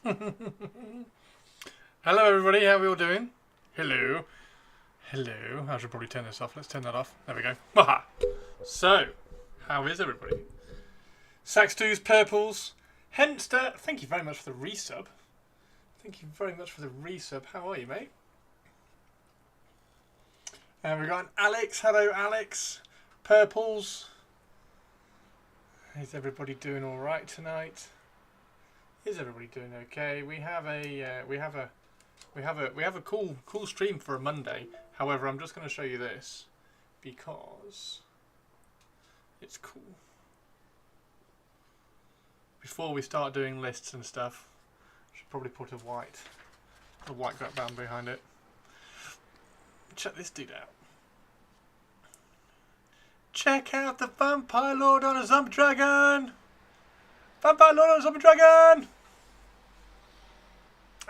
Hello everybody, how are we all doing? Hello. Hello. I should probably turn this off. Let's turn that off. There we go. So, how is everybody? Saxtoo's, Purples, Henster, thank you very much for the resub. Thank you very much for the resub. How are you, mate? And we've got an Alex. Hello, Alex. Purples. Is everybody doing all right tonight? Is everybody doing okay? We have a cool stream for a Monday. However, I'm just going to show you this because it's cool. Before we start doing lists and stuff, I should probably put a white background behind it. Check this dude out. Check out the Vampire Lord on a Zombie Dragon! Vampire Lord on a Zombie Dragon!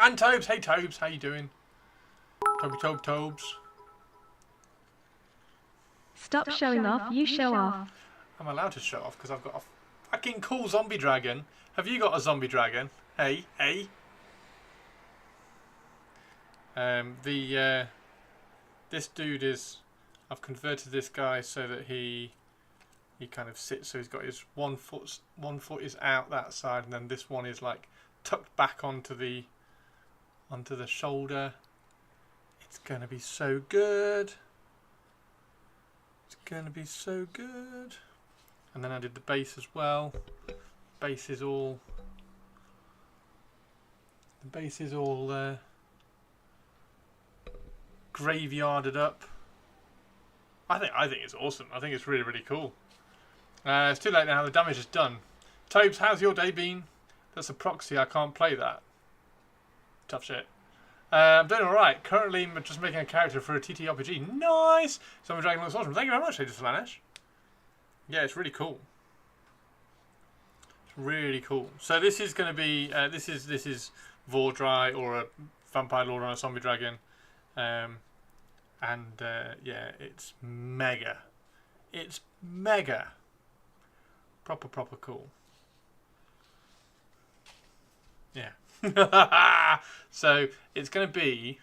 And Tobes, hey Tobes, how you doing? Tobes. Stop showing off, you show off. I'm allowed to show off because I've got a fucking cool zombie dragon. Have you got a zombie dragon? Hey. This dude is... I've converted this guy so that he kind of sits, so he's got his one foot is out that side, and then this one is like tucked back onto the shoulder. It's gonna be so good. It's gonna be so good. And then I did the base as well. The base is all graveyarded up. I think it's awesome. I think it's really cool. It's too late now. The damage is done. Tobes, how's your day been? That's a proxy. I can't play that. Tough shit. I'm doing alright. Currently, I'm just making a character for a TTRPG. Nice! Zombie Dragon looks awesome. Thank you very much, Lady Slanesh. Yeah, it's really cool. It's really cool. So this is going to be... this is Vordry or a Vampire Lord on a Zombie Dragon. Yeah, it's mega. It's mega. Proper cool. Yeah. So it's going to be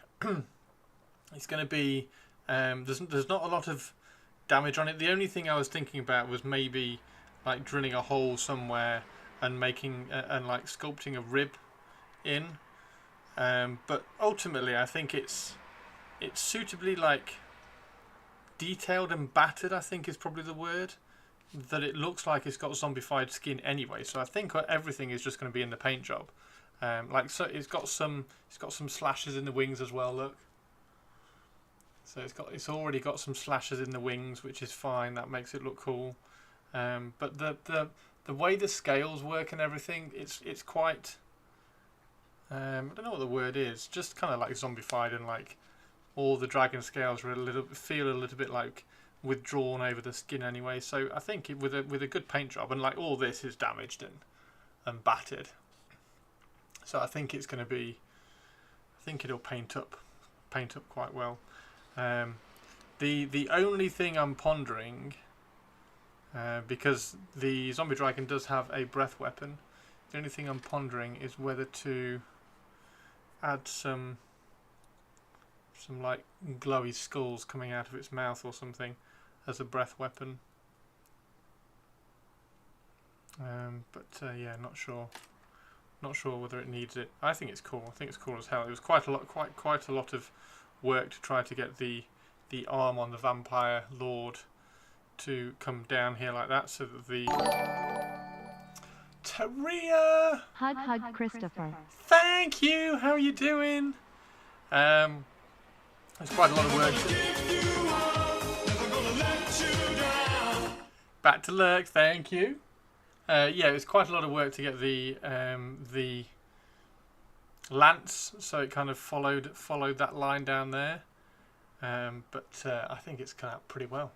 there's not a lot of damage on it. The only thing I was thinking about was maybe like drilling a hole somewhere and making and like sculpting a rib in, but ultimately I think it's suitably like detailed and battered, I think is probably the word, that it looks like it's got zombified skin anyway, so I think everything is just going to be in the paint job. So it's got some slashes in the wings as well, look. So it's already got some slashes in the wings, which is fine, that makes it look cool. But the way the scales work and everything, it's quite I don't know what the word is, just kind of like zombified, and like all the dragon scales are feel a little bit like withdrawn over the skin anyway. So I think with a good paint job, and like all this is damaged and battered, so I think it's going to be. I think it'll paint up quite well. The only thing I'm pondering, because the zombie dragon does have a breath weapon, the only thing I'm pondering is whether to add some like glowy skulls coming out of its mouth or something as a breath weapon. Yeah, not sure whether it needs it. I think it's cool. I think it's cool as hell. It was quite a lot of work to try to get the arm on the Vampire Lord to come down here like that, so that the Taria. Hug, Christopher. Thank you. How are you doing? There's quite a lot of work. Back to lurk. Thank you. Yeah, it's quite a lot of work to get the lance, so it kind of followed that line down there. But I think it's come out pretty well.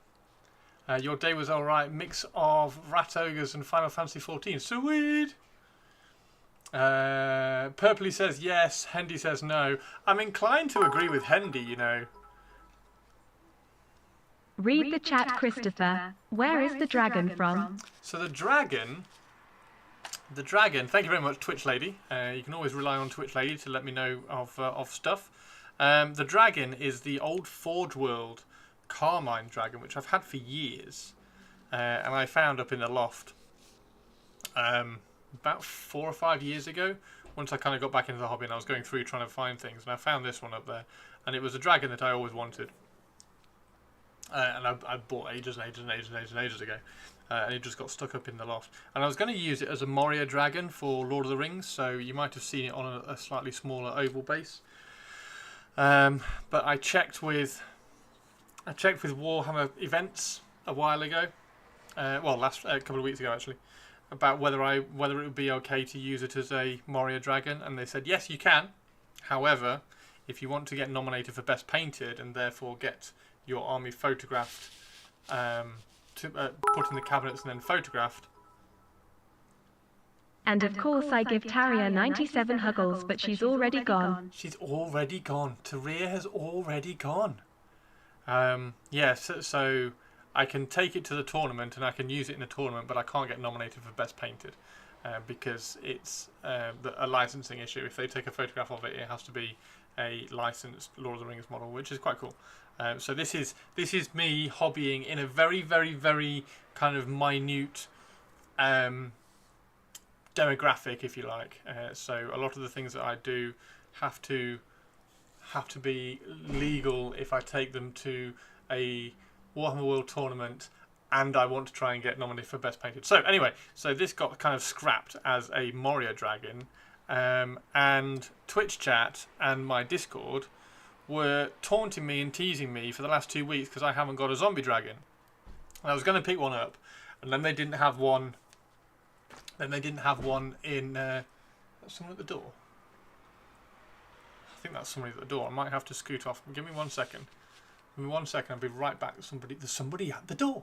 Your day was alright. Mix of Rat Ogres and Final Fantasy 14. Sweet! Purpley says yes. Hendy says no. I'm inclined to agree with Hendy, you know. Read the chat, Christopher. Where is the dragon from? So the dragon The dragon. Thank you very much, Twitch Lady. You can always rely on Twitch Lady to let me know of stuff. The dragon is the old Forge World Carmine dragon, which I've had for years, and I found up in the loft about 4 or 5 years ago. Once I kind of got back into the hobby and I was going through trying to find things, and I found this one up there, and it was a dragon that I always wanted. And I bought ages and ages and ages and ages and ages ago. And it just got stuck up in the loft. And I was going to use it as a Moria dragon for Lord of the Rings, so you might have seen it on a slightly smaller oval base. But I checked with Warhammer events a while ago, a couple of weeks ago actually, about whether it would be okay to use it as a Moria dragon, and they said yes, you can. However, if you want to get nominated for Best Painted and therefore get your army photographed, put in the cabinets and then photographed. And of course I give Taria 97 huggles, but she's already gone. She's already gone. Taria has already gone. So I can take it to the tournament and I can use it in the tournament, but I can't get nominated for Best Painted because it's a licensing issue. If they take a photograph of it, it has to be a licensed Lord of the Rings model, which is quite cool. So this is me hobbying in a very, very, very kind of minute demographic, if you like. So a lot of the things that I do have to be legal if I take them to a Warhammer World tournament and I want to try and get nominated for Best Painted. So anyway, so this got kind of scrapped as a Moria dragon, and Twitch chat and my Discord were taunting me and teasing me for the last 2 weeks because I haven't got a zombie dragon. And I was going to pick one up, and then they didn't have one. Then they didn't have one in. That's someone at the door. I think that's somebody at the door. I might have to scoot off. Give me 1 second. Give me 1 second. I'll be right back. There's somebody at the door.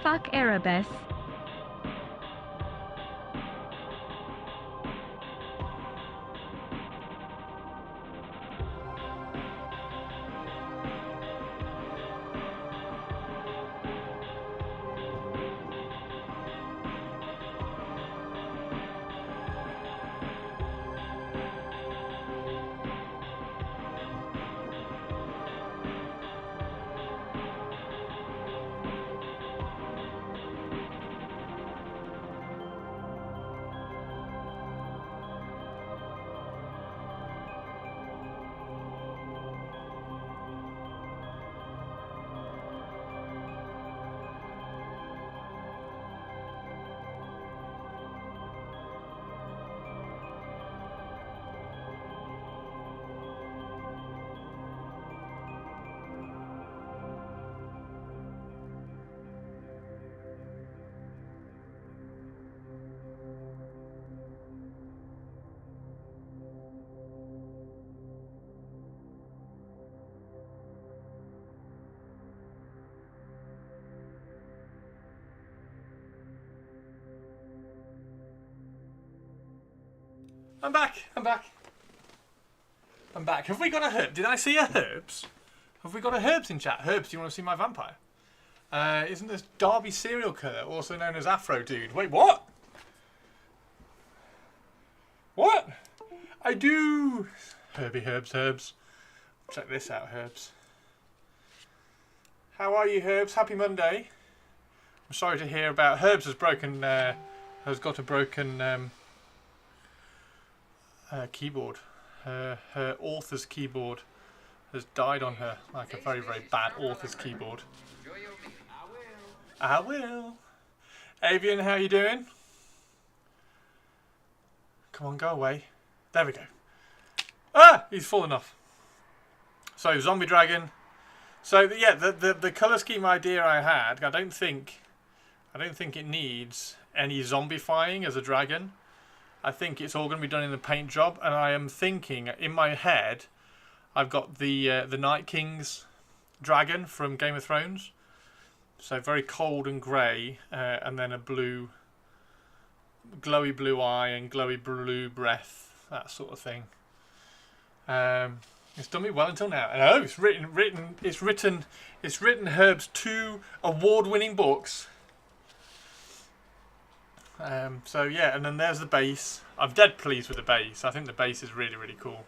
Fuck Erebus. I'm back. Have we got a herb? Did I see a herbs? Have we got a herbs in chat? Herbs, do you want to see my vampire? Isn't this Derby serial killer, also known as Afro Dude? Wait, what? What? I do. Herbs. Check this out, Herbs. How are you, Herbs? Happy Monday. I'm sorry to hear about Herbs has got a broken keyboard. Her author's keyboard has died on her, like a very, very bad author's keyboard. I will. Avian, how you doing? Come on, go away. There we go. Ah, he's fallen off. So zombie dragon. So yeah, the color scheme idea I had, I don't think it needs any zombifying as a dragon. I think it's all going to be done in the paint job, and I am thinking in my head, I've got the Night King's dragon from Game of Thrones, so very cold and grey, and then a glowy blue eye and glowy blue breath, that sort of thing. It's done me well until now. And oh, it's written Herb's 2 award-winning books. So yeah, and then there's the base. I'm dead pleased with the base. I think the base is really, really cool.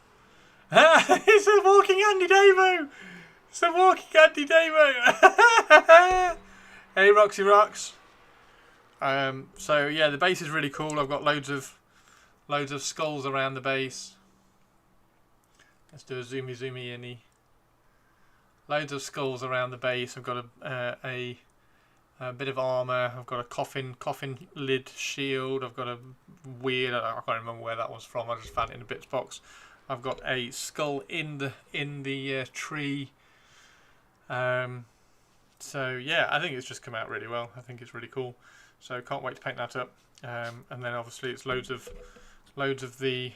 It's a walking Andy Davo! It's a walking Andy Davo! Hey, Roxy Rocks. So yeah, the base is really cool. I've got loads of skulls around the base. Let's do a zoomy in-y. Loads of skulls around the base. I've got a bit of armour. I've got a coffin lid shield. I've got a weird, I can't remember where that was from. I just found it in a bits box. I've got a skull in the tree. So yeah, I think it's just come out really well. I think it's really cool. So can't wait to paint that up. And then obviously it's loads of the.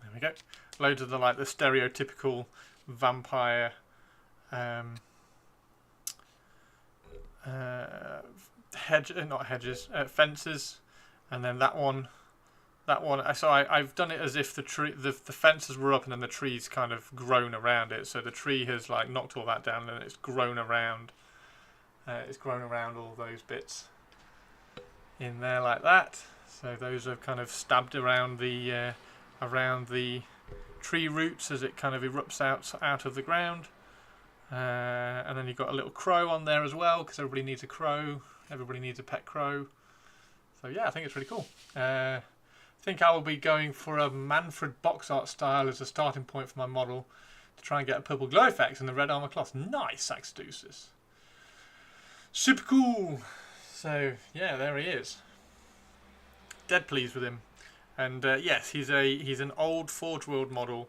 There we go. Loads of the the stereotypical vampire. Fences, and then that one. So I've done it as if the fences were up and then the tree's kind of grown around it. So the tree has knocked all that down and it's grown around. It's grown around all those bits in there like that. So those are kind of stabbed around the tree roots as it kind of erupts out of the ground. And then you've got a little crow on there as well, because everybody needs a crow. Everybody needs a pet crow. So yeah, I think it's really cool. I think I will be going for a Manfred box art style as a starting point for my model to try and get a purple glow effect and the red armor cloth. Nice, Axedeuces. Super cool. So yeah, there he is. Dead pleased with him. And yes, he's an old Forge World model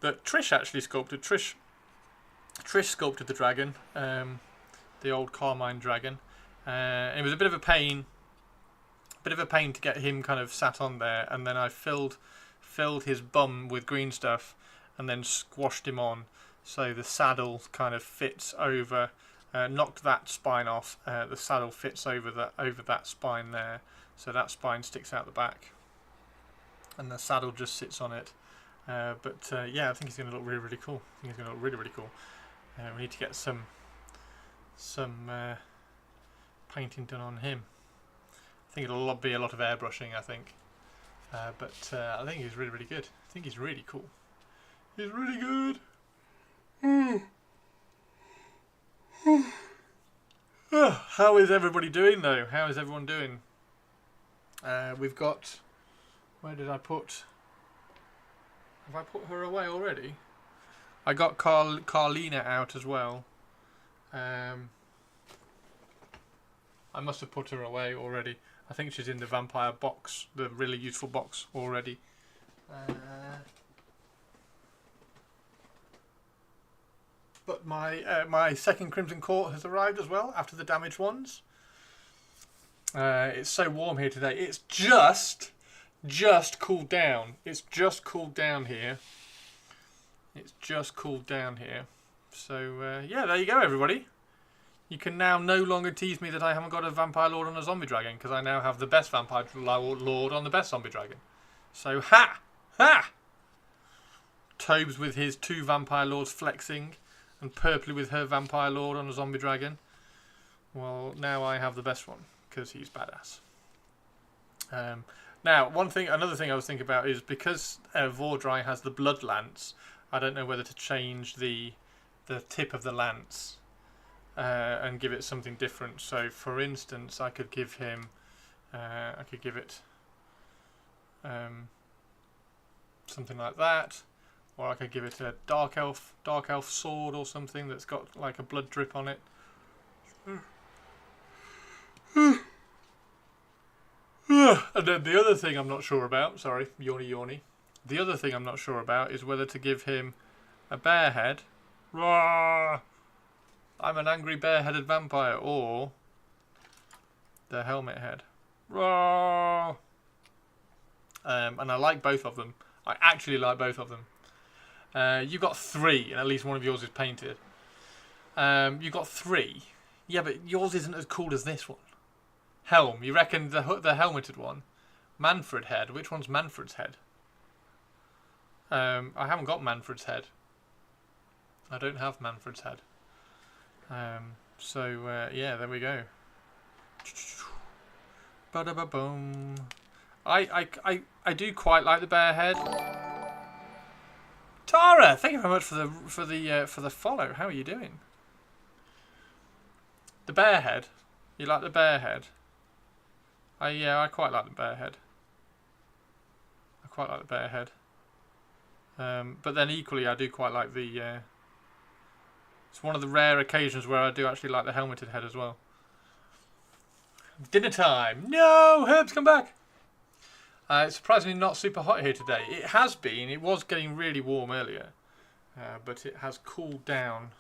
that Trish actually sculpted. Trish sculpted the dragon, the old Carmine dragon. It was a bit of a pain to get him kind of sat on there, and then I filled his bum with green stuff and then squashed him on, so the saddle kind of fits over knocked that spine off. The saddle fits over that spine there, so that spine sticks out the back, and the saddle just sits on it. Yeah, I think he's going to look really, really cool. I think he's going to look really, really cool. We need to get some painting done on him. I think it'll be a lot of airbrushing, I think. I think he's really, really good. I think he's really cool. He's really good. How is everybody doing though? How is everyone doing? We've got... Where did I put... Have I put her away already? I got Carlina out as well. I must have put her away already. I think she's in the vampire box, the really useful box already. But my second Crimson Court has arrived as well after the damaged ones. It's so warm here today. It's just cooled down. It's just cooled down here. It's just cooled down here. So yeah, there you go, everybody. You can now no longer tease me that I haven't got a Vampire Lord on a Zombie Dragon, because I now have the best Vampire Lord on the best Zombie Dragon. So ha! Ha! Tobes with his 2 Vampire Lords flexing, and Purpley with her Vampire Lord on a Zombie Dragon. Well, now I have the best one, because he's badass. Now, another thing I was thinking about is, because Vordry has the Blood Lance, I don't know whether to change the tip of the lance and give it something different. So, for instance, I could give him, I could give it something like that, or I could give it a dark elf sword or something that's got like a blood drip on it. And then the other thing I'm not sure about, sorry, yawny. The other thing I'm not sure about is whether to give him a bear head. Roar! I'm an angry bear-headed vampire, or the helmet head. Roar! And I like both of them. I actually like both of them. You've got 3, and at least one of yours is painted. You've got 3. Yeah, but yours isn't as cool as this one. Helm. You reckon the helmeted one? Manfred head. Which one's Manfred's head? I haven't got Manfred's head. I don't have Manfred's head. Yeah, there we go. Ba-da-ba-boom. I do quite like the bear head. Tara, thank you very much for the follow. How are you doing? The bear head. You like the bear head? Yeah, I quite like the bear head. I quite like the bear head. But then equally, I do quite like the. It's one of the rare occasions where I do actually like the helmeted head as well. Dinner time! No! Herbs, come back! It's surprisingly not super hot here today. It has been. It was getting really warm earlier. But it has cooled down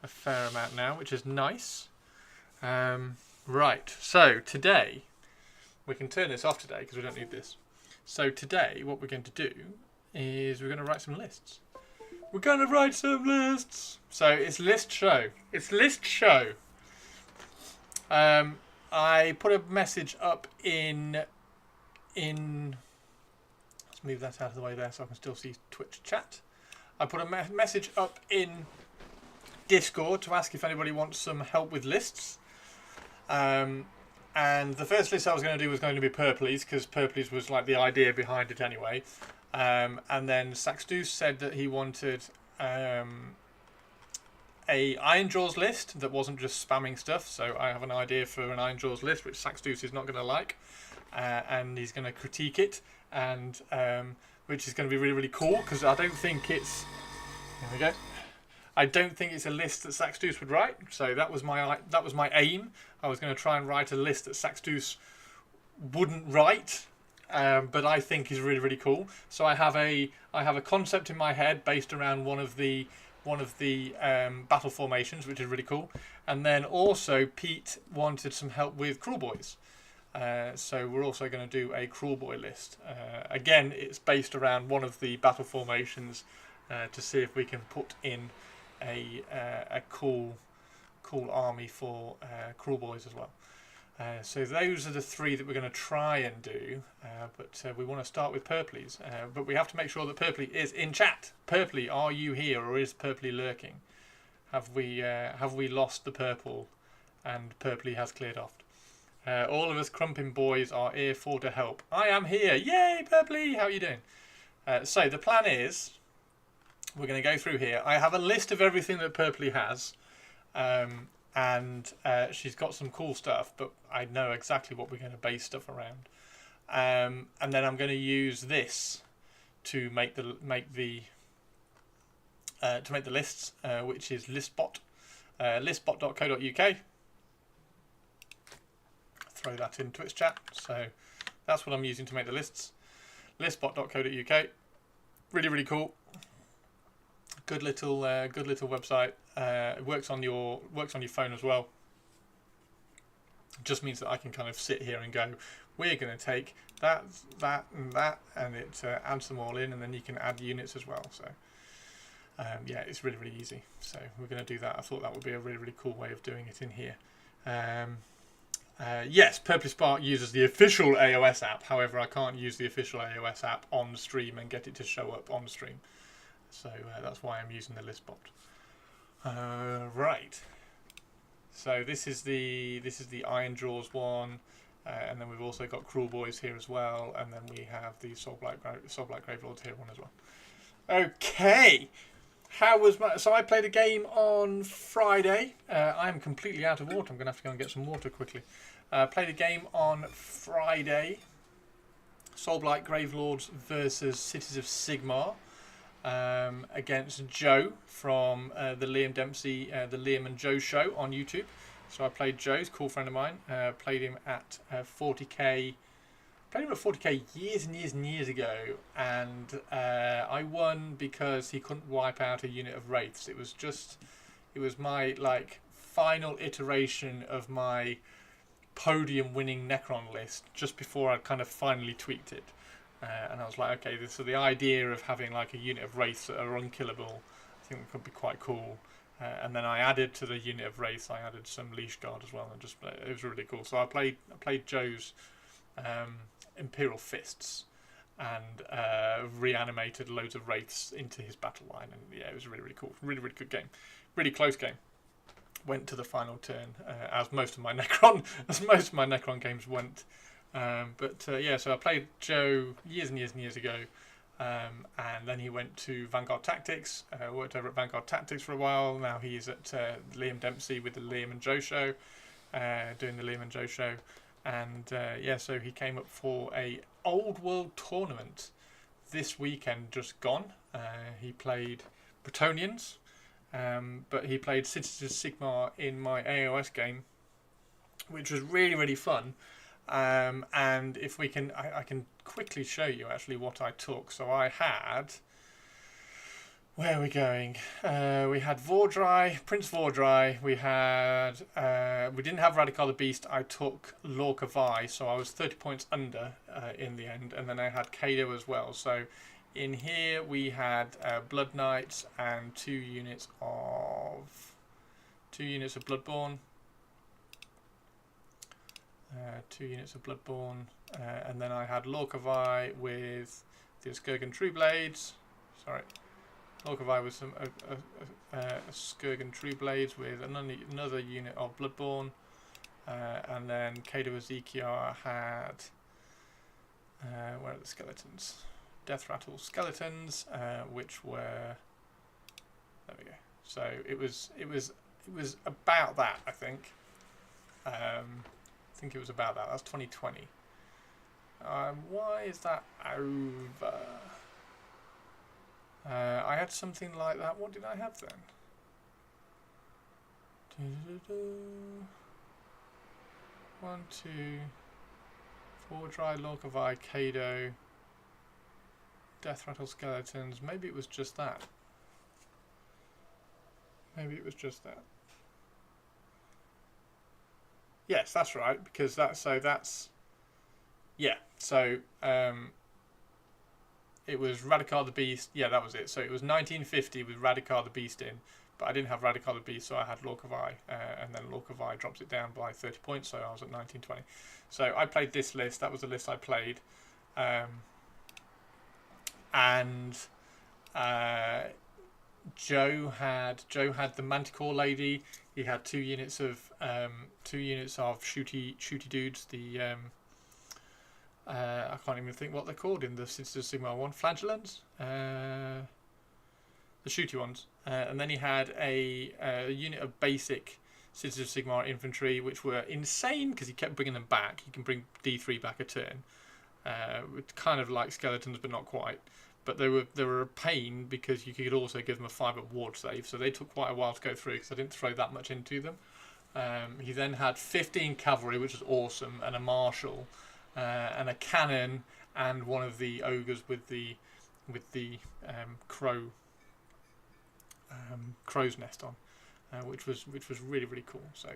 a fair amount now, which is nice. Right, so today, we can turn this off today because we don't need this. So today, what we're going to do is we're going to write some lists. We're going to write some lists. So it's list show. It's list show. I put a message up in. Let's move that out of the way there so I can still see Twitch chat. I put a message up in Discord to ask if anybody wants some help with lists. And the first list I was going to do was going to be Purpley's, because Purpley's was like the idea behind it anyway. And then Saxdeuce said that he wanted a Ironjaw's list that wasn't just spamming stuff. So I have an idea for an Ironjaw's list, which Saxdeuce is not going to like, and he's going to critique it, and which is going to be really, really cool, because I don't think it's. There we go. I don't think it's a list that Saxdeuce would write. So that was my aim. I was going to try and write a list that Saxdeuce wouldn't write. But I think is really, really cool. So I have a concept in my head based around one of the battle formations, which is really cool. And then also Pete wanted some help with Cruel Boys. So we're also going to do a Cruel Boy list. Again, it's based around one of the battle formations to see if we can put in a cool cool army for Cruel Boys as well. So those are the 3 that we're going to try and do, but we want to start with Purpley's. But we have to make sure that Purpley is in chat. Purpley, are you here, or is Purpley lurking? Have we lost the purple, and Purpley has cleared off? All of us Crumpin boys are here for to help. I am here. Yay, Purpley! How are you doing? So the plan is, we're going to go through here. I have a list of everything that Purpley has. And she's got some cool stuff, but I know exactly what we're going to base stuff around. And then I'm going to use this to make the lists, which is listbot, listbot.co.uk. Throw that in Twitch chat. So that's what I'm using to make the lists. Listbot.co.uk. Really, really cool. Good little website. It works on your phone as well. It just means that I can kind of sit here and go, we're going to take that, and that, and it adds them all in, and then you can add units as well. So yeah, it's really, really easy. So we're going to do that. I thought that would be a really, really cool way of doing it in here. Yes, Purpley Spark uses the official AoS app. However, I can't use the official AoS app on stream and get it to show up on stream. So that's why I'm using the listbot. Right. So this is the Iron Jaws one, and then we've also got Cruel Boys here as well, and then we have the Soulblight Gravelords here one as well. Okay. How was my? So I played a game on Friday. I'm completely out of water. I'm going to have to go and get some water quickly. Played a game on Friday. Soulblight Gravelords versus Cities of Sigmar. Against Joe from the Liam Dempsey, the Liam and Joe show on YouTube. So I played Joe, he's a cool friend of mine. Played him at 40k. Played him at 40k years and years and years ago, and I won because he couldn't wipe out a unit of wraiths. It was my like final iteration of my podium winning Necron list just before I kind of finally tweaked it. And I was like, okay, so the idea of having like a unit of wraiths that are unkillable, I think it could be quite cool. And then I added to the unit of wraiths, I added some Leash Guard as well, and just it was really cool. So I played Joe's Imperial Fists and reanimated loads of wraiths into his battle line, and yeah, it was really, really cool, really, really good game, really close game. Went to the final turn, as most of my Necron games went. Yeah, so I played Joe years and years and years ago, and then he went to Vanguard Tactics, worked over at Vanguard Tactics for a while. Now he's at Liam Dempsey with the Liam and Joe show, doing the Liam and Joe show, and yeah, so he came up for a Old World tournament this weekend just gone. He played Bretonnians, but he played Cities of Sigmar in my AoS game, which was really, really fun. And if we can, I can quickly show you actually what I took. So I had, where are we going? We had Vordry, Prince Vordry. We had, we didn't have Radikar the Beast. I took Lorca Vi, so I was 30 points under in the end. And then I had Kado as well. So in here we had Blood Knights and 2 units of Bloodborne. 2 units of Bloodborne, and then I had Lorca Vi with the Skurgan True Blades. Sorry, Lorca Vi with some Skurgan True Blades with another unit of Bloodborne, and then Kado Ezekiel had where are the skeletons? Death Rattle skeletons, which were there we go. So it was about that, I think. I think it was about that. That's 2020. Why is that over? I had something like that. What did I have then? 1, 2, 4 dry Lorca Vi, Kado, Death Rattle skeletons. Maybe it was just that. Maybe it was just that. Yes, that's right, because that's yeah. So it was Radikar the Beast. Yeah, that was it. So it was 1950 with Radikar the Beast in, but I didn't have Radical B, so I had Lork of I, and then Lork of I drops it down by 30 points, so I was at 1920. So I played this list. That was the list I played, and Joe had the Manticore Lady. He had 2 units of shooty dudes. The I can't even think what they're called in the Cities of Sigmar one. Flagellants, the shooty ones. And then he had a unit of basic Cities of Sigmar infantry, which were insane because he kept bringing them back. He can bring D3 back a turn, with kind of like skeletons, but not quite. But they were a pain because you could also give them a 5 at ward save, so they took quite a while to go through because I didn't throw that much into them. He then had 15 cavalry, which was awesome, and a marshal, and a cannon, and one of the ogres with the crow's nest on, which was really, really cool. So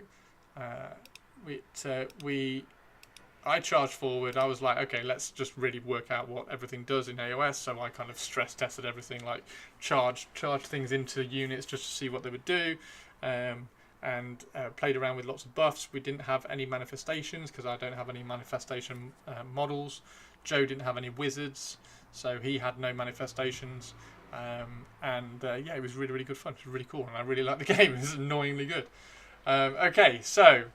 I charged forward. I was like, okay, let's just really work out what everything does in AoS. So I kind of stress tested everything, like charged things into units just to see what they would do, and played around with lots of buffs. We didn't have any manifestations because I don't have any manifestation models. Joe didn't have any wizards, so he had no manifestations. Yeah, it was really, really good fun. It was really cool, and I really liked the game. It was annoyingly good. Okay, so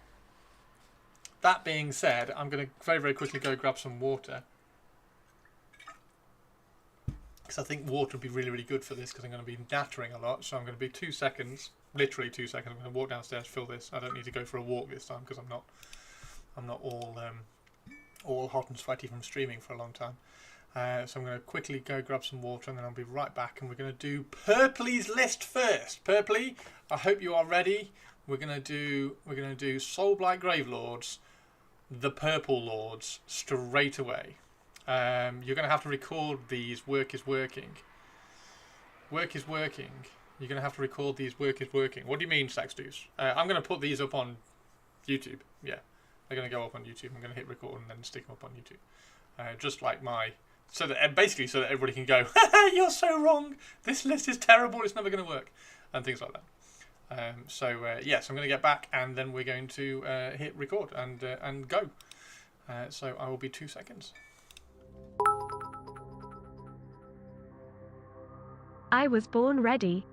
that being said, I'm going to very, very quickly go grab some water, because I think water would be really, really good for this, because I'm going to be nattering a lot. So I'm going to be 2 seconds, literally 2 seconds. I'm going to walk downstairs, fill this. I don't need to go for a walk this time because I'm not all hot and sweaty from streaming for a long time. So I'm going to quickly go grab some water, and then I'll be right back, and we're going to do Purpley's list first. Purpley, I hope you are ready. We're going to do Soulblight Gravelords, the Purple Lords, straight away. You're going to have to record these. Work is working. Work is working. You're going to have to record these. Work is working. What do you mean, Saxdeuce? I'm going to put these up on YouTube. Yeah, they're going to go up on YouTube. I'm going to hit record and then stick them up on YouTube. Just like my... So that basically, so that everybody can go, you're so wrong. This list is terrible. It's never going to work, and things like that. Yes, I'm going to get back, and then we're going to hit record and go. So I will be 2 seconds. I was born ready.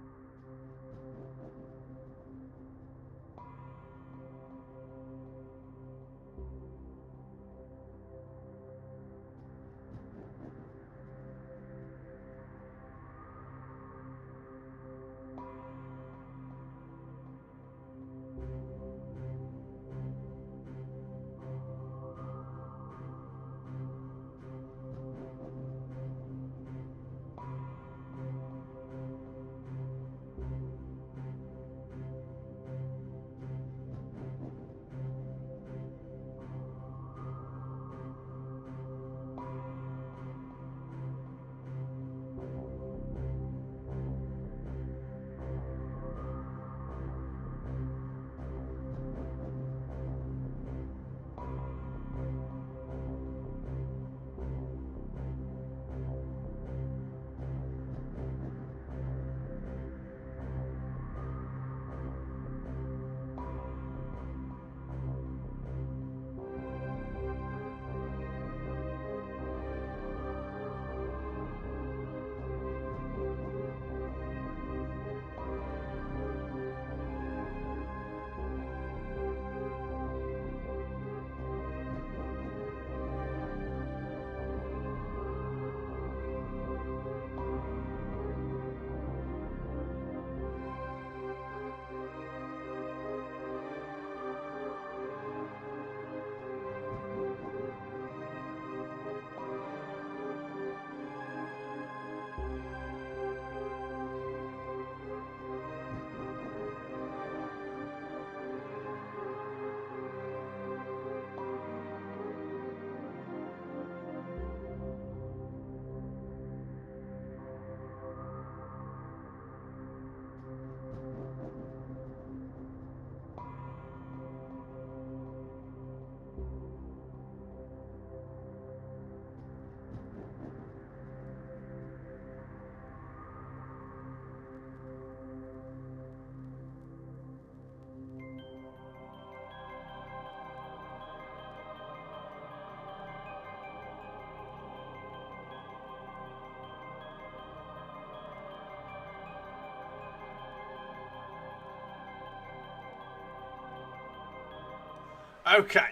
Okay,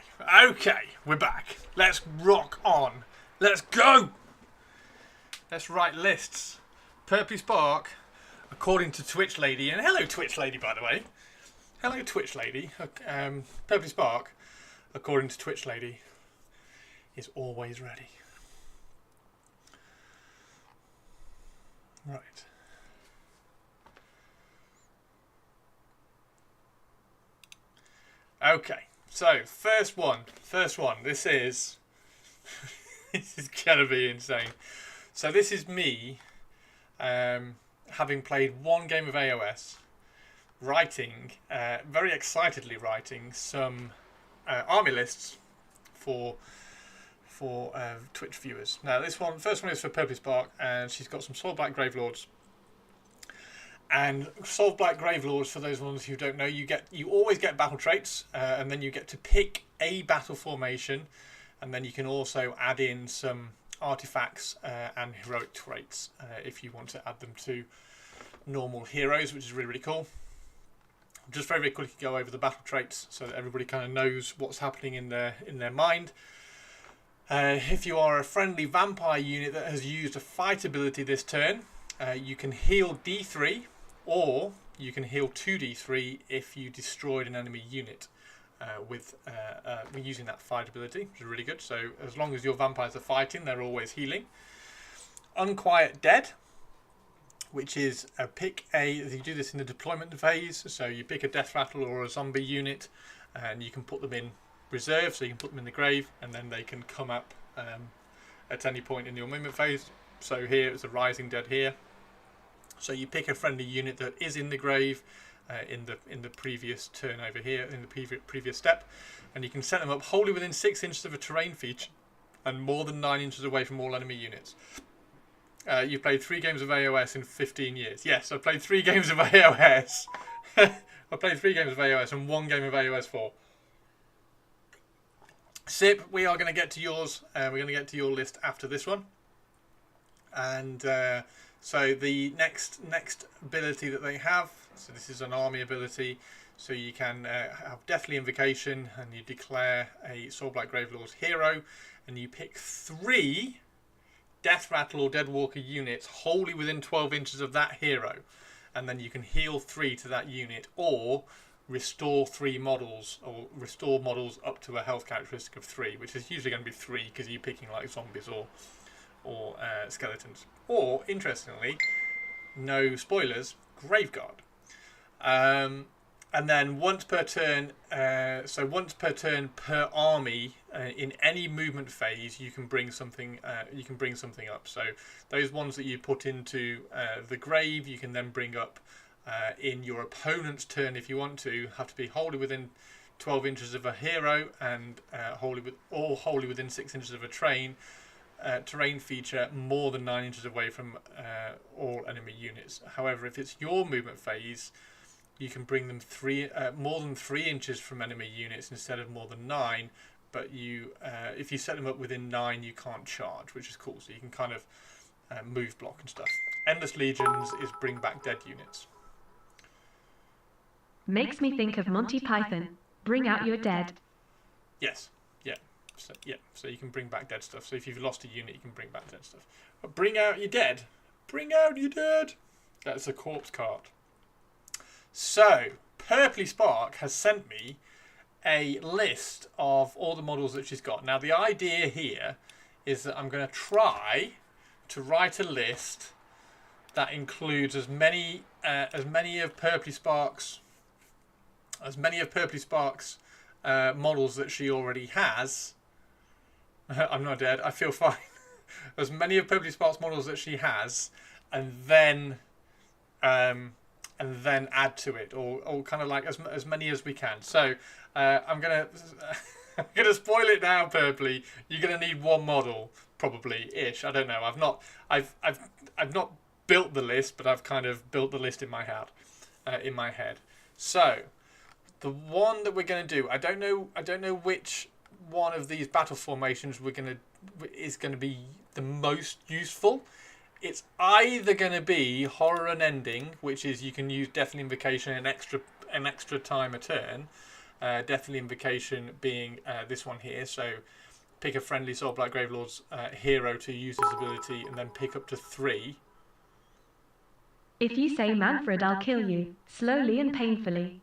we're back. Let's rock on. Let's go. Let's write lists. Purpley Spark, according to Twitch Lady, and hello Twitch Lady, by the way. Hello Twitch Lady. Purpley Spark, according to Twitch Lady, is always ready. Right. Okay. So, first one. This is this is gonna be insane. So this is me, having played one game of AoS, writing, very excitedly writing some army lists for Twitch viewers. Now this one, first one is for Purpley Spark, and she's got some Soul Black Gravelords. And Soul Black Gravelords, for those ones who don't know, you always get battle traits, and then you get to pick a battle formation, and then you can also add in some artifacts and heroic traits if you want to add them to normal heroes, which is really, really cool. Just very, very quickly go over the battle traits so that everybody kind of knows what's happening in their mind. If you are a friendly vampire unit that has used a fight ability this turn, you can heal D3, or you can heal 2d3 if you destroyed an enemy unit with using that fight ability, which is really good. So as long as your vampires are fighting, they're always healing. Unquiet Dead, which is you do this in the deployment phase, so you pick a death rattle or a zombie unit, and you can put them in reserve, so you can put them in the grave, and then they can come up at any point in your movement phase. So here it's a Rising Dead here. So you pick a friendly unit that is in the grave in the previous turn over here, in the previous step, and you can set them up wholly within 6 inches of a terrain feature and more than 9 inches away from all enemy units. You've played 3 games of AoS in 15 years. Yes, I've played 3 games of AoS. I've played 3 games of AoS and 1 game of AoS 4. Sip, we are going to get to yours. We're going to get to your list after this one. And so the next ability that they have, so this is an army ability, so you can have Deathly Invocation, and you declare a Soul Black Gravelord's hero, and you pick 3 Death Rattle or Deadwalker units wholly within 12 inches of that hero, and then you can heal 3 to that unit, or restore 3 models, or restore models up to a health characteristic of 3, which is usually going to be 3 because you're picking like zombies or skeletons. Or, interestingly, no spoilers, Graveguard. And then once per turn, per army, in any movement phase, you can bring something. Up. So those ones that you put into the grave, you can then bring up in your opponent's turn if you want to. Have to be wholly within 12 inches of a hero, and wholly within 6 inches of a terrain feature, more than 9 inches away from all enemy units. However, if it's your movement phase, you can bring them more than 3 inches from enemy units instead of more than 9. But if you set them up within 9, you can't charge, which is cool. So you can kind of move block and stuff. Endless Legions is bring back dead units. Makes me think of Monty Python. Bring out your dead. Yes. So you can bring back dead stuff. So if you've lost a unit, you can bring back dead stuff. But bring out your dead. Bring out your dead. That's a corpse cart. So Purpley Spark has sent me a list of all the models that she's got. Now the idea here is that I'm going to try to write a list that includes as many of Purpley Spark's models that she already has. I'm not dead. I feel fine. As many of Purpley Spark's models that she has, and then add to it, or kind of like as many as we can. So I'm gonna spoil it now, Purpley. You're gonna need 1 model, probably ish. I don't know. I've not built the list, but I've kind of built the list in my head. So the one that we're gonna do, I don't know which one of these battle formations is gonna be the most useful. It's either going to be Horror Unending, which is you can use Deathly Invocation an extra time a turn, Deathly Invocation being this one here. So pick a friendly Soul Blight Gravelord's hero to use this ability, and then pick up to 3. If you say Manfred, I'll kill you, slowly and painfully.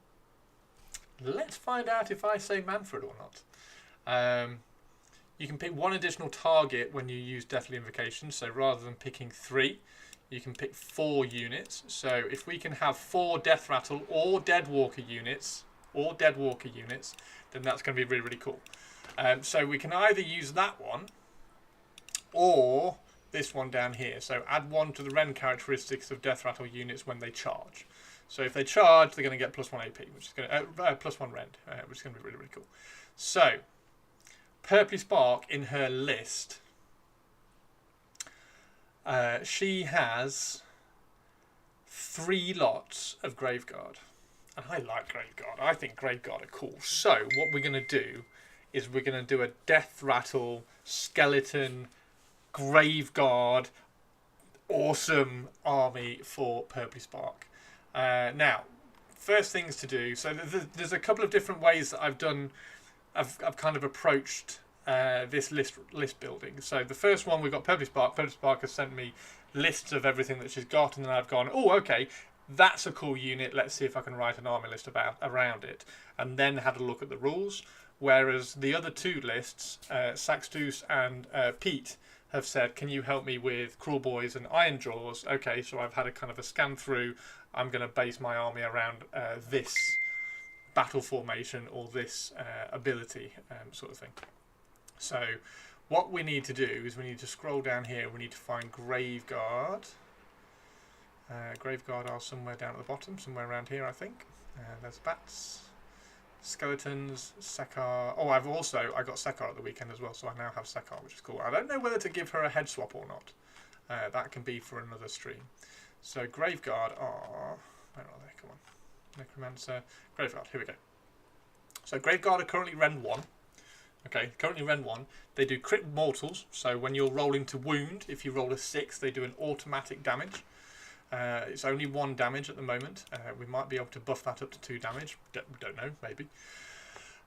Let's find out if I say Manfred or not. You can pick 1 additional target when you use Deathly Invocation. So rather than picking 3, you can pick 4 units. So if we can have 4 Death Rattle or Deadwalker units, then that's going to be really, really cool. So we can either use that one or this one down here. So add 1 to the rend characteristics of Death Rattle units when they charge. So if they charge, they're going to get +1 AP, which is going to +1 rend, which is going to be really, really cool. So Purpley Spark in her list, she has 3 lots of Graveguard. And I like Graveguard. I think Graveguard are cool. So what we're going to do is we're going to do a Death Rattle, Skeleton, Graveguard, awesome army for Purpley Spark. Now, first things to do. So there's a couple of different ways that I've kind of approached this list building. So the first one, we've got Purpley Spark. Purpley Spark has sent me lists of everything that she's got, and then I've gone, oh, okay, that's a cool unit. Let's see if I can write an army list around it, and then had a look at the rules. Whereas the other 2 lists, Saxtus and Pete, have said, can you help me with Cruel Boys and Iron Jaws? Okay, so I've had a kind of a scan through. I'm going to base my army around this battle formation or this ability sort of thing. So what we need to do is we need to scroll down here. We need to find Graveguard. Graveguard are somewhere down at the bottom, somewhere around here, I think. There's bats. Skeletons, Sekar. Oh, I got Sekar at the weekend as well, so I now have Sekar, which is cool. I don't know whether to give her a head swap or not. That can be for another stream. So Graveguard are... Where are they? Come on. Necromancer. Graveguard. Here we go. So Graveguard are currently Rend 1. Okay, currently Rend 1. They do crit mortals, so when you're rolling to wound, if you roll a 6, they do an automatic damage. It's only 1 damage at the moment. We might be able to buff that up to 2 damage. Don't know, maybe.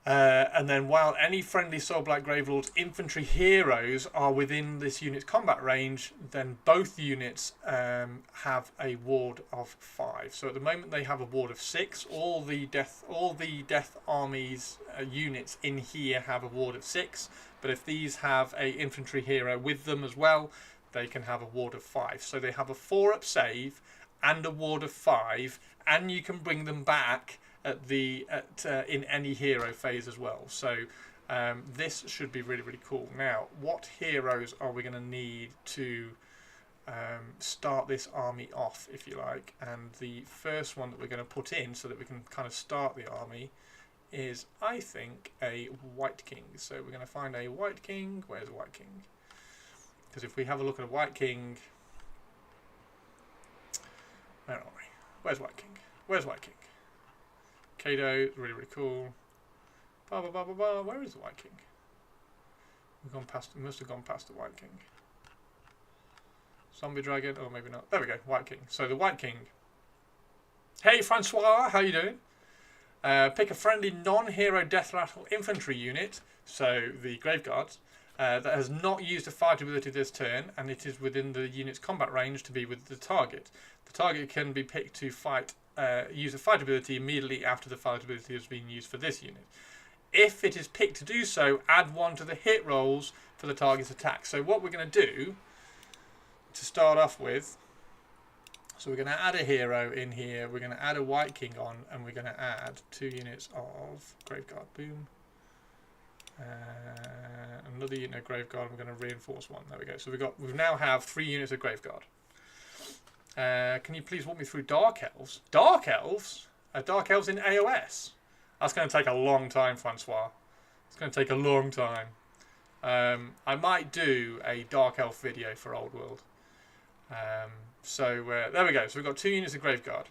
And then while any friendly Soul Blight Gravelord's infantry heroes are within this unit's combat range, then both units have a ward of 5. So at the moment they have a ward of 6. All the Death Army's units in here have a ward of 6. But if these have a infantry hero with them as well, they can have a ward of 5. So they have a 4-up save and a ward of 5, and you can bring them back in any hero phase as well. So this should be really, really cool. Now, what heroes are we going to need to start this army off, if you like? And the first one that we're going to put in so that we can kind of start the army is, I think, a White King. So we're going to find a White King. Where's a White King? Because if we have a look at a White King... Where are we? Where's White King? Where's White King? Kado, really, really cool. Where is the White King? We must have gone past the White King. Zombie Dragon, or maybe not. There we go, White King. So the White King. Hey Francois, how you doing? Pick a friendly non-hero Death Rattle infantry unit, so the Graveguards, that has not used a fight ability this turn, and it is within the unit's combat range to be with the target. The target can be picked to use a fight ability immediately after the fight ability has been used for this unit. If it is picked to do so, add 1 to the hit rolls for the target's attack. So what we're going to do to start off with, so we're going to add a hero in here, we're going to add a White King on, and we're going to add 2 units of Graveguard. Boom. Another unit of Graveguard, and we're going to reinforce 1. There we go. So we now have 3 units of Graveguard. Can you please walk me through Dark Elves? Dark Elves? Dark Elves in AoS? That's going to take a long time, Francois. It's going to take a long time. I might do a Dark Elf video for Old World. So there we go. So we've got 2 units of Graveguard.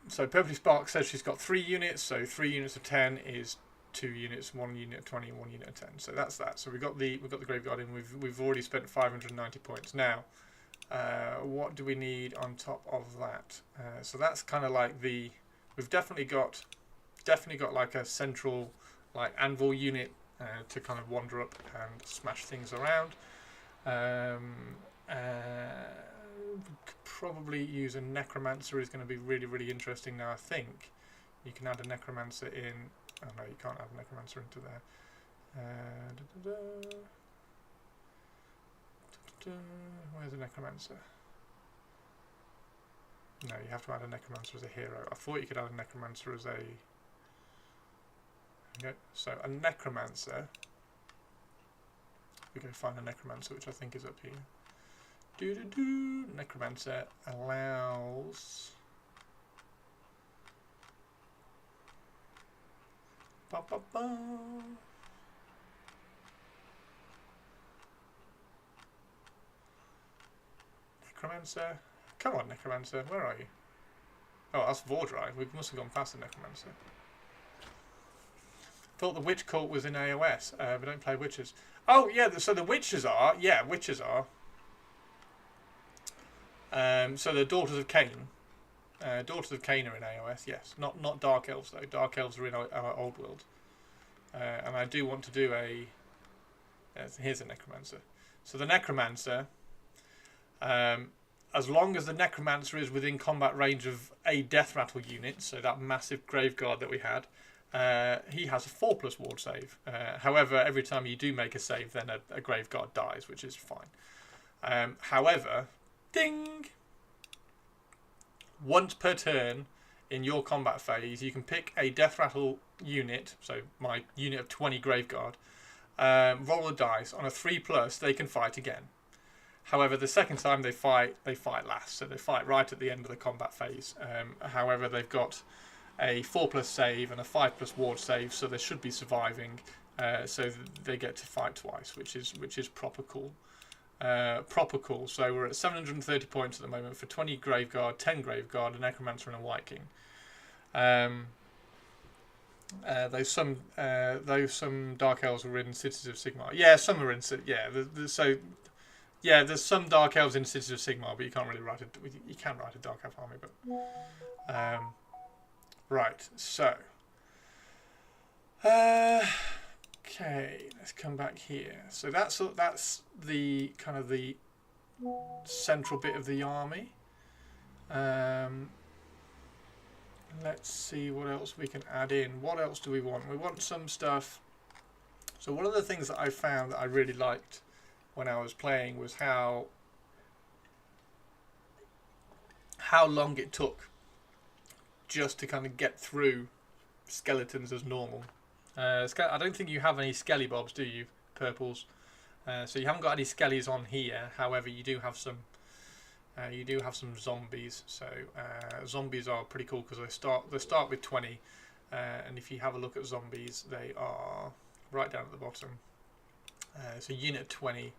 So Purpley Spark says she's got 3 units. So 3 units of 10 is 2 units, 1 unit of 20, 1 unit of 10. So that's that. So we've got the Graveguard in. We've already spent 590 points. Now, what do we need on top of that? So that's kind of like the we've definitely got like a central like anvil unit to kind of wander up and smash things around. We could probably use a necromancer. Is going to be really interesting now. I think you can add a necromancer in. Oh no, you can't add a necromancer into there. Where's the necromancer? No, you have to add a necromancer as a hero. I thought you could add a necromancer as a... Okay, so a necromancer. We go find a necromancer, which I think is up here. Necromancer allows... Necromancer. Come on, Necromancer. Where are you? Oh, that's Vordry. We must have gone past the Necromancer. Thought the Witch Cult was in AoS. We don't play witches. Oh, yeah, so the witches are. Yeah, witches are. So the Daughters of Cain. Daughters of Cain are in AoS, yes. Not Dark Elves, though. Dark Elves are in our Old World. And I do want to do a... here's a Necromancer. So the Necromancer... as long as the Necromancer is within combat range of a Death Rattle unit, so that massive Graveguard that we had, he has a 4+ ward save. However, every time you do make a save, then a Graveguard dies, which is fine. However, ding! Once per turn in your combat phase, you can pick a Death Rattle unit, so my unit of 20 Graveguard, roll a dice. On a 3+, they can fight again. However, the second time they fight last, so they fight right at the end of the combat phase. However, they've got a 4+ save and a 5+ ward save, so they should be surviving. So they get to fight twice, which is proper cool. Proper cool. So we're at 730 points at the moment for 20 Graveguard, 10 Graveguard, a Necromancer, and a White King. Though some Dark Elves were in Cities of Sigmar. Yeah, some are in. Yeah, there's some Dark Elves in Cities of Sigmar, but you can't really write it. You can write a Dark Elf army, but right. So, okay, let's come back here. So that's the kind of the central bit of the army. Let's see what else we can add in. What else do we want? We want some stuff. So one of the things that I found that I really liked when I was playing was how long it took just to kind of get through skeletons as normal. I don't think you have any skelly bobs, do you, purples? So you haven't got any skellies on here. However, you do have some. You do have some zombies. So zombies are pretty cool because they start with 20, and if you have a look at zombies, they are right down at the bottom. So unit of 20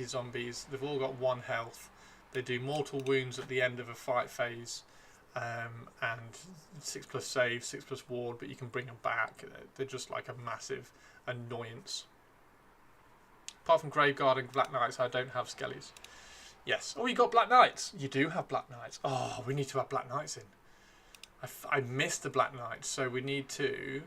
zombies. They've all got 1 health. They do mortal wounds at the end of a fight phase, and 6+ save, 6+ ward. But you can bring them back. They're just like a massive annoyance. Apart from Graveguard and Black Knights, I don't have skellies. Yes. Oh, you got Black Knights. You do have Black Knights. Oh, we need to have Black Knights in. I missed the Black Knights, so we need to.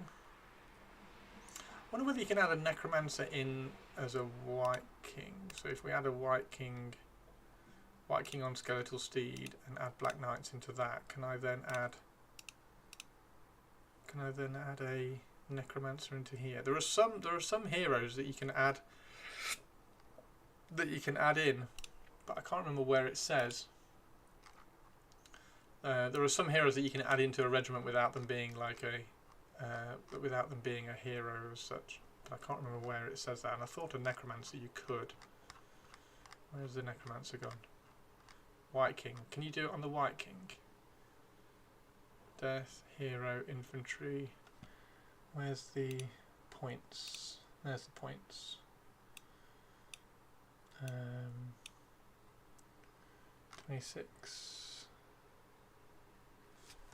I wonder whether you can add a Necromancer in as a White King. So if we add a White King on Skeletal Steed and add Black Knights into that, can I then add a Necromancer into here? There are some heroes that you can add in, but I can't remember where it says. There are some heroes that you can add into a regiment without them being like without them being a hero as such. But I can't remember where it says that. And I thought a Necromancer you could. Where's the Necromancer gone? White King. Can you do it on the White King? Death, hero, infantry. Where's the points? There's the points. 26.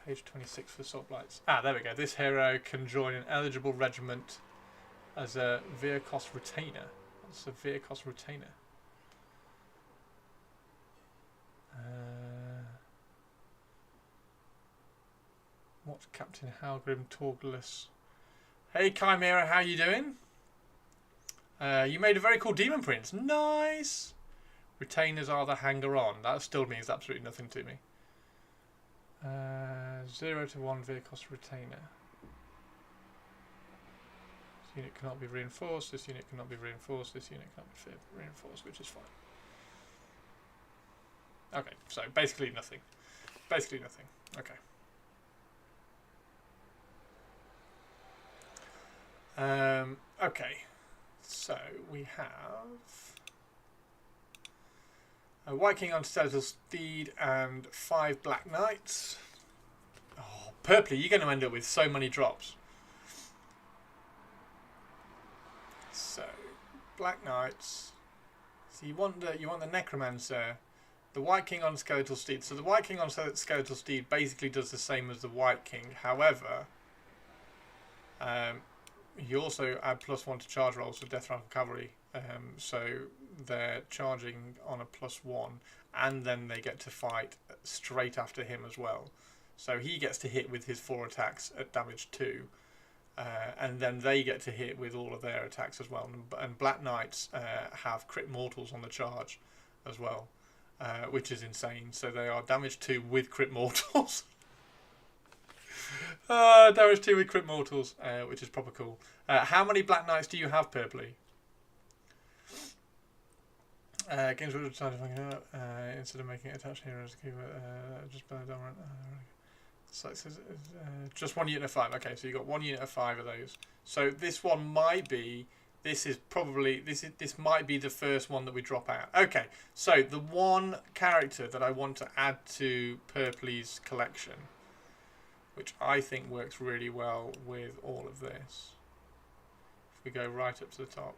Page 26 for Soplights. Ah, there we go. This hero can join an eligible regiment as a Virkos Retainer. What's a Virkos Retainer? What's Captain Halgrim Torgless? Hey Chimera, how you doing? You made a very cool demon prince. Nice! Retainers are the hanger-on. That still means absolutely nothing to me. 0 to 1 vehicle cost retainer. This unit cannot be reinforced. This unit cannot be reinforced. This unit cannot be reinforced, which is fine. Okay, so basically nothing. Basically nothing. Okay. Okay, so we have a White King on Skeletal Steed and 5 Black Knights. Oh, purpley, you're going to end up with so many drops. So, Black Knights. So you want the Necromancer, the White King on Skeletal Steed. So the White King on Skeletal Steed basically does the same as the White King. However, you also add +1 to charge rolls for Death Rattle Cavalry. So they're charging on a +1, and then they get to fight straight after him as well. So he gets to hit with his 4 attacks at damage 2. And then they get to hit with all of their attacks as well. And Black Knights have crit mortals on the charge as well, which is insane. So they are damage 2 with crit mortals. Damage 2 with crit mortals, which is proper cool. How many Black Knights do you have, Purpley? Games would decide instead of making it attached heroes, just by the dominant. So it says, just 1 unit of 5. Okay, so you got 1 unit of 5 of those. So this one might be. This might be the first one that we drop out. Okay, so the one character that I want to add to Purpley's collection, which I think works really well with all of this. If we go right up to the top.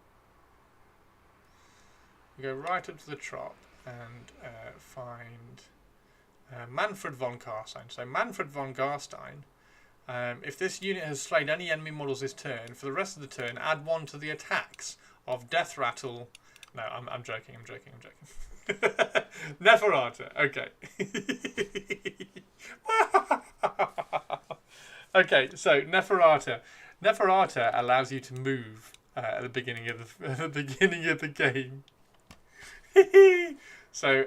We go right up to the top and find Manfred von Garstein. So Manfred von Garstein, if this unit has slain any enemy models this turn, for the rest of the turn, add 1 to the attacks of Death Rattle. No, I'm joking. Neferata. Okay. Okay, so Neferata. Neferata allows you to move at the beginning of the game. So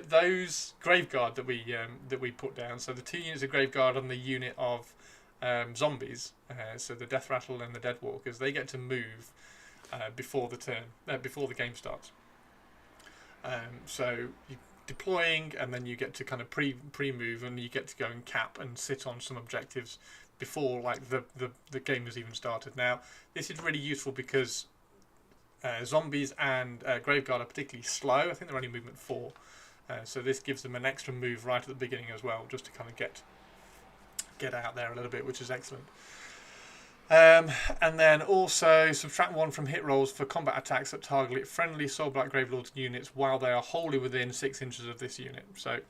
those Graveguard that we put down. So the 2 units of Graveguard on the unit of zombies. So the Death Rattle and the Deadwalkers, they get to move before the game starts. So you're deploying, and then you get to kind of pre-move, and you get to go and cap and sit on some objectives before like the game has even started. Now this is really useful because zombies and Graveguard are particularly slow. I think they're only movement 4, so this gives them an extra move right at the beginning as well, just to kind of get out there a little bit, which is excellent. And then also subtract 1 from hit rolls for combat attacks that target friendly Soulblight Gravelords units while they are wholly within 6 inches of this unit. So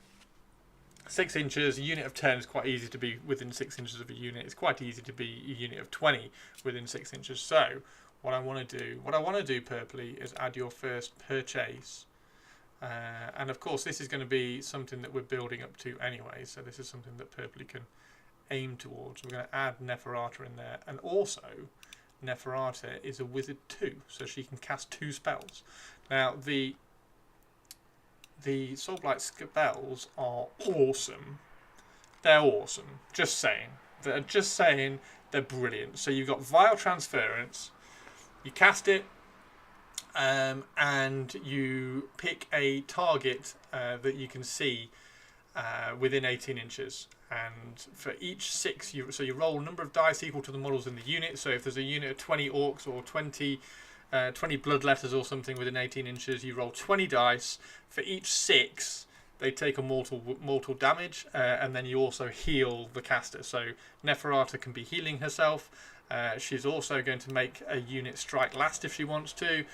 6 inches, a unit of 10 is quite easy to be within 6 inches of a unit. It's quite easy to be a unit of 20 within 6 inches. So what I want to do, Purpley, is add your first purchase. And of course, this is going to be something that we're building up to anyway. So this is something that Purpley can aim towards. We're going to add Neferata in there. And also, Neferata is a wizard too, so she can cast 2 spells. Now, the Soulblight spells are awesome. They're awesome. Just saying. They're brilliant. So you've got Vile Transference. You cast it, and you pick a target that you can see within 18 inches. And for each 6, you roll a number of dice equal to the models in the unit. So if there's a unit of 20 orcs or 20 bloodletters or something within 18 inches, you roll 20 dice. For each 6, they take a mortal damage, and then you also heal the caster. So Neferata can be healing herself. She's also going to make a unit strike last if she wants to,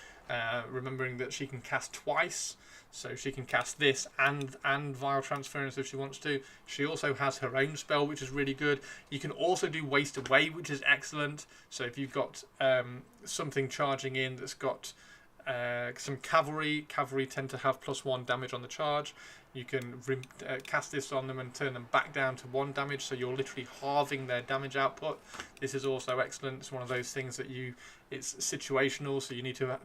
remembering that she can cast twice. So she can cast this and Vile Transference if she wants to. She also has her own spell, which is really good. You can also do Waste Away, which is excellent. So if you've got something charging in that's got some cavalry tend to have +1 damage on the charge. You can cast this on them and turn them back down to 1 damage, so you're literally halving their damage output. This is also excellent. It's one of those things that it's situational, so you need to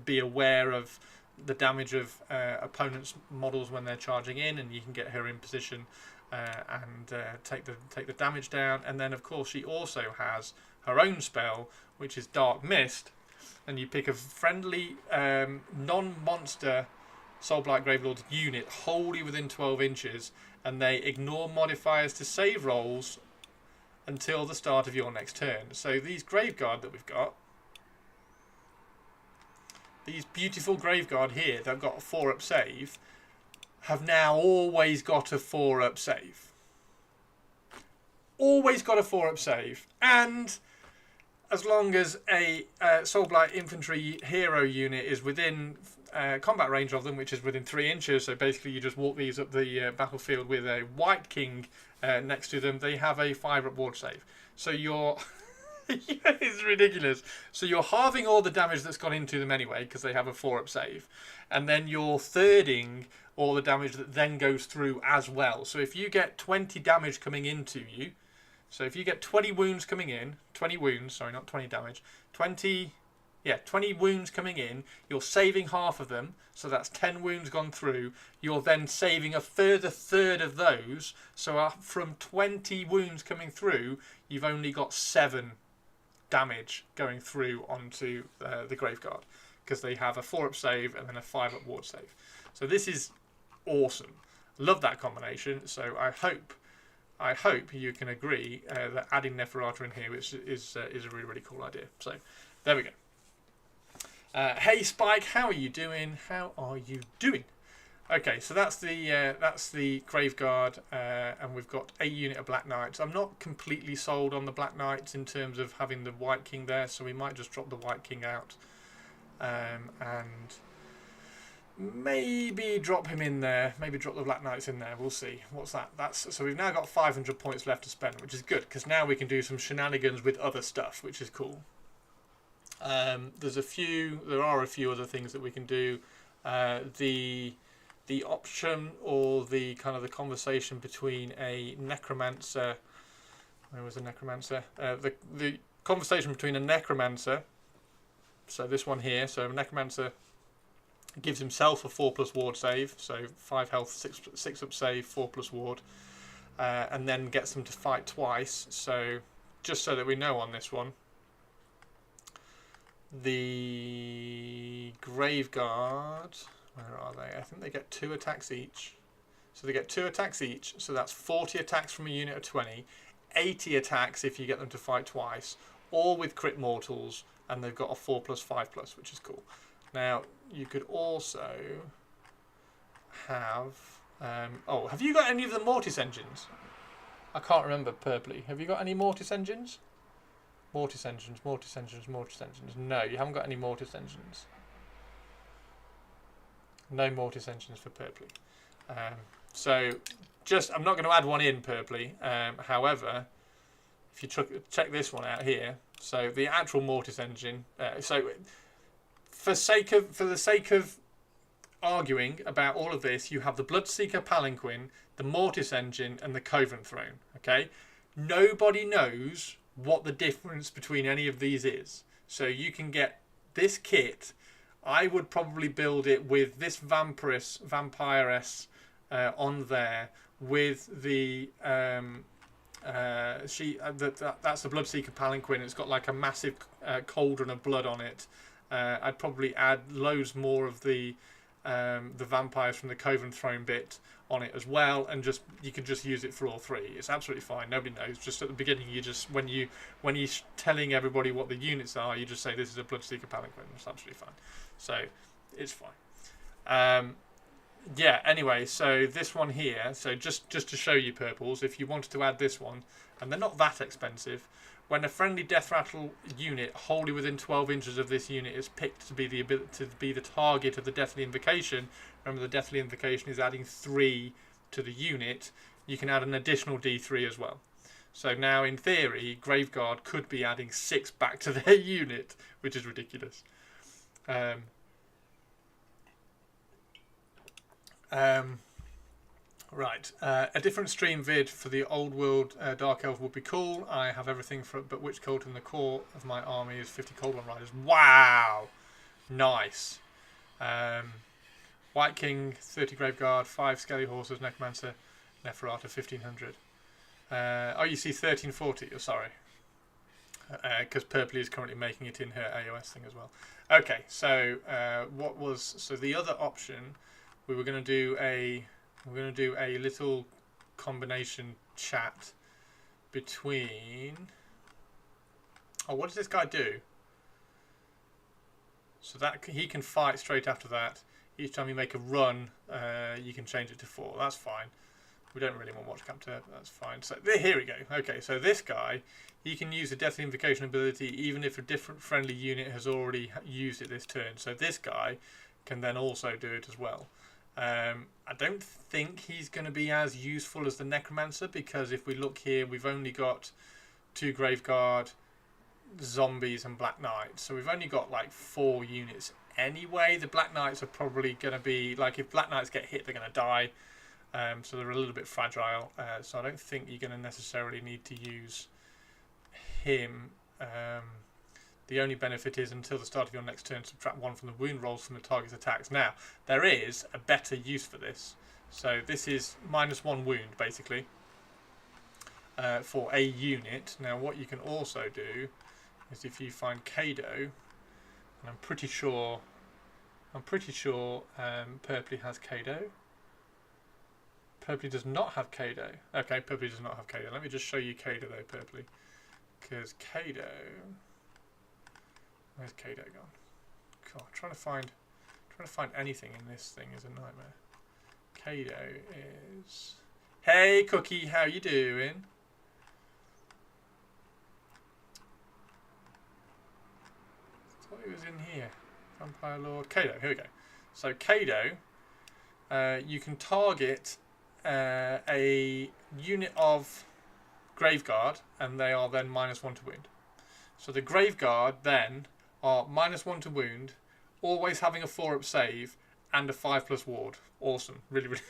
be aware of the damage of opponents' models when they're charging in, and you can get her in position and take the damage down. And then, of course, she also has her own spell, which is Dark Mist, and you pick a friendly non-monster Soulblight Gravelord unit wholly within 12 inches, and they ignore modifiers to save rolls until the start of your next turn. So these Graveguard that we've got, these beautiful Graveguard here that have got a 4-up save, have now always got a 4-up save. Always got a 4-up save. And as long as a Soulblight Infantry hero unit is within combat range of them, which is within 3 inches, so basically you just walk these up the battlefield with a White King next to them, they have a 5-up ward save. So you're... it's ridiculous. So you're halving all the damage that's gone into them anyway, because they have a 4-up save. And then you're thirding all the damage that then goes through as well. So if you get 20 damage coming into you, so if you get 20 wounds coming in, 20 wounds, sorry, not 20 damage, 20 wounds coming in, you're saving half of them, so that's 10 wounds gone through. You're then saving a further third of those, so from 20 wounds coming through, you've only got 7 damage going through onto the Graveguard, because they have a 4-up save and then a 5-up ward save. So this is awesome. Love that combination, so I hope you can agree that adding Neferata in here is a really, really cool idea. So there we go. Hey Spike, how are you doing? How are you doing? Okay, so that's the Graveguard, and we've got a unit of Black Knights. I'm not completely sold on the Black Knights in terms of having the White King there, so we might just drop the White King out and maybe drop him in there. Maybe drop the Black Knights in there. We'll see. What's that? So we've now got 500 points left to spend, which is good, because now we can do some shenanigans with other stuff, which is cool. There are a few other things that we can do. The option, or the kind of the conversation between a necromancer. Where was the necromancer? The conversation between a necromancer. So this one here. So a necromancer gives himself a 4+ ward save. So 5 health, 6-up save, 4+ ward, and then gets them to fight twice. So just so that we know on this one, the Graveguard, where are they? I think they get 2 attacks each. So they get 2 attacks each, so that's 40 attacks from a unit of 20, 80 attacks if you get them to fight twice, all with crit mortals, and they've got a 4+, 5+, which is cool. Now, you could also have... have you got any of the Mortis engines? I can't remember, Purpley. Have you got any Mortis engines? Mortis engines. No, you haven't got any Mortis engines. No Mortis engines for Purpley. So, I'm not going to add one in Purpley. However, if you check this one out here, so the actual Mortis engine. For the sake of arguing about all of this, you have the Bloodseeker Palanquin, the Mortis engine, and the Coven Throne. Okay, nobody knows what the difference between any of these is. So you can get this kit. I would probably build it with this vampiress on there, with the that's the Bloodseeker Palanquin. It's got like a massive cauldron of blood on it. I'd probably add loads more of the vampires from the Coven Throne bit on it as well, and you can just use it for all 3. It's absolutely fine. Nobody knows. Just at the beginning, you just when you're telling everybody what the units are, you just say this is a Bloodseeker Palanquin. It's absolutely fine. So it's fine. Yeah. Anyway, so this one here. So just to show you purples, if you wanted to add this one, and they're not that expensive. When a friendly Death Rattle unit wholly within 12 inches of this unit is picked to be the target of the Deathly Invocation, remember the Deathly Invocation is adding 3 to the unit, you can add an additional D3 as well. So now, in theory, Graveguard could be adding 6 back to their unit, which is ridiculous. Right, a different stream vid for the old world Dark Elf would be cool. I have everything for but which cult in the core of my army is 50 Cold One Riders. Wow! Nice. White King, 30 Graveguard, 5 Skelly Horses, Necromancer, Neferata, 1500. Oh, you see 1340, oh, sorry. Because Purpley is currently making it in her AoS thing as well. Okay, so so the other option, we were going to do a little combination chat between. Oh, what does this guy do? So that he can fight straight after that. Each time you make a run, you can change it to 4. That's fine. We don't really want Watch Captor. That's fine. So here we go. Okay, so this guy, he can use the Deathly Invocation ability even if a different friendly unit has already used it this turn. So this guy can then also do it as well. I don't think he's going to be as useful as the Necromancer, because if we look here, we've only got 2 Graveguard, zombies and Black Knights. So we've only got like 4 units anyway. The Black Knights are probably going to be, like, if Black Knights get hit, they're going to die. So they're a little bit fragile. So I don't think you're going to necessarily need to use him. The only benefit is until the start of your next turn, subtract 1 from the wound rolls from the target's attacks. Now, there is a better use for this. So this is -1 wound, basically, for a unit. Now, what you can also do is if you find Kado, and I'm pretty sure Purpley has Kado. Purpley does not have Kado. Okay, Purpley does not have Kado. Let me just show you Kado though, Purpley. Because Kado... Where's Kado gone? God, trying to find anything in this thing is a nightmare. Kado is... Hey Cookie, how you doing? I thought he was in here. Vampire Lord. Kado, here we go. So Kado, you can target a unit of Graveguard, and they are then -1 to wound. So the Graveguard then are -1 to wound, always having a 4-up save and a 5+ ward. Awesome, really, really.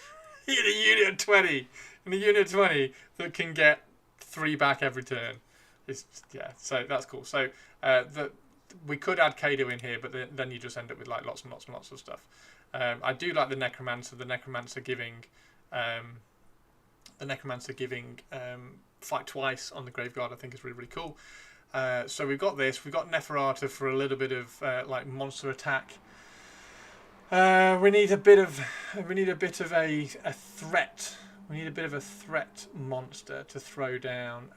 In a unit of 20, that can get 3 back every turn. Yeah, so that's cool. So we could add Kado in here, but then you just end up with like lots and lots and lots of stuff. I do like the Necromancer. The Necromancer giving fight twice on the Graveguard, I think, is really, really cool. So we've got this. We've got Neferata for a little bit of like monster attack. We need a bit of a threat. We need a bit of a threat monster to throw down.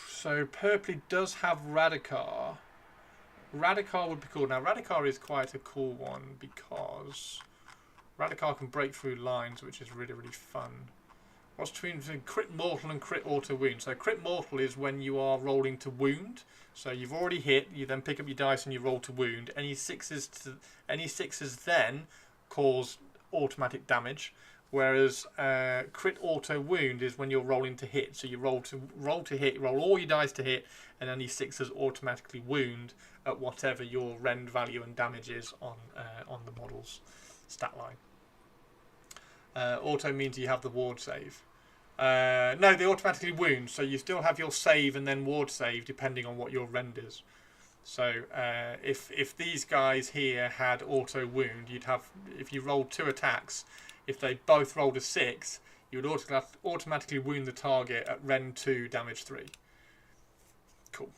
So Purpley does have Radikar. Radikar would be cool. Now Radikar is quite a cool one because Radikar can break through lines, which is really, really fun. What's between crit mortal and crit auto wound? So crit mortal is when you are rolling to wound. So you've already hit, you then pick up your dice and you roll to wound. Any sixes then cause automatic damage. Whereas crit auto wound is when you're rolling to hit. So you roll to hit, roll all your dice to hit, and any 6s automatically wound at whatever your rend value and damage is on the model's stat line. Auto means you have the ward save. No, they automatically wound, so you still have your save and then ward save depending on what your rend is. So if these guys here had auto wound, you'd have, if you rolled 2 attacks, if they both rolled a 6, you would automatically wound the target at rend 2, damage 3. Cool.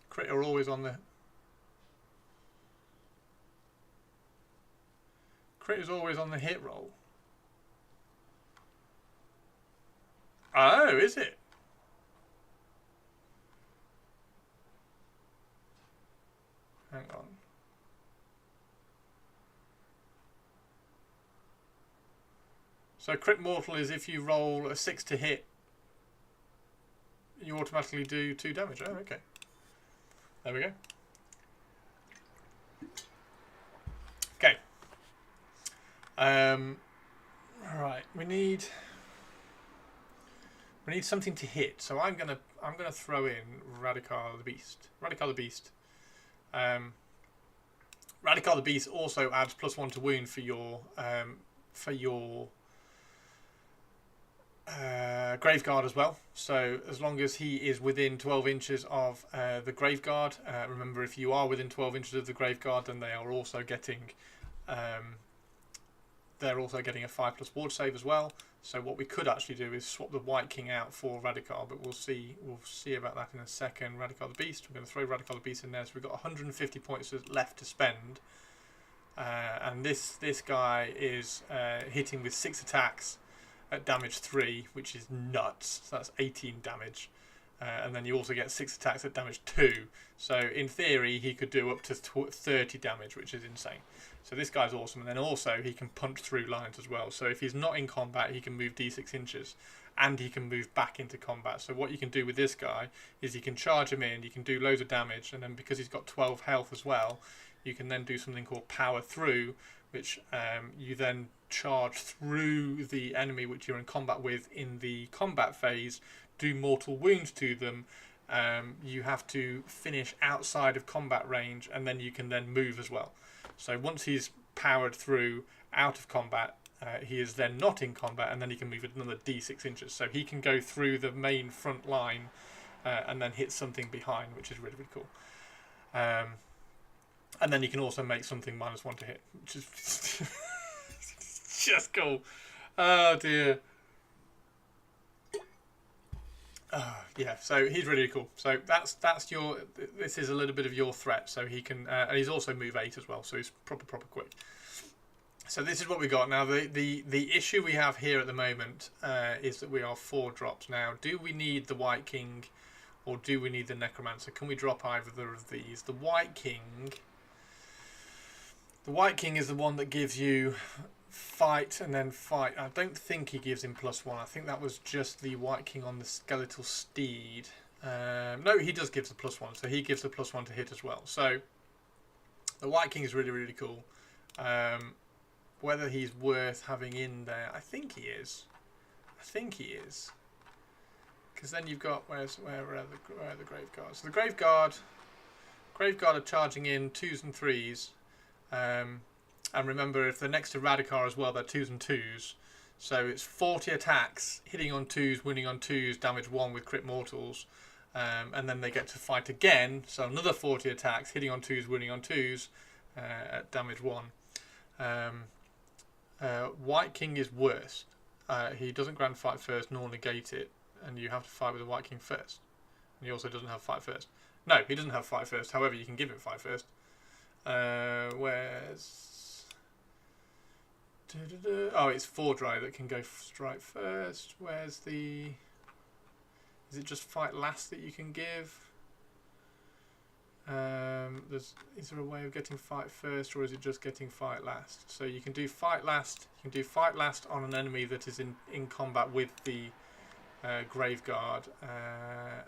Crit are always on the... Crit is always on the hit roll. Oh, is it? Hang on. So crit mortal is if you roll a 6 to hit, you automatically do 2 damage. Oh, okay. There we go. Okay. Right, we need something to hit. So I'm gonna throw in Radikar the Beast. Radical the Beast also adds +1 to wound for your Graveguard as well. So as long as he is within 12 inches of the Graveguard, remember if you are within 12 inches of the Graveguard, then they are also getting a 5+ ward save as well. So what we could actually do is swap the White King out for Radical, but we'll see about that in a second. Radical the Beast, we're going to throw Radical the Beast in there. So we've got 150 points left to spend, and this guy is hitting with 6 attacks at damage 3, which is nuts. So that's 18 damage. And then you also get 6 attacks at damage 2. So in theory, he could do up to 30 damage, which is insane. So this guy's awesome. And then also, he can punch through lines as well. So if he's not in combat, he can move d6 inches. And he can move back into combat. So what you can do with this guy is you can charge him in, you can do loads of damage. And then because he's got 12 health as well, you can then do something called Power Through, which you then charge through the enemy which you're in combat with in the combat phase, do mortal wounds to them. You have to finish outside of combat range, and then you can then move as well. So once he's powered through out of combat, he is then not in combat, and then he can move another d6 inches. So he can go through the main front line and then hit something behind, which is really, really cool. And then you can also make something -1 to hit, which is just cool. Oh dear. Oh, yeah, so he's really cool. So that's your. This is a little bit of your threat. So he can, and he's also move 8 as well. So he's proper quick. So this is what we got now. The issue we have here at the moment is that we are 4 drops now. Do we need the White King, or do we need the Necromancer? Can we drop either of these? The White King. The White King is the one that gives you fight and then fight. I don't think he gives him +1. I think that was just the White King on the skeletal steed. No, he does give the +1, so he gives the +1 to hit as well. So the White King is really, really cool. Whether he's worth having in there, I think he is. Because then you've got where are the Graveguards? So the Graveguard are charging in 2s and 3s. And remember, if they're next to Radikar as well, they're 2s and 2s. So it's 40 attacks, hitting on 2s, winning on 2s, damage 1 with crit mortals. And then they get to fight again. So another 40 attacks, hitting on 2s, winning on 2s, at damage 1. White King is worse. He doesn't grant fight first nor negate it. And you have to fight with the White King first. And he also doesn't have fight first. No, he doesn't have fight first. However, you can give him fight first. Where's... Oh, it's 4-dry that can go strike first. Where's the... Is it just fight last that you can give? Is there a way of getting fight first, or is it just getting fight last? So you can do fight last. You can do fight last on an enemy that is in combat with the Graveguard,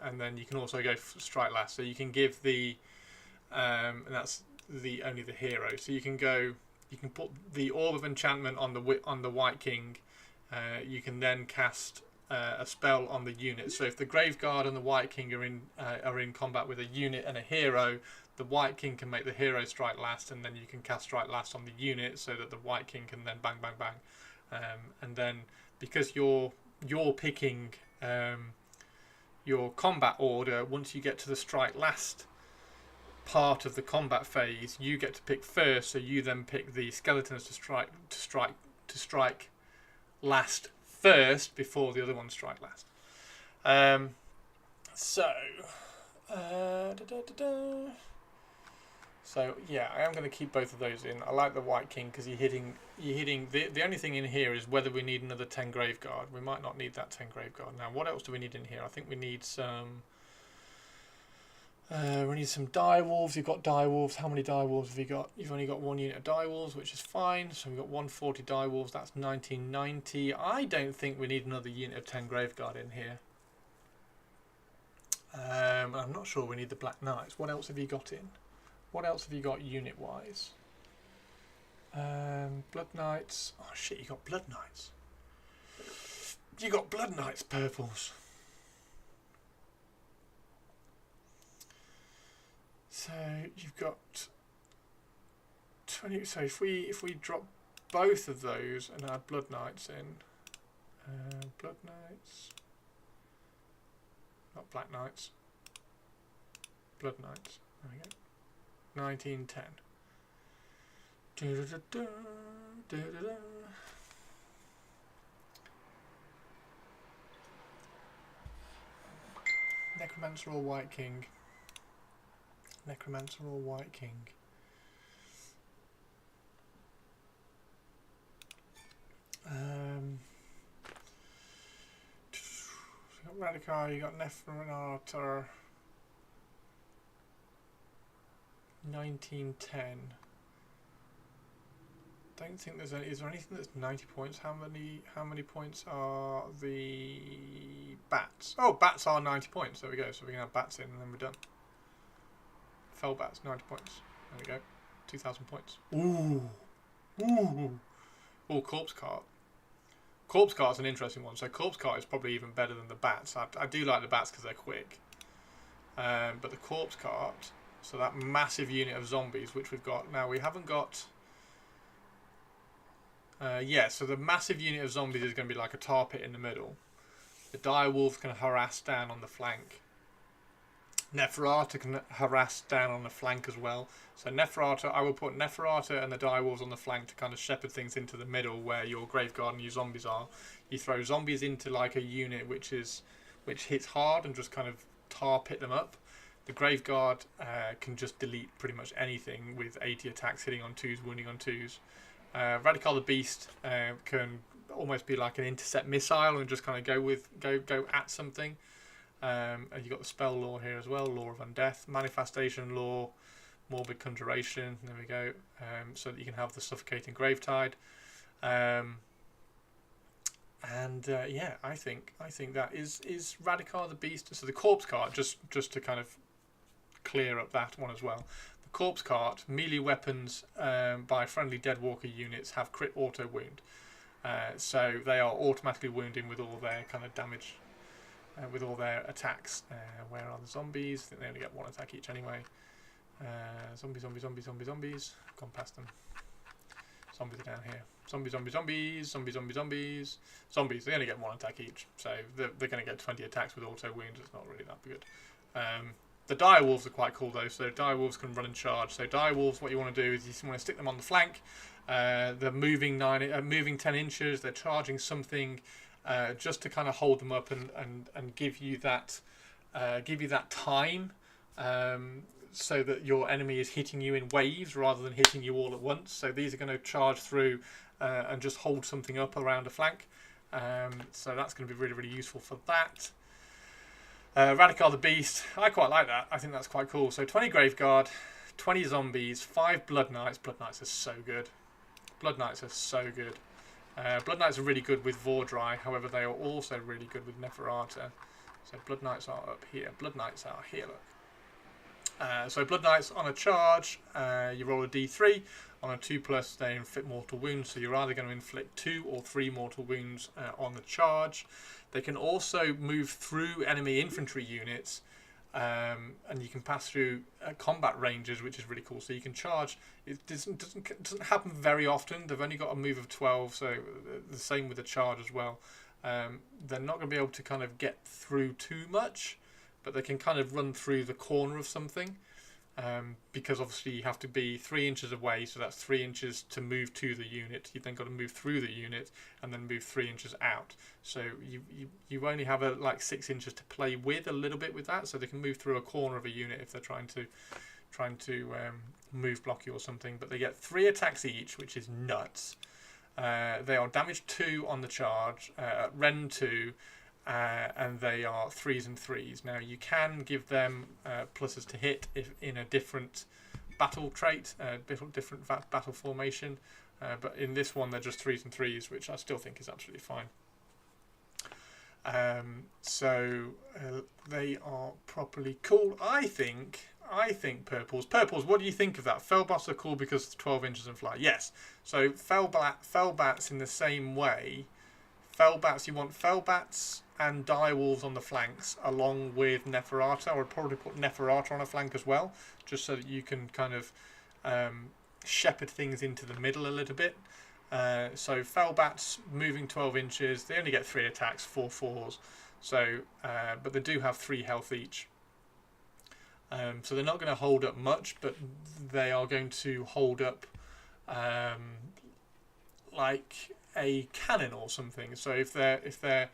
and then you can also go strike last. So you can give the and that's only the hero. So you can go. You can put the Orb of Enchantment on the White King. You can then cast a spell on the unit. So if the Graveguard and the White King are in combat with a unit and a hero, the White King can make the hero strike last, and then you can cast strike last on the unit, so that the White King can then bang bang bang. And then because you're picking your combat order, once you get to the strike last part of the combat phase, you get to pick first. So you then pick the skeletons to strike last first before the other ones strike last. So yeah, I am going to keep both of those in. I like the White King because you're hitting. The only thing in here is whether we need another 10 Graveguard. We might not need that 10 Graveguard. Now, what else do we need in here? I think we need some. We need some direwolves. You've got direwolves. How many direwolves have you got? You've only got 1 unit of direwolves, which is fine. So we've got 140 direwolves. That's 1990. I don't think we need another unit of 10 Graveguard in here. I'm not sure we need the Black Knights. What else have you got in? What else have you got unit-wise? Blood Knights. Oh shit, you got Blood Knights. You got Blood Knights purples. So you've got 20. So if we drop both of those and add Blood Knights in, Blood Knights, not Black Knights, Blood Knights. There we go. 1910. Necromancer or White King? Necromancer or White King? So you got Radikar, you got Neferata. 1910. Don't think there's any. Is there anything that's 90 points? How many points are the bats? Oh, bats are 90 points. There we go. So we can have bats in and then we're done. Fell bats 90 points. There we go. 2,000 points. Ooh. Ooh. Oh, Corpse Cart. Corpse Cart's an interesting one. So Corpse Cart is probably even better than the bats. I do like the bats because they're quick. But the Corpse Cart, so that massive unit of zombies, which we've got. Now, we haven't got... yeah, so the massive unit of zombies is going to be like a tar pit in the middle. The dire wolves can harass down on the flank. Neferata can harass down on the flank as well. So Neferata, I will put Neferata and the dire wolves on the flank to kind of shepherd things into the middle where your Graveguard and your zombies are. You throw zombies into like a unit which hits hard and just kind of tar pit them up. The Graveguard can just delete pretty much anything with 80 attacks, hitting on 2s, wounding on 2s. Radikar the Beast can almost be like an intercept missile and just kind of go at something. And you've got the spell lore here as well, Law of Undeath, Manifestation Lore, Morbid Conjuration, there we go, so that you can have the Suffocating Gravetide. Yeah, I think that is Radikar the Beast. So the Corpse Cart, just to kind of clear up that one as well. The Corpse Cart, melee weapons by friendly Deadwalker units have crit auto wound. So they are automatically wounding with all their kind of damage. With all their attacks. Where are the zombies? I think they only get one attack each anyway. Zombies. Gone past them. Zombies are down here. Zombies. Zombies, they only get one attack each. So they're going to get 20 attacks with auto wounds. It's not really that good. The dire wolves are quite cool though. So dire wolves can run and charge. So dire wolves, what you want to do is you want to stick them on the flank. They're moving 10 inches. They're charging something. Just to kind of hold them up and give you that time, so that your enemy is hitting you in waves rather than hitting you all at once. So these are going to charge through and just hold something up around a flank. So that's going to be really, really useful for that. Radikar the Beast, I quite like that. I think that's quite cool. So 20 Graveguard, 20 zombies, 5 Blood Knights. Blood Knights are so good. Blood Knights are so good. Blood Knights are really good with Vordry, however they are also really good with Neferata. So Blood Knights are up here. Blood Knights are here, look. So Blood Knights on a charge, you roll a d3. On a 2+, they inflict mortal wounds, so you're either going to inflict 2 or 3 mortal wounds on the charge. They can also move through enemy infantry units, and you can pass through combat ranges, which is really cool. So you can charge. It doesn't happen very often. They've only got a move of 12, so the same with the charge as well. They're not going to be able to kind of get through too much, but they can kind of run through the corner of something, because obviously you have to be 3 inches away, so that's 3 inches to move to the unit. You've then got to move through the unit and then move 3 inches out. So you only have like 6 inches to play with a little bit with that, so they can move through a corner of a unit if they're trying to move block you or something. But they get 3 attacks each, which is nuts. They are damage 2 on the charge, Ren 2, and they are 3s and 3s. Now you can give them pluses to hit if in a different battle trait, different battle formation, but in this one they're just 3s and 3s, which I still think is absolutely fine. So they are properly cool. I think purples. What do you think of that? Fellbats are cool because it's 12 inches and fly. Yes. So fellbats in the same way. Fellbats, you want fellbats and direwolves on the flanks along with Neferata. I would probably put Neferata on a flank as well, just so that you can kind of shepherd things into the middle a little bit. So Felbats moving 12 inches, they only get 3 attacks, 4 fours. So, but they do have 3 health each. So they're not going to hold up much, but they are going to hold up like a cannon or something. So if there's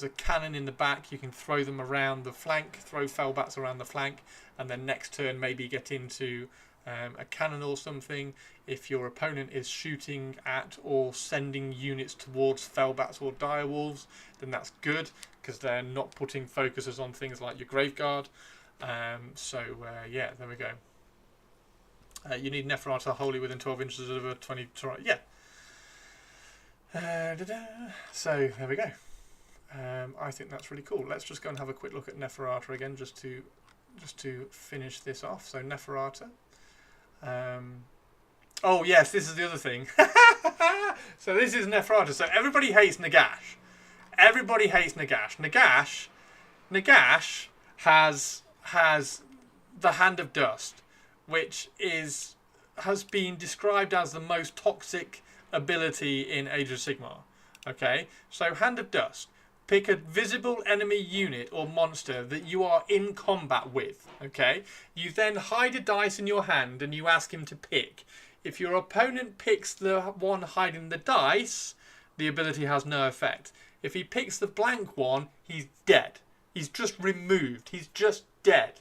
a cannon in the back, you can throw them around the flank, throw Felbats around the flank, and then next turn maybe get into a cannon or something. If your opponent is shooting at or sending units towards Felbats or Direwolves, then that's good, because they're not putting focuses on things like your Graveguard. Yeah, there we go. You need Neferata wholly within 12 inches of a 20... Yeah. So, there we go. I think that's really cool. Let's just go and have a quick look at Neferata again, just to finish this off. So, Neferata. Oh, yes, this is the other thing. So, this is Neferata. So, everybody hates Nagash. Everybody hates Nagash. Nagash has the Hand of Dust, which has been described as the most toxic ability in Age of Sigmar. Okay, so Hand of Dust. Pick a visible enemy unit or monster that you are in combat with. Okay, you then hide a dice in your hand and you ask him to pick. If your opponent picks the one hiding the dice, the ability has no effect. If he picks the blank one, he's dead. He's just removed. He's just dead.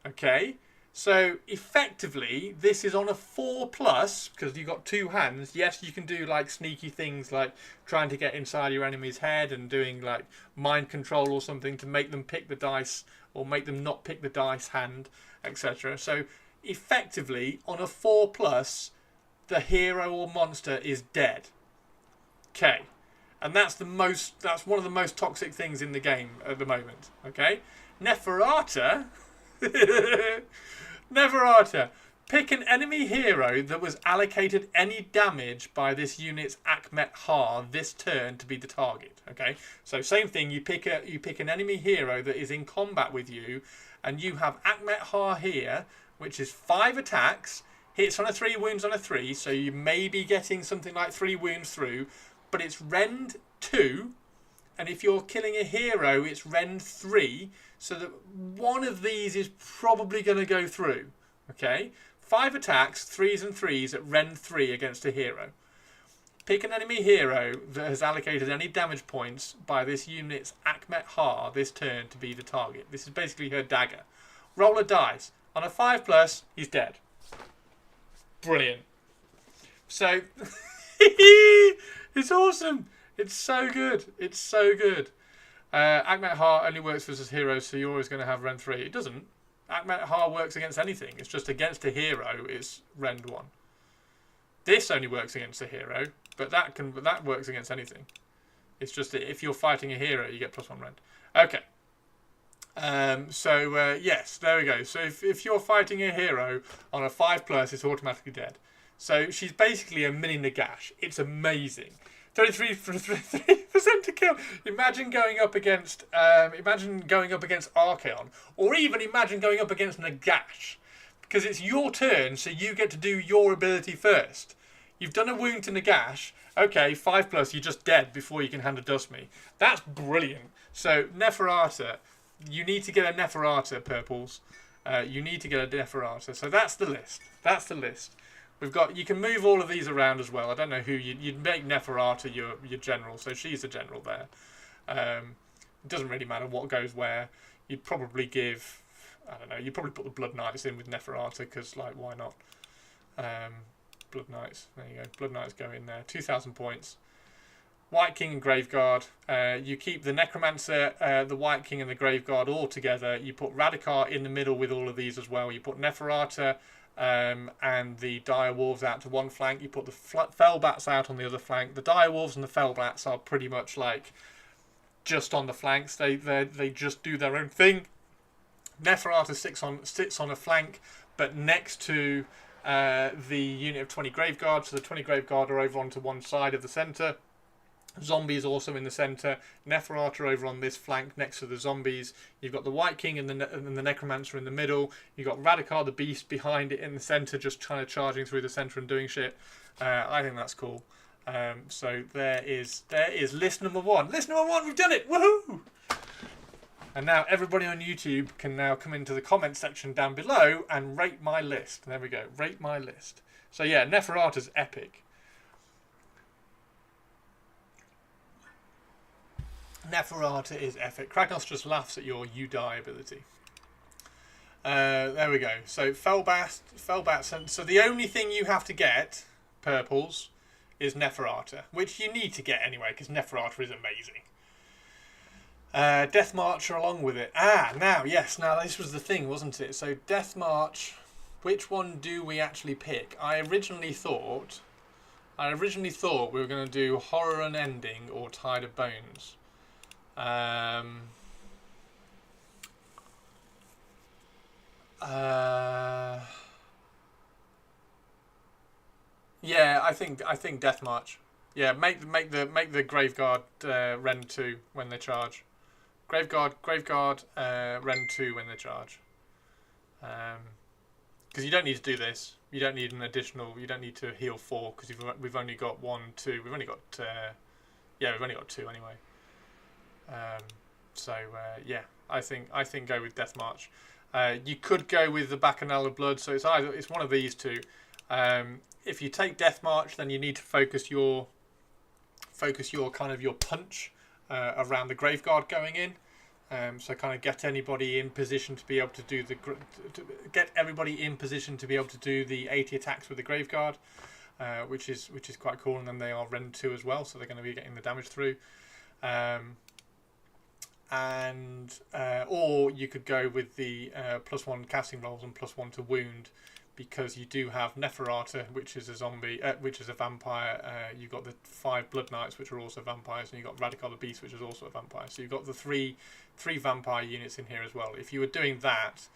Okay? So, effectively, this is on a 4+, because you've got 2 hands. Yes, you can do, like, sneaky things, like trying to get inside your enemy's head and doing, like, mind control or something to make them pick the dice or make them not pick the dice hand, etc. So, effectively, on a 4+, the hero or monster is dead. Okay? And that's one of the most toxic things in the game at the moment. Okay? Neferata. Neferata. Pick an enemy hero that was allocated any damage by this unit's Akhmet Har this turn to be the target. Okay? So same thing, you pick an enemy hero that is in combat with you, and you have Akhmet Har here, which is 5 attacks, hits on a 3, wounds on a 3, so you may be getting something like 3 wounds through. But it's rend 2, and if you're killing a hero, it's rend 3, so that one of these is probably going to go through. Okay? 5 attacks, 3s and 3s at rend 3 against a hero. Pick an enemy hero that has allocated any damage points by this unit's Akhmet Har this turn to be the target. This is basically her dagger. Roll a dice. On a 5+, he's dead. Brilliant. So... It's awesome. It's so good. It's so good. Akhmet Har only works versus heroes, so you're always going to have Rend 3. It doesn't. Akhmet Har works against anything. It's just against a hero, it's Rend 1. This only works against a hero, but that works against anything. It's just that if you're fighting a hero, you get +1 Rend. Okay. Yes, there we go. So if you're fighting a hero on a 5+, it's automatically dead. So she's basically a mini Nagash. It's amazing. 33% to kill. Imagine going up against Archaon, or even imagine going up against Nagash, because it's your turn, so you get to do your ability first. You've done a wound to Nagash. Okay, 5+, you're just dead before you can Hand of Dust me. That's brilliant. So Neferata, you need to get a Neferata, purples. You need to get a Neferata. So that's the list. That's the list. We've got. You can move all of these around as well. I don't know who you'd make Neferata your general, so she's the general there. It doesn't really matter what goes where. You'd probably give. I don't know. You'd probably put the Blood Knights in with Neferata because, like, why not? Blood Knights. There you go. Blood Knights go in there. 2,000 points. White King and Graveguard. You keep the Necromancer, the White King and the Graveguard all together. You put Radikar in the middle with all of these as well. You put Neferata and the Direwolves out to one flank. You put the Felbats out on the other flank. The Direwolves and the Felbats are pretty much like just on the flanks. They just do their own thing. Neferata sits on a flank, but next to the unit of 20 Graveguard. So the 20 Graveguard are over onto one side of the centre. Zombies also in the centre. Neferata over on this flank next to the zombies. You've got the White King and the Necromancer in the middle. You've got Radikar the Beast behind it in the centre, just kind of charging through the centre and doing shit. I think that's cool. So there is list number one. List number one, we've done it! Woohoo! And now everybody on YouTube can now come into the comment section down below and rate my list. There we go, rate my list. So yeah, Neferata's epic. Neferata is epic. Kragnos just laughs at your you die ability. There we go. So Felbat. So the only thing you have to get, purples, is Neferata, which you need to get anyway because Neferata is amazing. Death March along with it. Now this was the thing, wasn't it? So Death March, which one do we actually pick? I originally thought we were going to do Horror Unending or Tide of Bones. Yeah, I think Death March. Yeah, make the Graveguard Ren 2 when they charge. Graveguard Ren 2 when they charge. Because you don't need to do this. You don't need an additional. You don't need to heal 4 because we've only got 1, 2. We've only got 2 anyway. Yeah, I think go with Death March. You could go with the Bacchanal of Blood, so it's one of these two. If you take Death March, then you need to focus your kind of your punch around the Graveguard going in. So kind of get anybody in position to be able to do get everybody in position to be able to do the 80 attacks with the Graveguard, which is quite cool. And then they are Ren 2 as well, so they're going to be getting the damage through. Or you could go with the +1 casting rolls and +1 to wound, because you do have Neferata, which is a zombie, which is a vampire. You've got the 5 Blood Knights, which are also vampires, and you've got Radikar the Beast, which is also a vampire. So you've got the three vampire units in here as well. If you were doing that,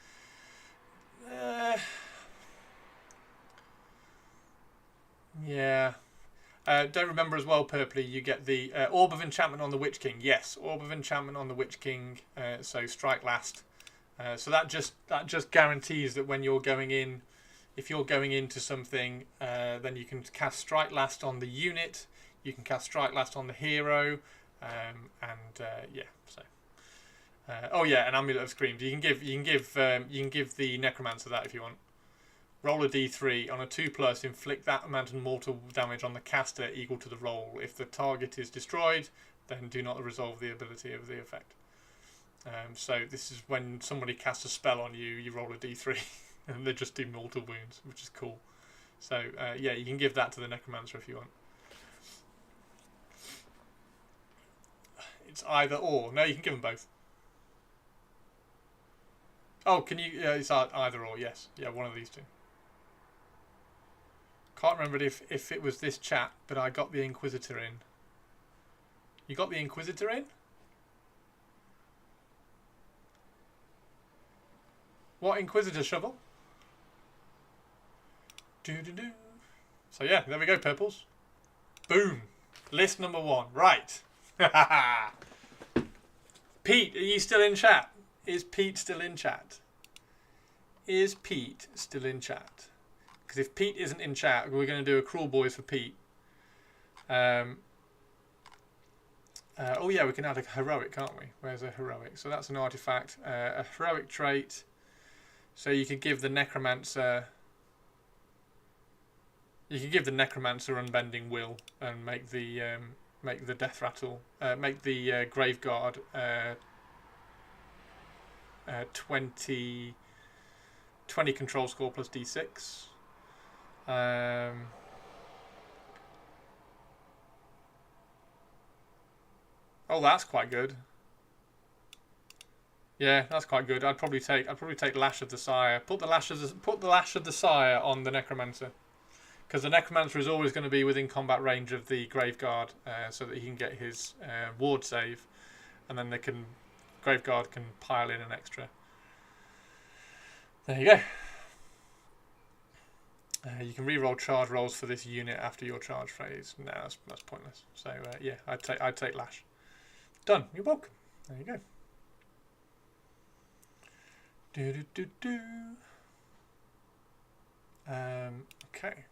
yeah. Don't remember as well, Purpley, you get the Orb of Enchantment on the Witch King. Yes, Orb of Enchantment on the Witch King, so strike last. So that just guarantees that when you're going in, if you're going into something, then you can cast strike last on the unit, you can cast strike last on the hero, yeah. So, an Amulet of Screams. You can give the Necromancer that if you want. Roll a d3 on a 2+, inflict that amount of mortal damage on the caster equal to the roll. If the target is destroyed, then do not resolve the ability of the effect. So this is when somebody casts a spell on you, you roll a d3 and they just do mortal wounds, which is cool. So yeah, you can give that to the Necromancer if you want. It's either or. No, you can give them both. Oh, can you? It's either or. Yes. Yeah, one of these two. Can't remember if it was this chat, but I got the Inquisitor in. You got the Inquisitor in? What Inquisitor shovel? Do. So yeah, there we go, purples. Boom. List number 1. Right. Pete, are you still in chat? Is Pete still in chat? Is Pete still in chat? Because if Pete isn't in chat, we're going to do a Cruel Boys for Pete. Oh yeah, we can add a heroic, can't we? Where's a heroic? So that's an artifact. A heroic trait. So you could give the Necromancer... You could give the Necromancer Unbending Will and make the Death Rattle... make the Graveguard 20 control score plus d6. Oh, that's quite good. Yeah, that's quite good. I'd probably take Lash of the Sire. Put the Lash of the Sire on the Necromancer, because the Necromancer is always going to be within combat range of the Graveguard, so that he can get his ward save, and then Graveguard can pile in an extra. There you go. You can re-roll charge rolls for this unit after your charge phase. No, that's pointless. So yeah, I'd take Lash. Done. You're welcome. There you go. Do do do do. Okay.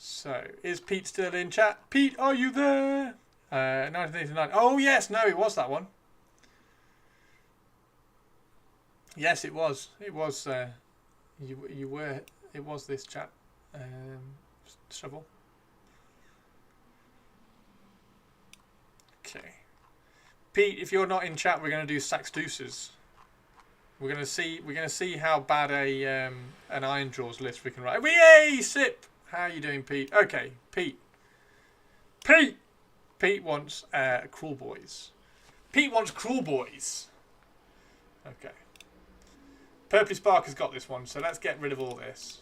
So, is Pete still in chat? Pete, are you there? 1989. Oh yes, no, it was that one. Yes, it was. It was. You were. It was this chat. Shovel. Okay. Pete, if you're not in chat, we're going to do Sax Deuces. We're going to see how bad an Iron Jaws list we can write. Yay, Sip. How are you doing, Pete? Okay, Pete. Pete wants Cruel Boys. Pete wants Cruel Boys. Okay. Purpley Spark has got this one, so let's get rid of all this.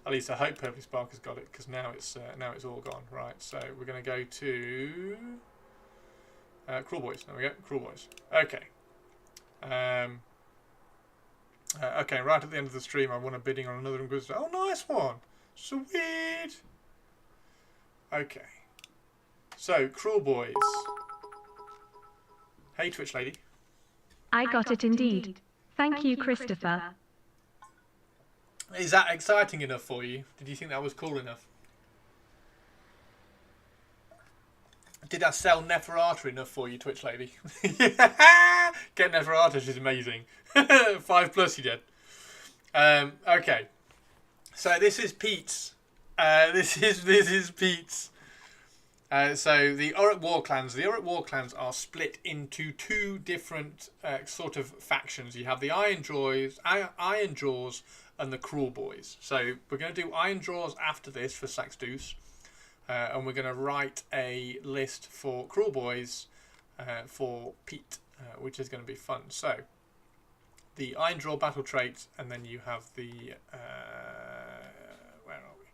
At least I hope Purpley Spark has got it, because now it's all gone. Right, so we're going to go to Cruel Boys. There we go, Cruel Boys. Okay. Okay, right at the end of the stream, I won a bidding on another good. Oh, nice one! Sweet. Okay. So, Cruel Boys. Hey, Twitch lady. I got it indeed. Thank you, Christopher. Is that exciting enough for you? Did you think that was cool enough? Did I sell Neferata enough for you, Twitch lady? Get Neferata, she's amazing. 5+ you did. Okay. So this is Pete's. This is Pete's. So the Uruk War Clans. The Uruk War Clans are split into two different sort of factions. You have the Iron Jaws, and the Cruel Boys. So we're going to do Iron Jaws after this for Sax Deuce. And we're going to write a list for Cruel Boys for Pete, which is going to be fun. So the Iron Jaw battle traits, and then you have the where are we?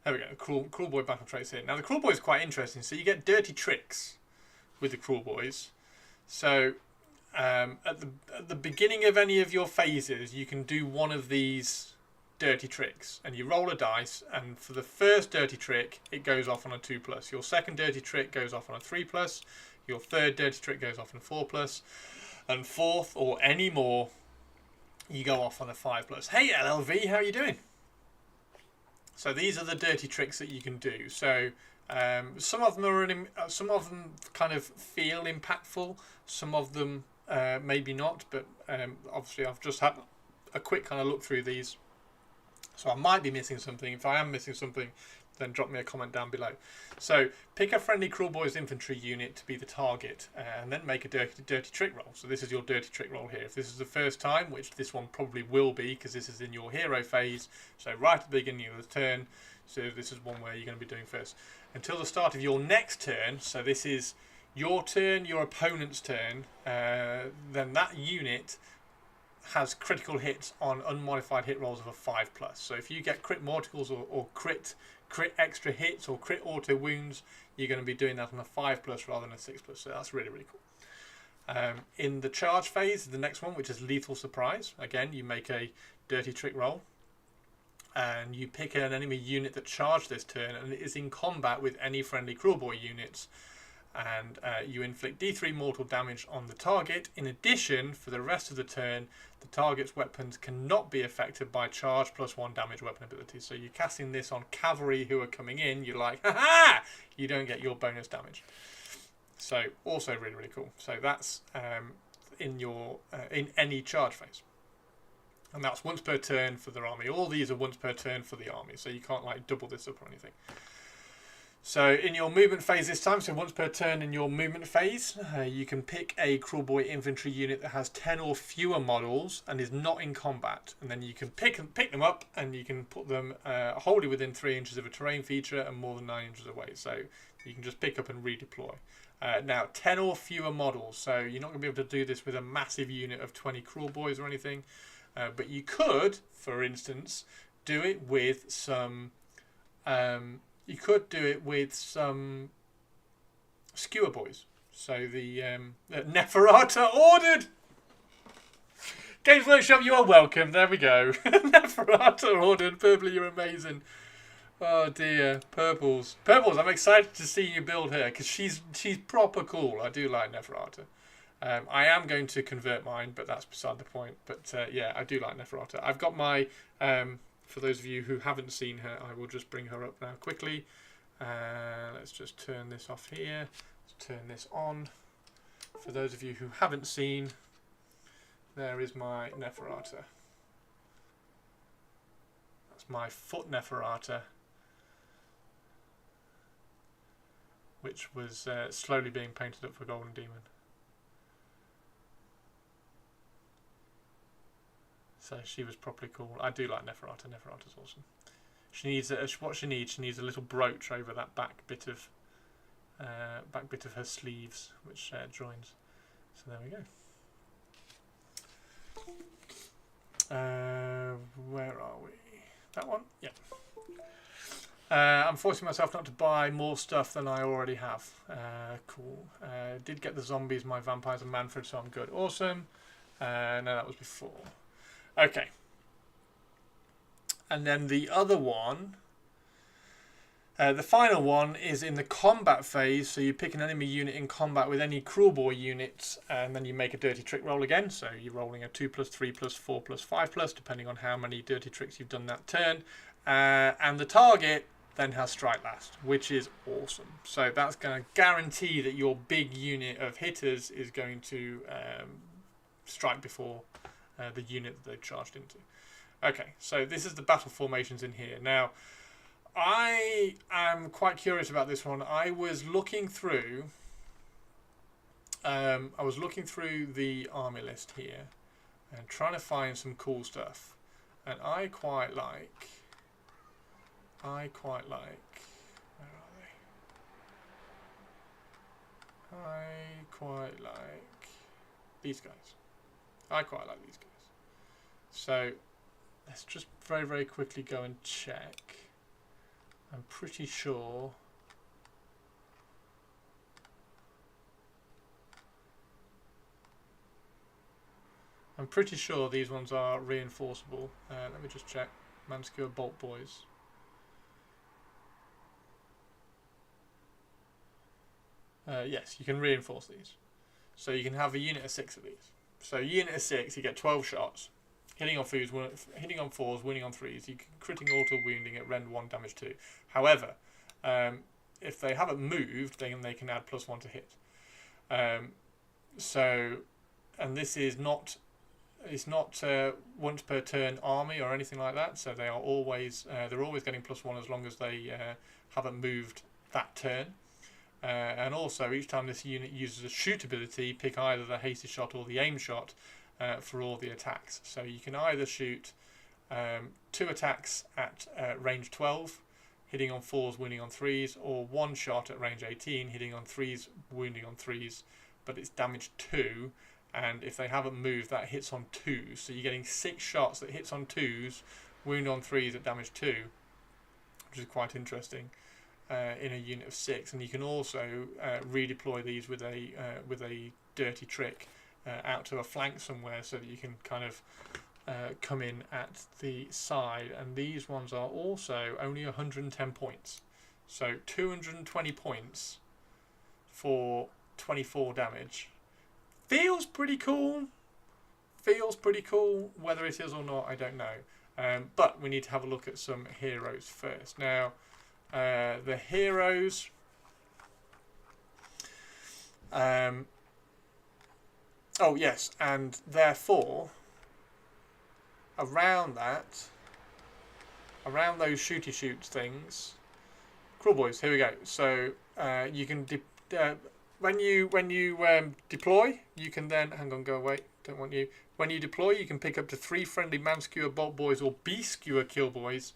There we go. Cruel Boy battle traits here. Now the Cruel Boy is quite interesting. So you get dirty tricks with the Cruel Boys. So at the beginning of any of your phases, you can do one of these dirty tricks, and you roll a dice, and for the first dirty trick it goes off on a 2+. Your second dirty trick goes off on a 3+. Your third dirty trick goes off on a 4+, and fourth or any more you go off on a 5+. Hey LLV, how are you doing? So these are the dirty tricks that you can do. So some of them kind of feel impactful, some of them maybe not, but obviously I've just had a quick kind of look through these. So I might be missing something. If I am missing something, then drop me a comment down below. So pick a friendly Cruel Boys infantry unit to be the target, and then make a dirty trick roll. So this is your dirty trick roll here. If this is the first time, which this one probably will be because this is in your hero phase, so right at the beginning of the turn, so this is one where you're going to be doing first. Until the start of your next turn, so this is your turn, your opponent's turn, then that unit has critical hits on unmodified hit rolls of a 5+. So if you get crit mortals or crit extra hits or crit auto wounds, you're going to be doing that on a 5+ rather than a 6+. So that's really, really cool. In the charge phase, the next one, which is lethal surprise, again, you make a dirty trick roll, and you pick an enemy unit that charged this turn and it is in combat with any friendly Cruel Boy units. And you inflict D3 mortal damage on the target. In addition, for the rest of the turn, the target's weapons cannot be affected by charge +1 damage weapon abilities. So you're casting this on cavalry who are coming in. You're like, ha! You don't get your bonus damage. So also really, really cool. So that's in your in any charge phase, and that's once per turn for the army. All these are once per turn for the army, so you can't like double this up or anything. So in your movement phase this time, so once per turn in your movement phase, you can pick a Cruel Boy infantry unit that has 10 or fewer models and is not in combat. And then you can pick them up and you can put them wholly within 3 inches of a terrain feature and more than 9 inches away. So you can just pick up and redeploy. Now, 10 or fewer models. So you're not going to be able to do this with a massive unit of 20 Cruel Boys or anything. But you could, for instance, do it with some... you could do it with some Skewer Boys. So the Neferata ordered! Games Workshop, you are welcome. There we go. Neferata ordered. Purple, you're amazing. Oh dear, purples. Purples, I'm excited to see you build her because she's proper cool. I do like Neferata. I am going to convert mine, but that's beside the point. But yeah, I do like Neferata. I've got my, for those of you who haven't seen her, I will just bring her up now quickly. Let's just turn this off here. Let's turn this on. For those of you who haven't seen, there is my Neferata. That's my foot Neferata, which was slowly being painted up for Golden Demon. So she was properly cool. I do like Neferata. Neferata's awesome. She needs what she needs. She needs a little brooch over that back bit of her sleeves, which joins. So there we go. Where are we? That one? Yeah. I'm forcing myself not to buy more stuff than I already have. Cool. Did get the zombies, my vampires, and Manfred, so I'm good. Awesome. No, that was before. Okay. And then the other one, the final one, is in the combat phase. So you pick an enemy unit in combat with any Kruleboy units, and then you make a dirty trick roll again. So you're rolling a 2+, 3+, 4+, 5+, depending on how many dirty tricks you've done that turn. And the target then has Strike Last, which is awesome. So that's going to guarantee that your big unit of hitters is going to strike before the unit that they've charged into. Okay, so this is the battle formations in here. Now, I am quite curious about this one. I was looking through the army list here and trying to find some cool stuff. And I quite like where are they? I quite like these guys. I quite like these guys. So let's just very, very quickly go and check. I'm pretty sure these ones are reinforceable. Let me just check. Manskewer Bolt Boys. Yes, you can reinforce these. So you can have a unit of 6 of these. So unit of 6, you get 12 shots. Hitting on 4s, winning on 3s. You can critting auto wounding at rend 1, damage 2. However, if they haven't moved, then they can add +1 to hit. And this is not, it's not once per turn army or anything like that. So they are always they're always getting +1 as long as they haven't moved that turn. And also, each time this unit uses a shoot ability, pick either the hasty shot or the aim shot for all the attacks. So you can either shoot 2 attacks at range 12, hitting on 4s, wounding on 3s, or 1 shot at range 18, hitting on 3s, wounding on 3s, but it's damage 2, and if they haven't moved, that hits on 2s. So you're getting 6 shots that hits on 2s, wound on 3s at damage 2, which is quite interesting. In a unit of 6, and you can also redeploy these with a dirty trick out to a flank somewhere, so that you can kind of come in at the side. And these ones are also only 110 points, so 220 points for 24 damage. Feels pretty cool. Whether it is or not, I don't know. But we need to have a look at some heroes first. Now, the heroes, oh yes, and therefore around those shooty shoots things, Kruleboys, here we go. So you can when you deploy, you can then go away, don't want you. When you deploy, you can pick up to 3 friendly Manskewer Bolt Boys or Beaskewer Killboys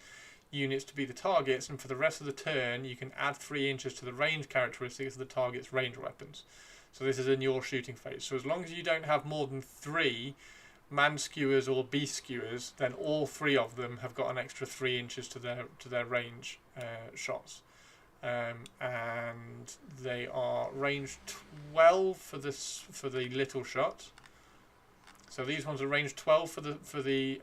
units to be the targets, and for the rest of the turn you can add 3 inches to the range characteristics of the target's range weapons. So this is in your shooting phase. So as long as you don't have more than 3 Manskewers or Beastskewers, then all 3 of them have got an extra 3 inches to their range shots, and they are range 12 for the little shot. So these ones are range 12 for the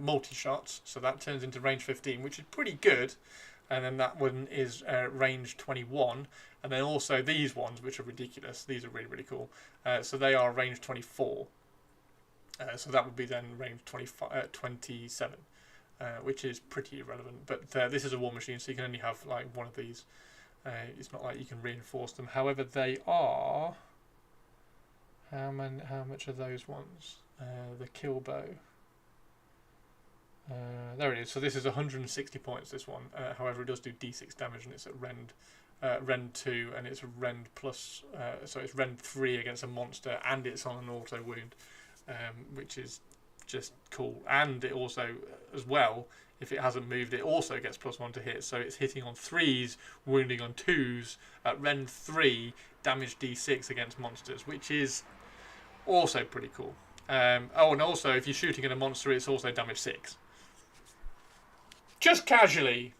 multi shots. So that turns into range 15, which is pretty good. And then that one is range 21. And then also these ones, which are ridiculous. These are really, really cool. So they are range 24. So that would be then range 27, which is pretty irrelevant. But this is a war machine, so you can only have like one of these. It's not like you can reinforce them. However, they are... How much are those ones? The kill bow. There it is. So this is 160 points, this one. However, it does do d6 damage, and it's at Rend 2, and it's Rend plus... so it's Rend 3 against a monster, and it's on an auto wound, which is just cool. And it also, as well, if it hasn't moved, it also gets +1 to hit. So it's hitting on 3s, wounding on 2s, at Rend 3, damage d6 against monsters, which is also pretty cool. Oh, and also, if you're shooting at a monster, it's also damage 6. Just casually.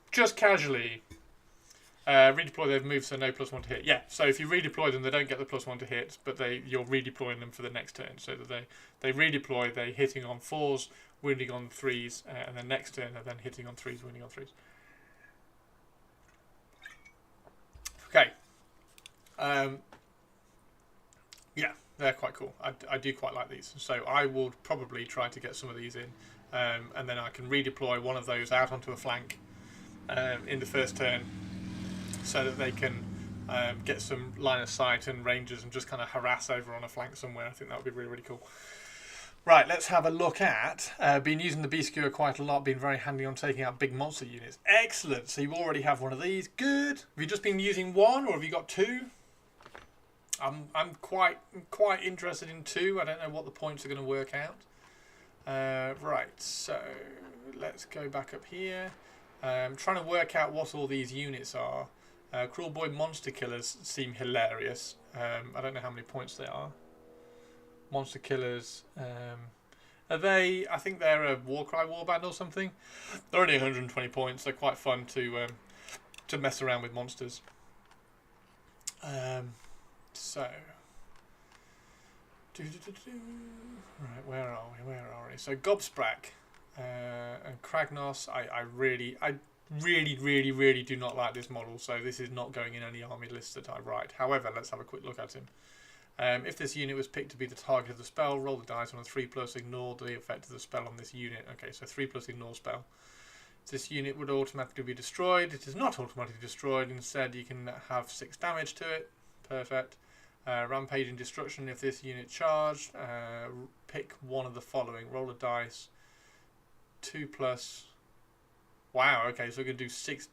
Redeploy, they've moved, so no +1 to hit. Yeah, so if you redeploy them, they don't get the +1 to hit, but you're redeploying them for the next turn. So that they redeploy, they're hitting on 4s, wounding on 3s, and the next turn they're then hitting on 3s, wounding on 3s. Okay. Yeah, they're quite cool. I do quite like these. So I will probably try to get some of these in. And then I can redeploy one of those out onto a flank in the first turn, so that they can get some line of sight and ranges and just kind of harass over on a flank somewhere. I think that would be really, really cool. Right, let's have a look at... been using the Beast Skewer quite a lot, been very handy on taking out big monster units. Excellent, so you already have one of these. Good. Have you just been using one, or have you got two? I'm quite interested in two. I don't know what the points are going to work out. Right, so let's go back up here. I'm trying to work out what all these units are. Cruel Boy Monster Killers seem hilarious. I don't know how many points they are. Monster Killers. Are they... I think they're a Warcry warband or something. They're only 120 points. They're quite fun to mess around with monsters. So... Right, where are we? So Gobsprak and Kragnos, I really do not like this model, so this is not going in any army lists that I write. However, let's have a quick look at him. If this unit was picked to be the target of the spell, roll the dice on a 3+, ignore the effect of the spell on this unit. Okay, so 3+ ignore spell. This unit would automatically be destroyed. It is not automatically destroyed. Instead, you can have 6 damage to it. Perfect. Rampage and Destruction. If this unit charged, pick one of the following. Roll a dice. 2+. Wow, okay, so we can do 6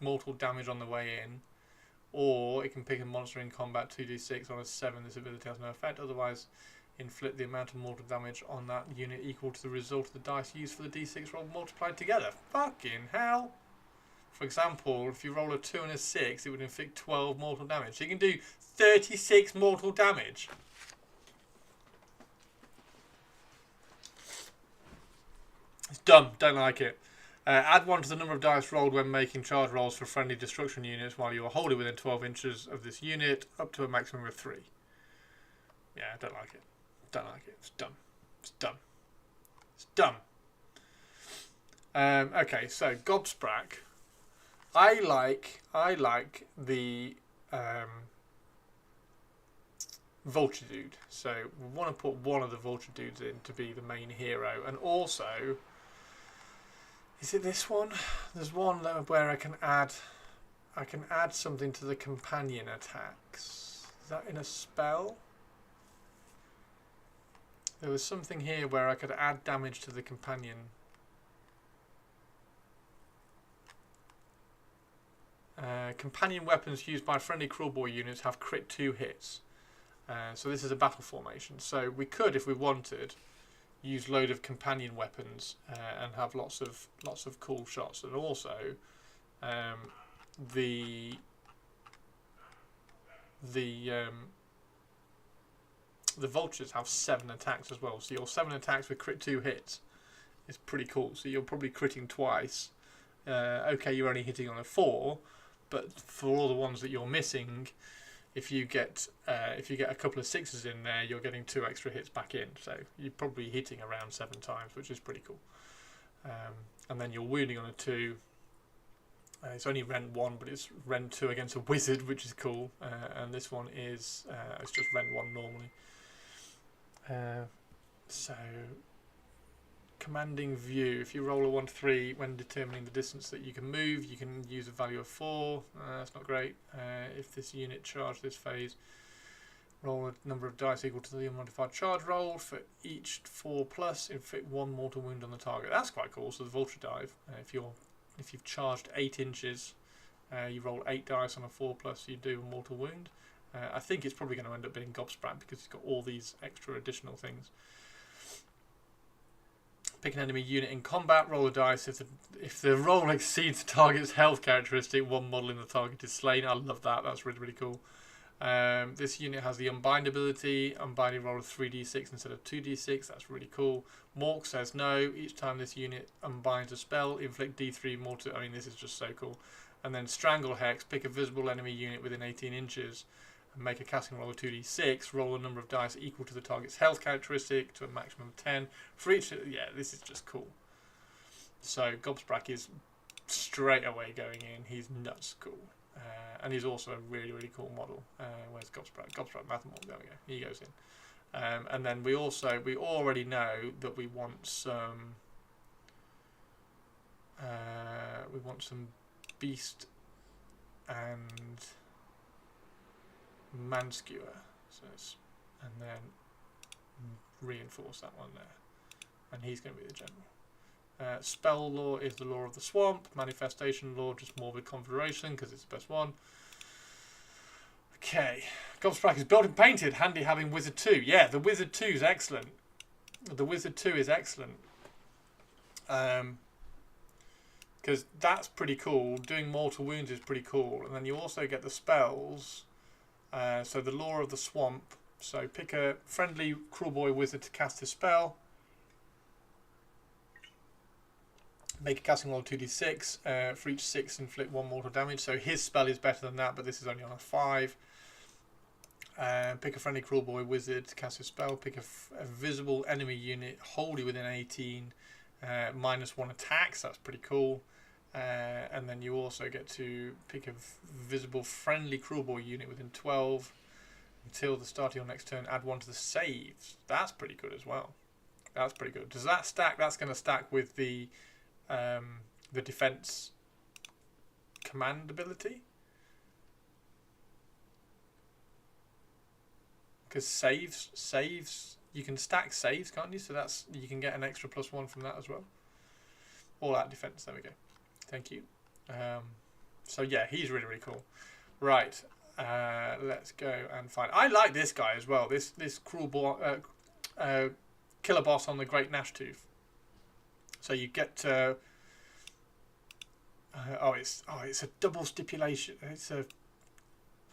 mortal damage on the way in. Or it can pick a monster in combat, 2d6 on a 7. This ability has no effect. Otherwise, inflict the amount of mortal damage on that unit equal to the result of the dice used for the d6 roll multiplied together. Fucking hell! For example, if you roll a 2 and a 6, it would inflict 12 mortal damage. So you can do 36 mortal damage. It's dumb. Don't like it. Add 1 to the number of dice rolled when making charge rolls for friendly destruction units while you are holding within 12 inches of this unit, up to a maximum of 3. Yeah, I don't like it. Don't like it. It's dumb. It's dumb. It's dumb. Okay, so Gobsprak. I like the Vulture Dude. So we want to put one of the Vulture Dudes in to be the main hero, and also... Is it this one? There's one where I can add something to the companion attacks. Is that in a spell? There was something here where I could add damage to the companion. Companion weapons used by friendly Cruel Boy units have crit 2 hits. So this is a battle formation. So we could, if we wanted, use load of companion weapons and have lots of cool shots, and also the vultures have 7 attacks as well. So your 7 attacks with crit 2 hits is pretty cool. So you're probably critting twice. Okay, you're only hitting on a 4, but for all the ones that you're missing, if you get a couple of 6s in there, you're getting 2 extra hits back in. So you're probably hitting around 7 times, which is pretty cool. And then you're wounding on a 2. It's only Rend 1, but it's Rend 2 against a wizard, which is cool. And this one is it's just Rend 1 normally. So commanding view. If you roll a 1-3 when determining the distance that you can move, you can use a value of 4. That's not great. If this unit charged this phase, roll a number of dice equal to the unmodified charge roll. For each 4+, inflict 1 mortal wound on the target. That's quite cool. So the Vulture Dive. If you've charged 8 inches, you roll 8 dice on a 4+, you do a mortal wound. I think it's probably going to end up being Gobsprat because it's got all these extra additional things. Pick an enemy unit in combat, roll a dice. If the roll exceeds the target's health characteristic, 1 model in the target is slain. I love that. That's really, really cool. This unit has the Unbind ability. Unbinding roll of 3d6 instead of 2d6. That's really cool. Mork says no. Each time this unit unbinds a spell, inflict d3 mortal. I mean, this is just so cool. And then Strangle Hex. Pick a visible enemy unit within 18 inches. And make a casting roll of 2d6, roll a number of dice equal to the target's health characteristic to a maximum of 10. For each, yeah, this is just cool. So Gobsprat is straight away going in. He's nuts cool. And he's also a really, really cool model. Where's Gobsprat? Gobsprat Mathemore, there we go. He goes in. And then we already know that we want some Beast and Manskewer, and then reinforce that one there, and he's going to be the general. Spell law is the law of the swamp. Manifestation law, just morbid confederation because it's the best one. Okay, Gobsprat is built and painted. Handy having Wizard 2. Yeah, the Wizard 2 is excellent. The Wizard 2 is excellent. Because that's pretty cool. Doing mortal wounds is pretty cool, and then you also get the spells. So the Law of the Swamp. So pick a friendly Cruelboy wizard to cast his spell. Make a casting roll of 2d6. For each 6, inflict 1 mortal damage. So his spell is better than that, but this is only on a 5. Pick a friendly Cruelboy wizard to cast his spell. Pick a visible enemy unit wholly within 18. -1 attacks. That's pretty cool. And then you also get to pick a visible friendly Cruelboy unit within 12 until the start of your next turn. Add 1 to the saves. That's pretty good as well. That's pretty good. Does that stack? That's going to stack with the defense command ability, because saves you can stack saves, can't you? So that's, you can get an extra +1 from that as well. All out defense. There we go. Thank you. So yeah, he's really, really cool. Right, let's go and find. I like this guy as well. This killer boss on the Great Gnash Tooth. So you get it's a double stipulation. It's a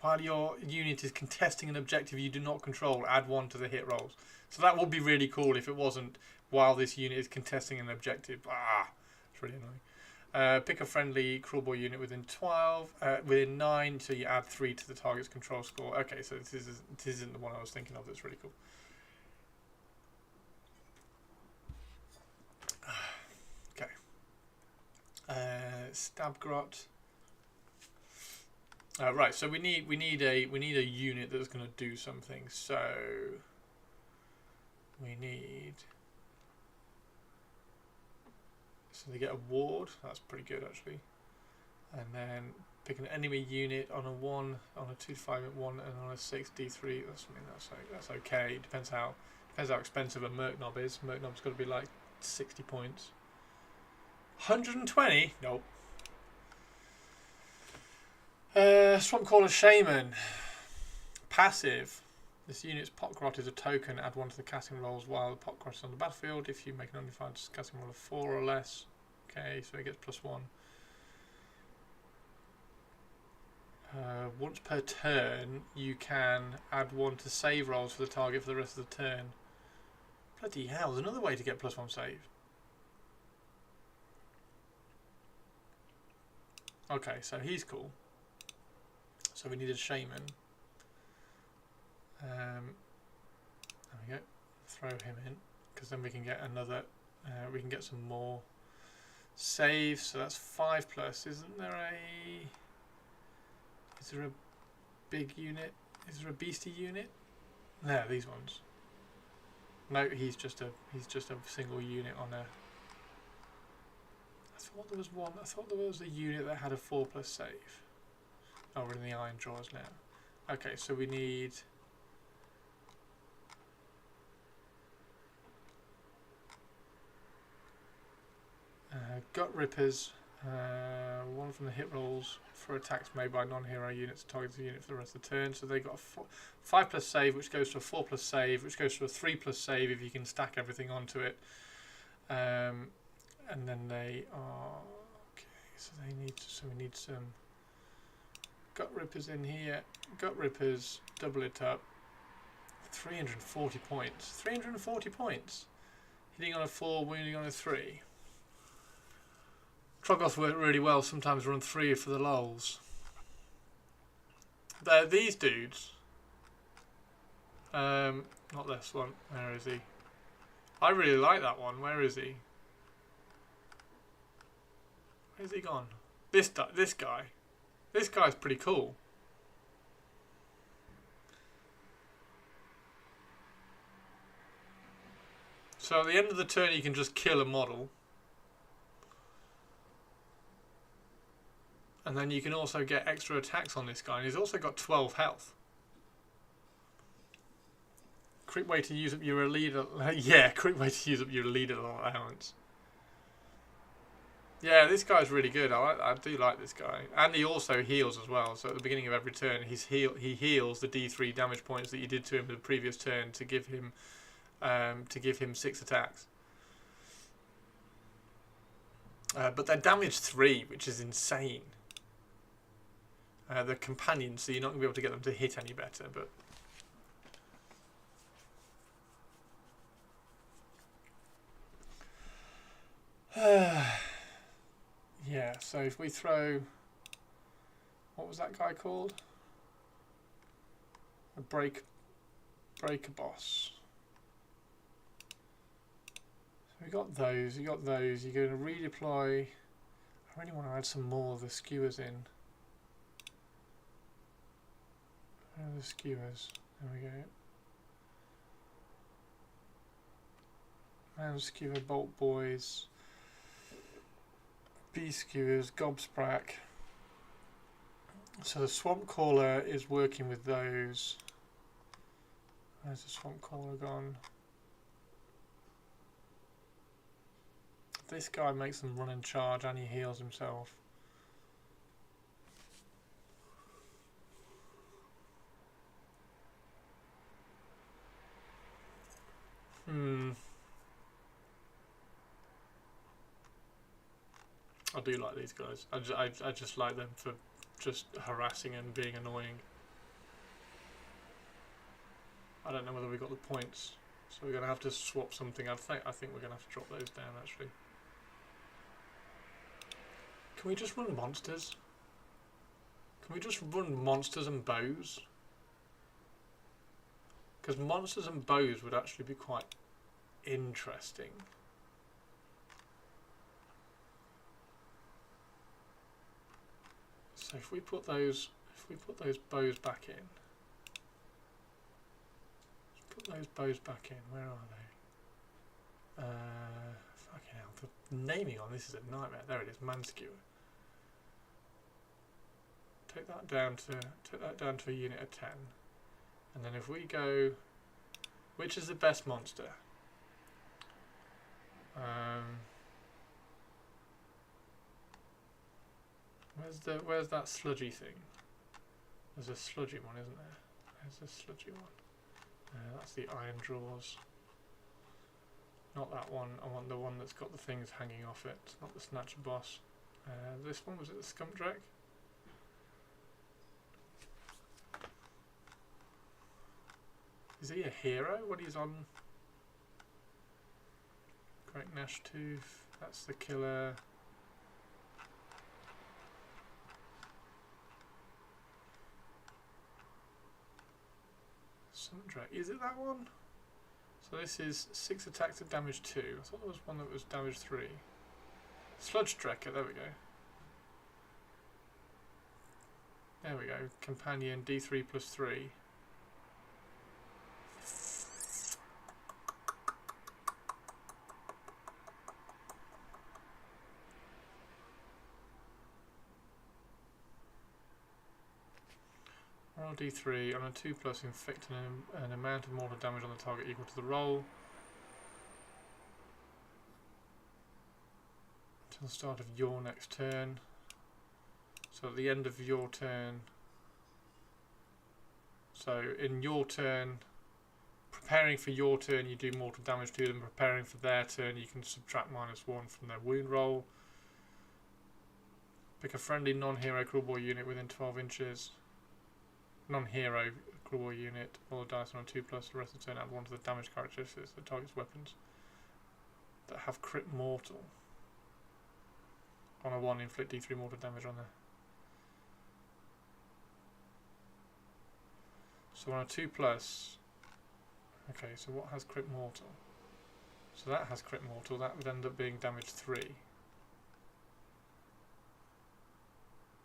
while your unit is contesting an objective you do not control, add 1 to the hit rolls. So that would be really cool if it wasn't while this unit is contesting an objective. It's really annoying. Pick a friendly Cruelboy unit within 12, within 9, so you add 3 to the target's control score. Okay, so this isn't the one I was thinking of. That's really cool. Okay. Stabgrot. Right, so we need a unit that's going to do something. So we need. So they get a ward. That's pretty good actually. And then pick an enemy unit on a 1, on a 2, 5, 1, and on a 6 D3. That's okay. It depends how expensive a Merc Knob is. Merc Knob's got to be like 60 points. 120? Nope. Swampcaller Shaman. Passive. This unit's Potgrot is a token. Add 1 to the casting rolls while the Potgrot is on the battlefield. If you make an undefined casting roll of 4 or less. Okay, so it gets +1. Once per turn, you can add 1 to save rolls for the target for the rest of the turn. Bloody hell, there's another way to get +1 save. Okay, so he's cool. So we need a Shaman. There we go. Throw him in, because then we can get another. We can get some more saves. So that's 5 plus. Isn't there a? Is there a big unit? Is there a beastie unit? No, these ones. No, he's just a single unit on a. I thought there was one. I thought there was a unit that had a 4 plus save. Oh, we're in the iron drawers now. Okay, so we need. Gut rippers. One from the hit rolls for attacks made by non-hero units targets the unit for the rest of the turn. So they got a 5 plus save, which goes to a 4 plus save, which goes to a 3 plus save if you can stack everything onto it. And then they are okay. So they need. So we need some gut rippers in here. Gut rippers. Double it up. 340 points. 340 points. Hitting on a 4, wounding on a 3. Troggoth work really well, sometimes run 3 for the lols. These dudes. Not this one. Where is he? I really like that one. Where is he? Where's he gone? This guy. This guy's pretty cool. So at the end of the turn you can just kill a model. And then you can also get extra attacks on this guy. And he's also got 12 health. Quick way to use up your leader. Yeah, quick way to use up your leader allowance. Yeah, this guy's really good. I do like this guy. And he also heals as well. So at the beginning of every turn, he heals the D3 damage points that you did to him the previous turn to give him 6 attacks. But they're damage 3, which is insane. They're companions, so you're not going to be able to get them to hit any better. But yeah, so if we throw, what was that guy called? A breaker boss. So we got those. You got those. You're going to redeploy. I really want to add some more of the skewers in. Where are the skewers? There we go. Man skewer, bolt boys, bee skewers, gobsprack. So the swamp caller is working with those. Where's the swamp caller gone? This guy makes them run and charge, and he heals himself. I do like these guys. I just like them for just harassing and being annoying. I don't know whether we got the points, so we're gonna have to swap something. I think we're gonna have to drop those down actually. Can we just run monsters? Can we just run monsters and bows? Because monsters and bows would actually be quite interesting. So if we put those bows back in, let's put those bows back in. Where are they? Fucking hell! The naming on this is a nightmare. There it is, Manskewer. Take that down to a unit of 10, and then if we go, which is the best monster? Where's that sludgy thing? There's a sludgy one, isn't there? There's a sludgy one. That's the iron drawers. Not that one. I want the one that's got the things hanging off it. Not the snatcher boss. This one, was it the skunk drake? Is he a hero? What he's on? Great Gnash Tooth. That's the killer. Summon Is it that one? So this is 6 attacks to damage 2. I thought there was one that was damage 3. Sludge Drekker, there we go. There we go. Companion D3 plus 3. Roll D3 on a 2 plus, inflict an amount of mortal damage on the target equal to the roll. Until the start of your next turn. So at the end of your turn, so in your turn, preparing for your turn you do mortal damage to them, preparing for their turn you can subtract -1 from their wound roll. Pick a friendly non-hero crewboy unit within 12 inches. Non-hero crewboy unit, roll a dice on a 2 plus, the rest of the turn add 1 to the damage characteristics of the target's weapons that have crit mortal. On a 1, inflict D3 mortal damage on there. So on a 2 plus, okay, so what has crit mortal? So that has crit mortal, that would end up being damage 3.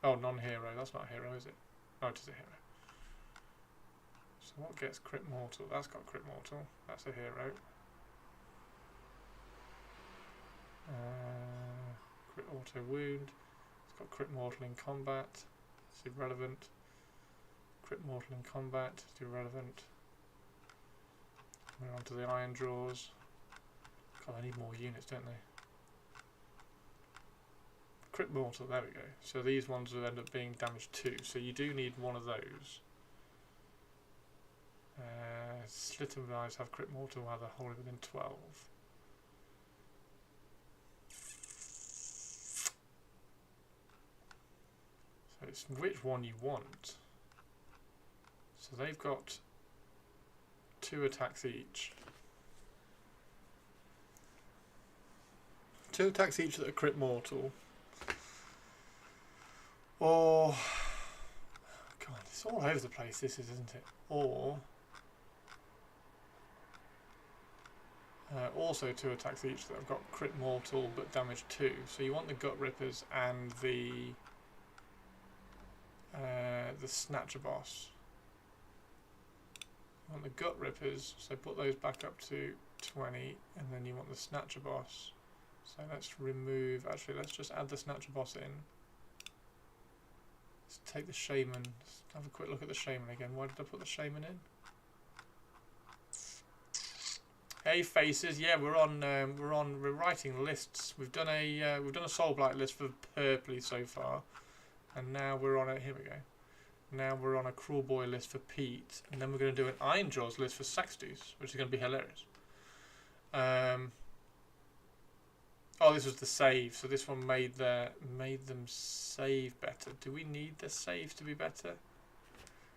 Oh, non-hero, that's not a hero, is it? Oh, it is a hero. So what gets crit mortal? That's got crit mortal, that's a hero. Crit auto wound, it's got crit mortal in combat, it's irrelevant. Crit mortal in combat, it's irrelevant. Moving on to the iron draws. God, they need more units, don't they? Crit mortal, there we go. So these ones will end up being damage 2, so you do need one of those. Slit of eyes have crit mortal while they're wholly within 12. So it's which one you want. So they've got 2 attacks each. 2 attacks each that are crit mortal. Or, God, it's all over the place, this is, isn't it? Or, also 2 attacks each that have got crit mortal but damage 2. So you want the Gut Rippers and the Snatcher Boss. You want the Gut Rippers, so put those back up to 20, and then you want the Snatcher Boss. So let's remove, actually let's just add the Snatcher Boss in. Let's take the Shaman, let's have a quick look at the Shaman again. Why did I put the Shaman in? Hey Faces, yeah, we're writing lists. We've done a Soul Blight list for Purpley so far, and now we're on a, here we go. Now we're on a Cruel Boy list for Pete, and then we're going to do an Iron Jaws list for Saxtus, which is going to be hilarious. Oh, this was the save, so this one made them save better. Do we need the saves to be better?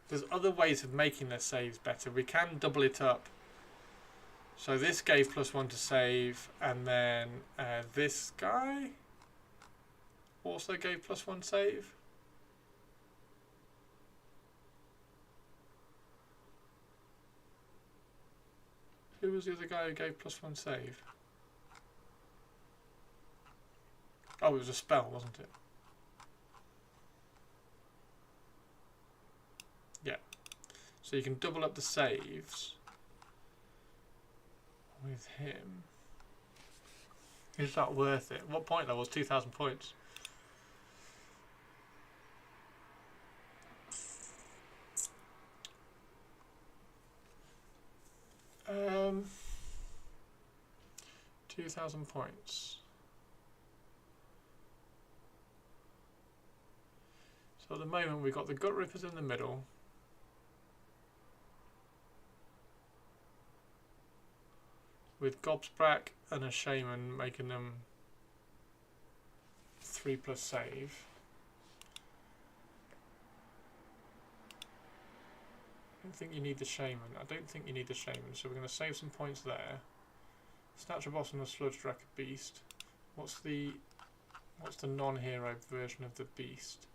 There's other ways of making their saves better. We can double it up. So this gave +1 to save, and then this guy also gave +1 save. Who was the other guy who gave +1 save? Oh, it was a spell, wasn't it? Yeah. So you can double up the saves with him. Is that worth it? What point that was? 2,000 points. Um, 2,000 points. So at the moment we've got the Gut Rippers in the middle. With Gobsprack and a Shaman making them 3+ save. I don't think you need the Shaman. I don't think you need the Shaman, so we're going to save some points there. Snatcher Boss and the Sludge Drekker Beast. What's the non-hero version of the Beast?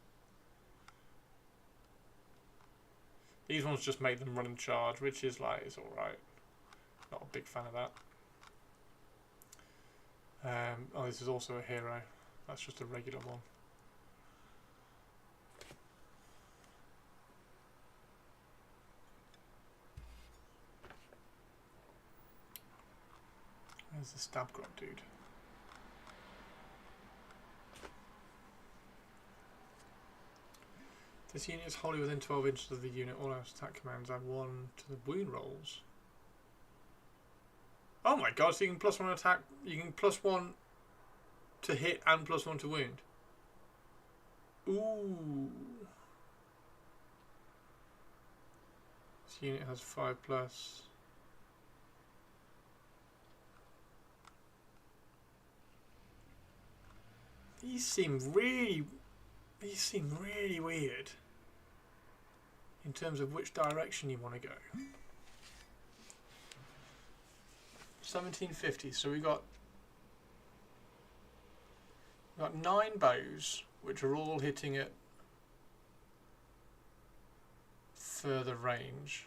These ones just make them run and charge, which is like, it's alright. Not a big fan of that. Oh, this is also a hero. That's just a regular one. There's the stab grot dude. This unit is wholly within 12 inches of the unit. All our attack commands add 1 to the wound rolls. Oh my god, so you can +1 attack, you can +1 to hit and +1 to wound. Ooh. This unit has 5+. These seem really weird in terms of which direction you want to go. 1750, so we got 9 bows, which are all hitting at further range.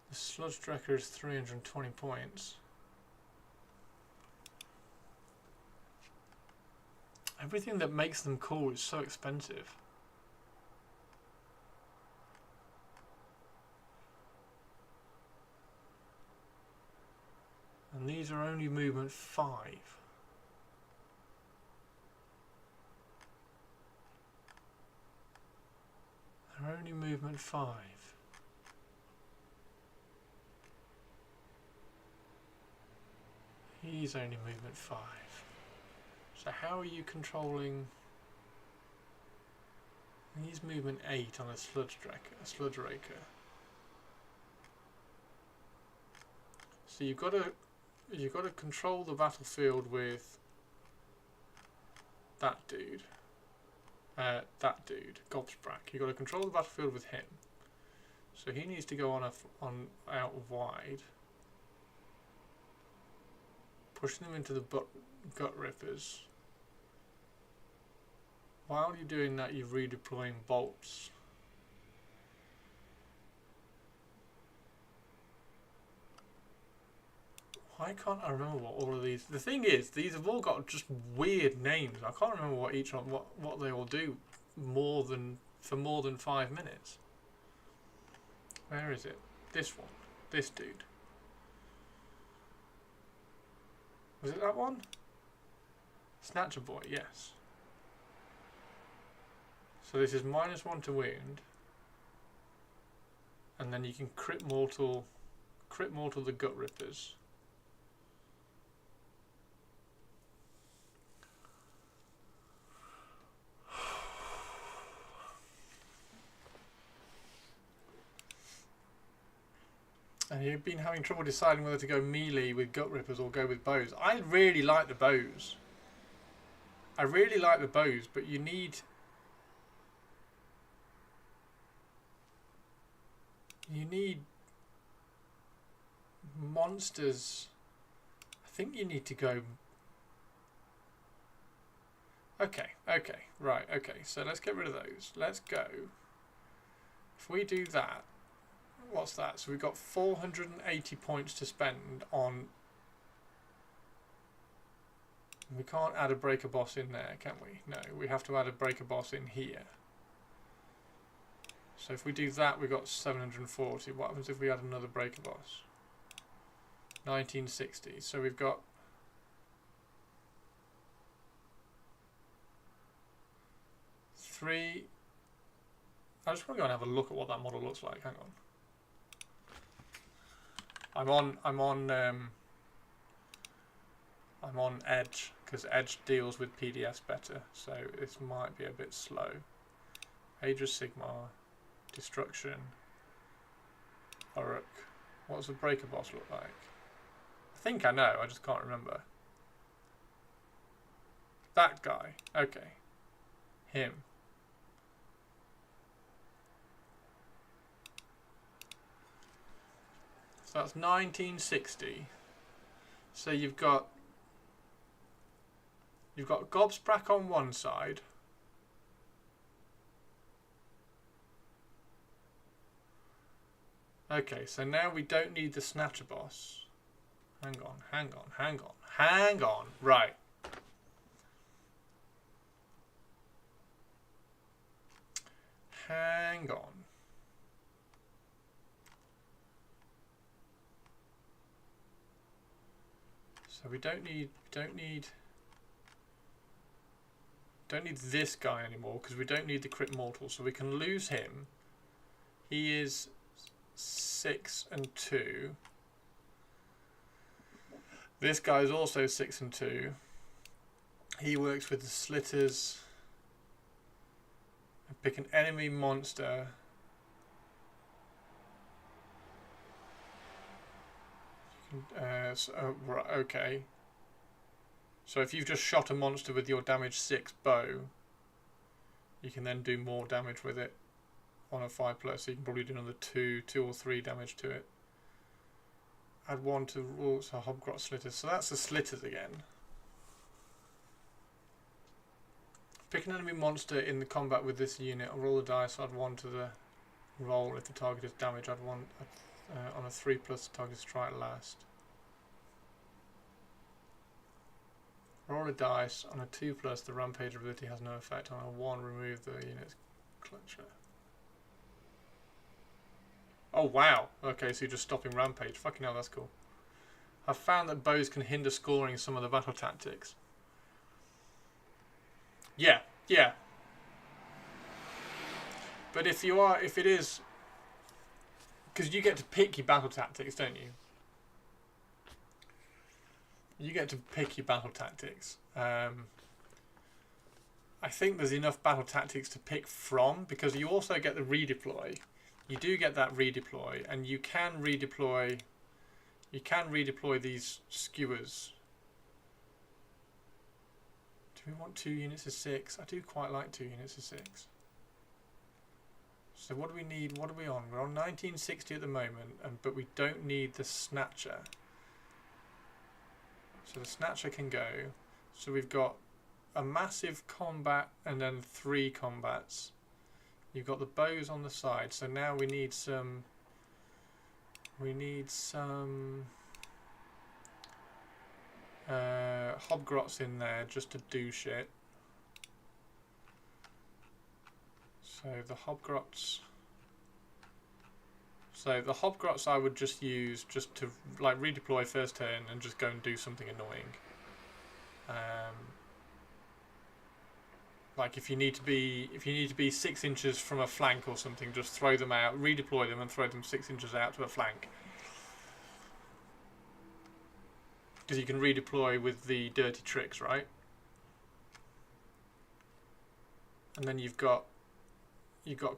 The Sludge Drecker is 320 points. Everything that makes them cool is so expensive. And these are only movement 5. They're only movement 5. He's only movement 5. So how are you controlling? He's movement 8 on a Sludge Raker. So you've got to control the battlefield with that dude. Gobsprack. You've got to control the battlefield with him. So he needs to go on out wide, pushing them into the gut rippers. While you're doing that, you're redeploying bolts. Why can't I remember what all of these? The thing is, these have all got just weird names. I can't remember what each one, what they all do, for more than 5 minutes. Where is it? This one. This dude. Was it that one? Snatcher Boy, yes. So this is -1 to wound, and then you can crit mortal the gut rippers. And you've been having trouble deciding whether to go melee with gut rippers or go with bows. I really like the bows. But you need monsters. I think you need to go. Okay, right, so let's get rid of those. Let's go. If we do that, what's that? So we've got 480 points to spend on. We can't add a breaker boss in there, can we? No, we have to add a breaker boss in here. So if we do that, we've got 740. What happens if we add another breaker boss? 1960. So we've got three. I just want to go and have a look at what that model looks like. Hang on. I'm on Edge because Edge deals with PDFs better, so this might be a bit slow. Hydra Sigmar, Destruction, Uruk. What does the breaker boss look like? I think I know, I just can't remember. That guy. Okay. Him. So that's 1960. So you've got Gobsprack on one side. Okay, so now we don't need the Snatcher boss. Hang on. Right. Hang on. So we don't need this guy anymore because we don't need the crit mortal, so we can lose him. He is 6 and 2. This guy is also 6 and 2. He works with the slitters. Pick an enemy monster. Right, okay. So if you've just shot a monster with your damage 6 bow, you can then do more damage with it on a 5+, so you can probably do another 2 or 3 damage to it. Add 1 to rules, so Hobgrot slitters. So that's the slitters again. Pick an enemy monster in the combat with this unit. I'll roll the dice, add 1 to the roll. If the target is damaged, add 1 on a 3+, the target strike last. Roll a dice. On a 2+, the rampage ability has no effect. On a 1, remove the unit's clutcher. Oh wow, okay, so you're just stopping rampage. Fucking hell, that's cool. I've found that bows can hinder scoring some of the battle tactics. Yeah. But if it is, because you get to pick your battle tactics, don't you? You get to pick your battle tactics. I think there's enough battle tactics to pick from, because you also get the redeploy. You do get that redeploy, and you can redeploy. You can redeploy these skewers. Do we want 2 units of 6? I do quite like 2 units of 6. So what do we need? What are we on? We're on 1960 at the moment, but we don't need the Snatcher. So the Snatcher can go. So we've got a massive combat and then 3 combats. You've got the bows on the side. So now we need some. Hobgrots in there just to do shit. So the Hobgrots. I would just use just to like redeploy first turn and just go and do something annoying. Like if you need to be 6 inches from a flank or something, just throw them out, redeploy them, and throw them 6 inches out to a flank. Because you can redeploy with the dirty tricks, right? And then you've got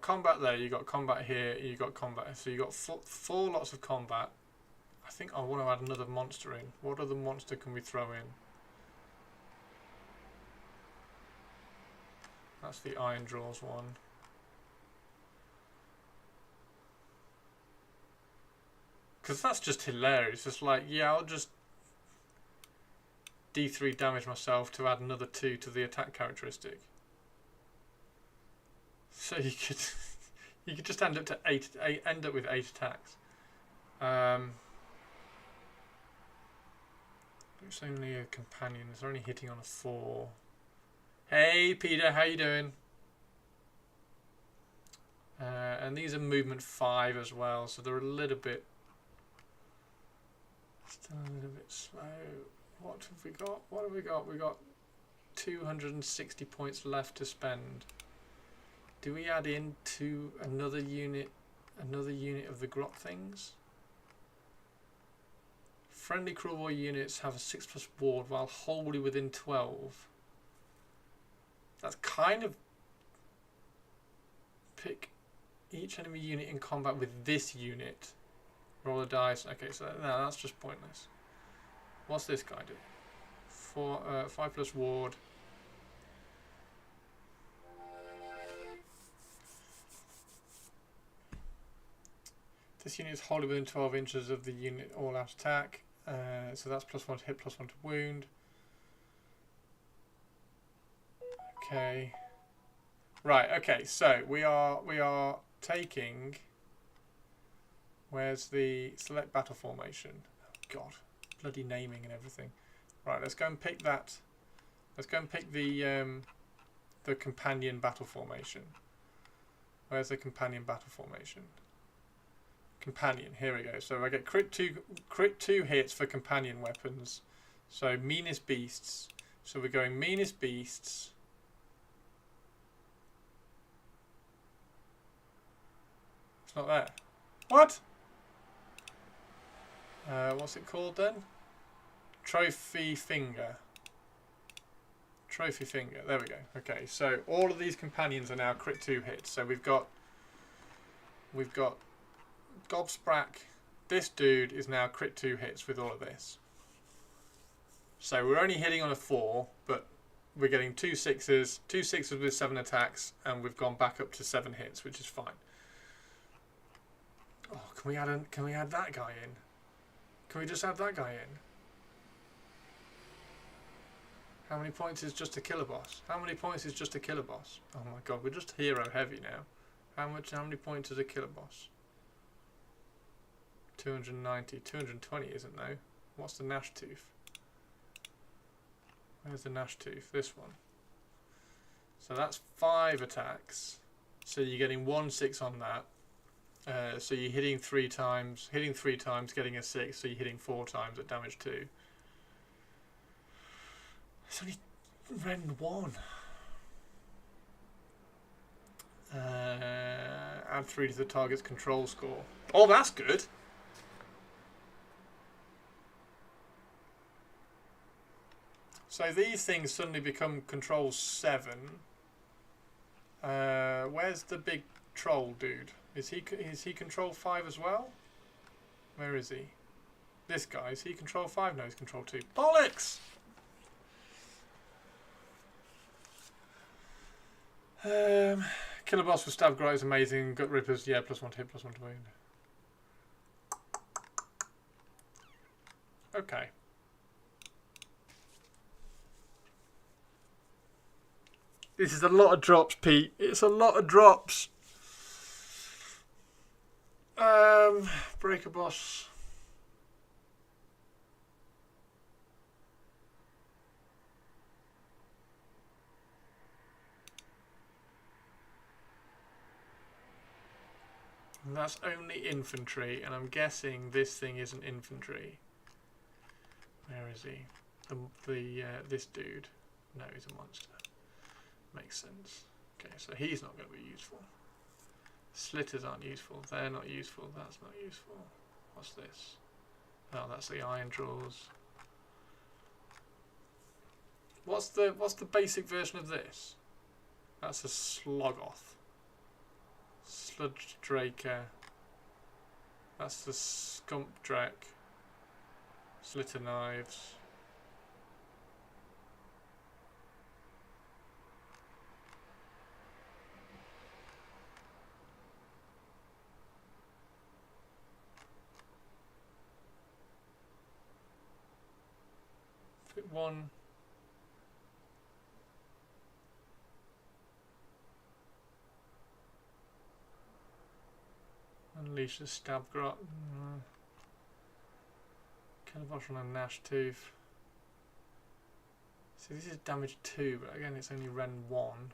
combat there, you've got combat here, you've got combat. So you've got 4 lots of combat. I think I want to add another monster in. What other monster can we throw in? That's the Iron Draws one. Because that's just hilarious. It's like, yeah, I'll just D3 damage myself to add another 2 to the attack characteristic. So you could just end up with 8 attacks. It's only a companion. It's only hitting on a 4. Hey Peter, how you doing? And these are movement 5 as well, so they're still a little bit slow. What have we got? What have we got? We got 260 points left to spend. Do we add in to another unit of the grot things? Friendly Cruel Boy units have a 6+ ward while wholly within 12. That's kind of pick each enemy unit in combat with this unit. Roll a dice. Okay, so no, that's just pointless. What's this guy do? 5+ ward. This unit is wholly within 12 inches of the unit all-out attack. So that's +1 to hit, +1 to wound. Okay. Right. Okay. So we are taking. Where's the select battle formation? Oh God, bloody naming and everything. Right. Let's go and pick that. Let's go and pick the companion battle formation. Where's the companion battle formation? Companion. Here we go. So I get crit two hits for companion weapons. So meanest beasts. So we're going meanest beasts. It's not there. What? What's it called then? Trophy finger. Trophy finger. There we go. Okay, so all of these companions are now crit 2 hits. So we've got Gobsprack. This dude is now crit 2 hits with all of this. So we're only hitting on a 4, but we're getting 2 6s with 7 attacks, and we've gone back up to 7 hits, which is fine. Oh, can we add that guy in? Can we just add that guy in? How many points is just to kill a boss? How many points is just to kill a boss? Oh my god, we're just hero heavy now. How many points is a kill a boss? 290, 220 isn't though. What's the Gnash Tooth? Where's the Gnash Tooth? This one. So that's 5 attacks. So you're getting 1 6 on that. So you're hitting 3 times, getting a 6, so you're hitting 4 times at damage 2. It's only Ren 1. Add 3 to the target's control score. Oh, that's good. So these things suddenly become control 7. Where's the big troll dude? Is he control 5 as well? Where is he? This guy, is he control 5? No, he's control 2. Bollocks! Killer boss with stab grind is amazing. Gut rippers, yeah, +1 to hit, +1 to wound. Okay. This is a lot of drops, Pete. It's a lot of drops. Breaker boss. And that's only infantry, and I'm guessing this thing isn't infantry. Where is he? This dude. No, he's a monster. Makes sense. Okay, so he's not going to be useful. Slitters aren't useful. They're not useful. That's not useful. What's this? Oh, that's the iron draws. What's the basic version of this? That's a Slogoth. Sludge Draker. That's the Scump Drake. Slitter Knives. Fit 1. Unleash the stab grot. Kill a boss on a Gnash Tooth. So this is damage 2, but again it's only Ren 1.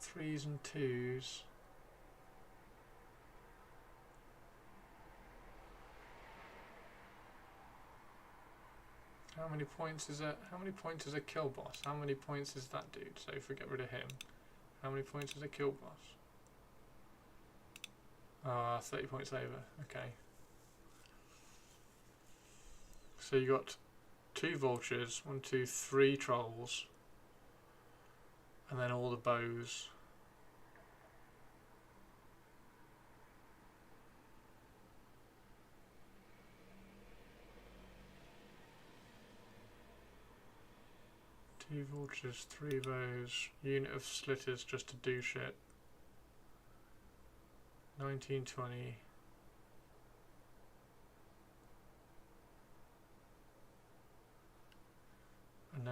3s and 2s. How many points is a kill boss? How many points is that dude? So if we get rid of him, how many points is a kill boss? 30 points over. Okay. So you got 2 vultures, 1, 2, 3 trolls, and then all the bows. Two vultures, 3 bows, unit of slitters just to do shit. 19, 20.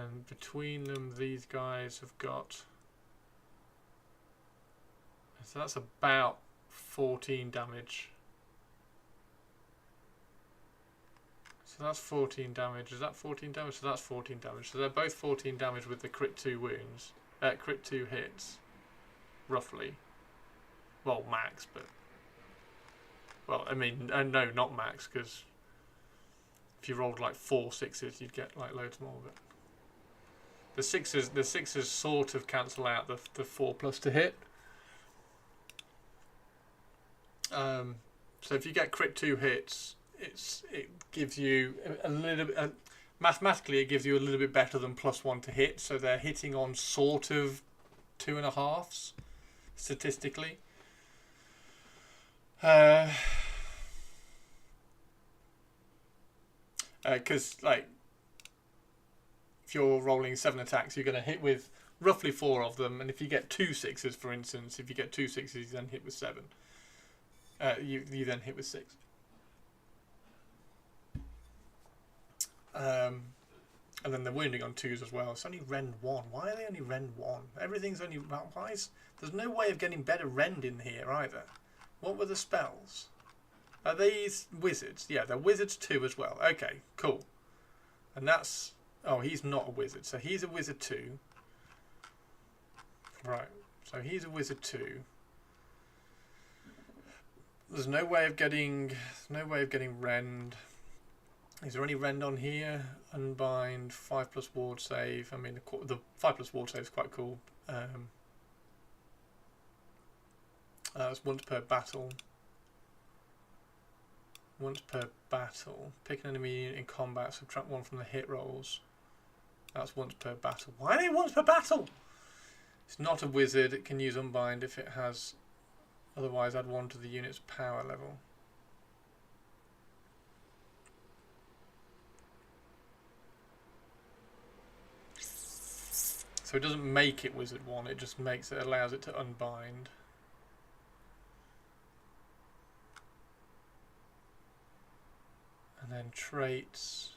And between them, these guys have got... So that's about 14 damage. So that's 14 damage. Is that 14 damage? So that's 14 damage. So they're both 14 damage with the crit 2 wounds. Crit 2 hits. Roughly. Well, max, but... Well, I mean, no, not max, because if you rolled like 4 sixes, you'd get like loads more. But the sixes sort of cancel out the 4 plus to hit. So if you get crit 2 hits, it gives you a little bit. Mathematically, it gives you a little bit better than +1 to hit. So they're hitting on sort of 2.5s statistically. Because like if you're rolling 7 attacks, you're going to hit with roughly 4 of them, and if you get 2 sixes, for instance, if you get 2 sixes, you then hit with 7. You then hit with 6. And then the wounding on 2s as well. It's only rend 1. Why are they only rend 1? Everything's only... Why is... There's no way of getting better rend in here either. What were the spells? Are these wizards? Yeah, they're wizards 2 as well. Okay, cool. And that's... Oh, he's not a wizard. So he's a wizard 2. Right. So he's a wizard 2. There's no way of getting... rend. Is there any rend on here? Unbind, 5+ ward save. I mean, the 5+ ward save is quite cool. That's once per battle. Once per battle. Pick an enemy in combat, subtract 1 from the hit rolls. That's once per battle. Why are they once per battle? It's not a wizard. It can use Unbind if it has. Otherwise, add 1 to the unit's power level. So it doesn't make it wizard 1. It just makes it, allows it to unbind. And then traits.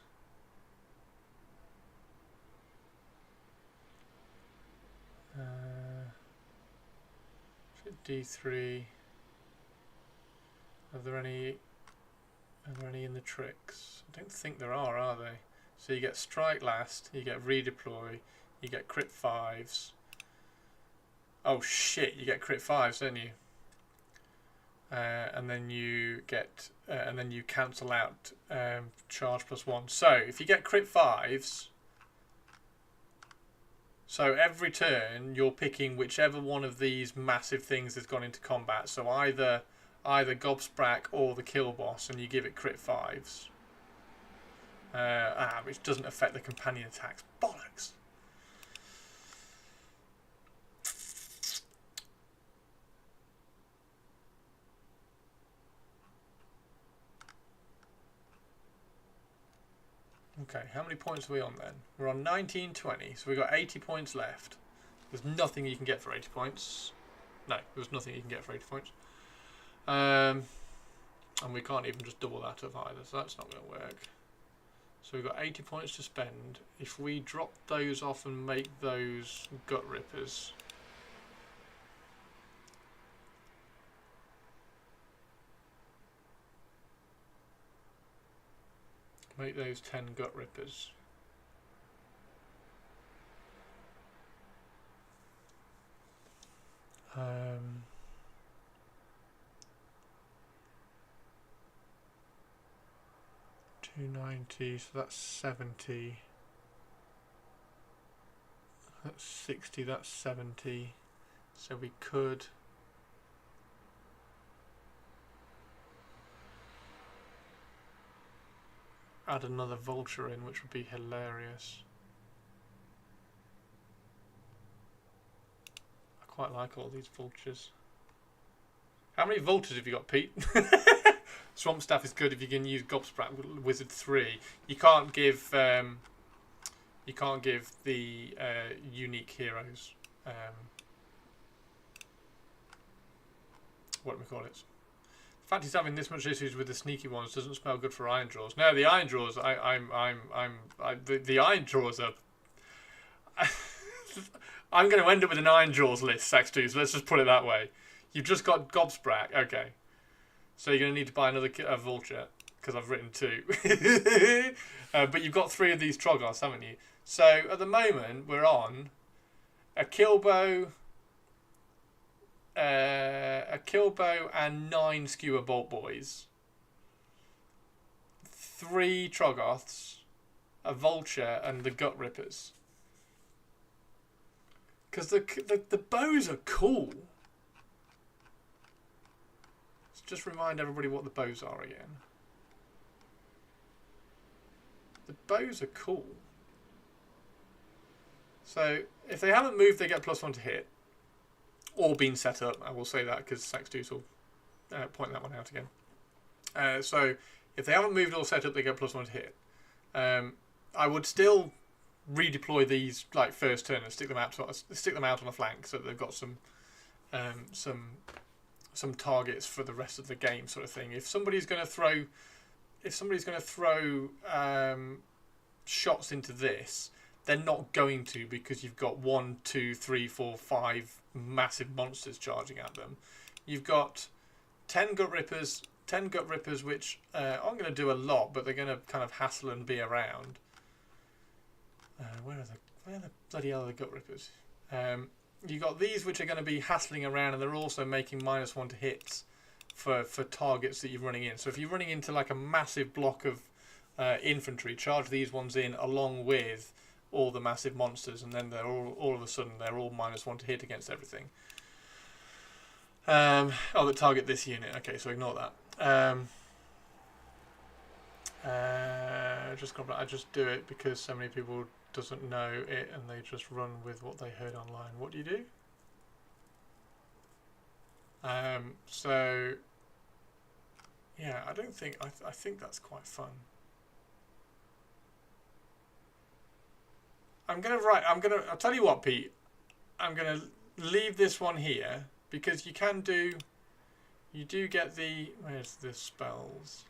D3. Are there any in the tricks? I don't think there are they? So you get strike last, you get redeploy, you get crit 5s. Oh shit, you get crit 5s, don't you? And then you get, and then you cancel out charge +1. So if you get crit 5s, so every turn you're picking whichever one of these massive things has gone into combat. So either Gobsprack or the kill boss, and you give it crit 5s. Which doesn't affect the companion attacks. Bollocks. Okay, how many points are we on then? We're on 1920, so we've got 80 points left. There's nothing you can get for 80 points. No, there's nothing you can get for 80 points. And we can't even just double that up either, so that's not going to work. So we've got 80 points to spend. If we drop those off and make those gut rippers... Make those 10 gut rippers. $290, so that's 70. That's 60, that's 70. So we could... add another vulture in, which would be hilarious. I quite like all these vultures. How many vultures have you got, Pete? Swamp Staff is good if you can use Gobsprack Wizard 3. You can't give the unique heroes. What do we call it? The fact he's having this much issues with the sneaky ones doesn't spell good for Iron Draws. No, the Iron Draws, the Iron Draws are I'm going to end up with an Iron Jaws list, Sax2, so let's just put it that way. You've just got Gobsprat, okay. So you're going to need to buy another Vulture, because I've written 2. But you've got 3 of these Troggoths, haven't you? So at the moment, we're on a Kilbo, and 9 Skewer Bolt Boys, 3 Troggoths, a Vulture, and the Gut Rippers. Because the bows are cool. Let's just remind everybody what the bows are again. The bows are cool. So if they haven't moved, they get +1 to hit. Or been set up. I will say that because Sax2 will point that one out again. So if they haven't moved or set up, they get +1 to hit. I would still redeploy these like first turn and stick them out on a flank so that they've got some targets for the rest of the game, sort of thing. If somebody's going to throw shots into this, they're not going to, because you've got 1, 2, 3, 4, 5 massive monsters charging at them. You've got 10 gut rippers, which aren't going to do a lot, but they're going to kind of hassle and be around. Where the bloody hell are the gut rippers? You've got these which are going to be hassling around, and they're also making -1 to hits for targets that you're running in. So if you're running into like a massive block of infantry, charge these ones in along with all the massive monsters, and then they're all of a sudden they're all -1 to hit against everything. Oh, that target this unit. Okay, so ignore that. I just do it because so many people doesn't know it and they just run with what they heard online. What do you do? So yeah, I don't think I think that's quite fun. I'll tell you what, Pete. I'm gonna leave this one here because you do get the, where's the spells?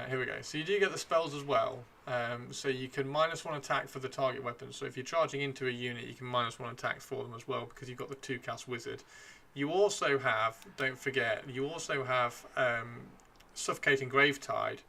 Here we go. So you do get the spells as well. So you can -1 attack for the target weapons. So if you're charging into a unit, you can -1 attack for them as well because you've got the 2-cast wizard. You also have, don't forget, Suffocating Gravetide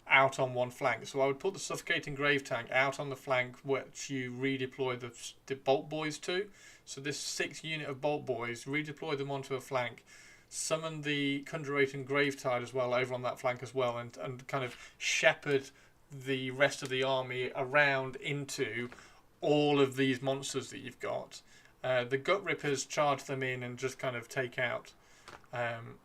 out on one flank. So I would put the Suffocating Grave Tank out on the flank, which you redeploy the Bolt Boys to. So this 6 unit of Bolt Boys, redeploy them onto a flank, summon the Conjurating Gravetide as well over on that flank as well, and kind of shepherd the rest of the army around into all of these monsters that you've got. The Gut Rippers charge them in and just kind of take out and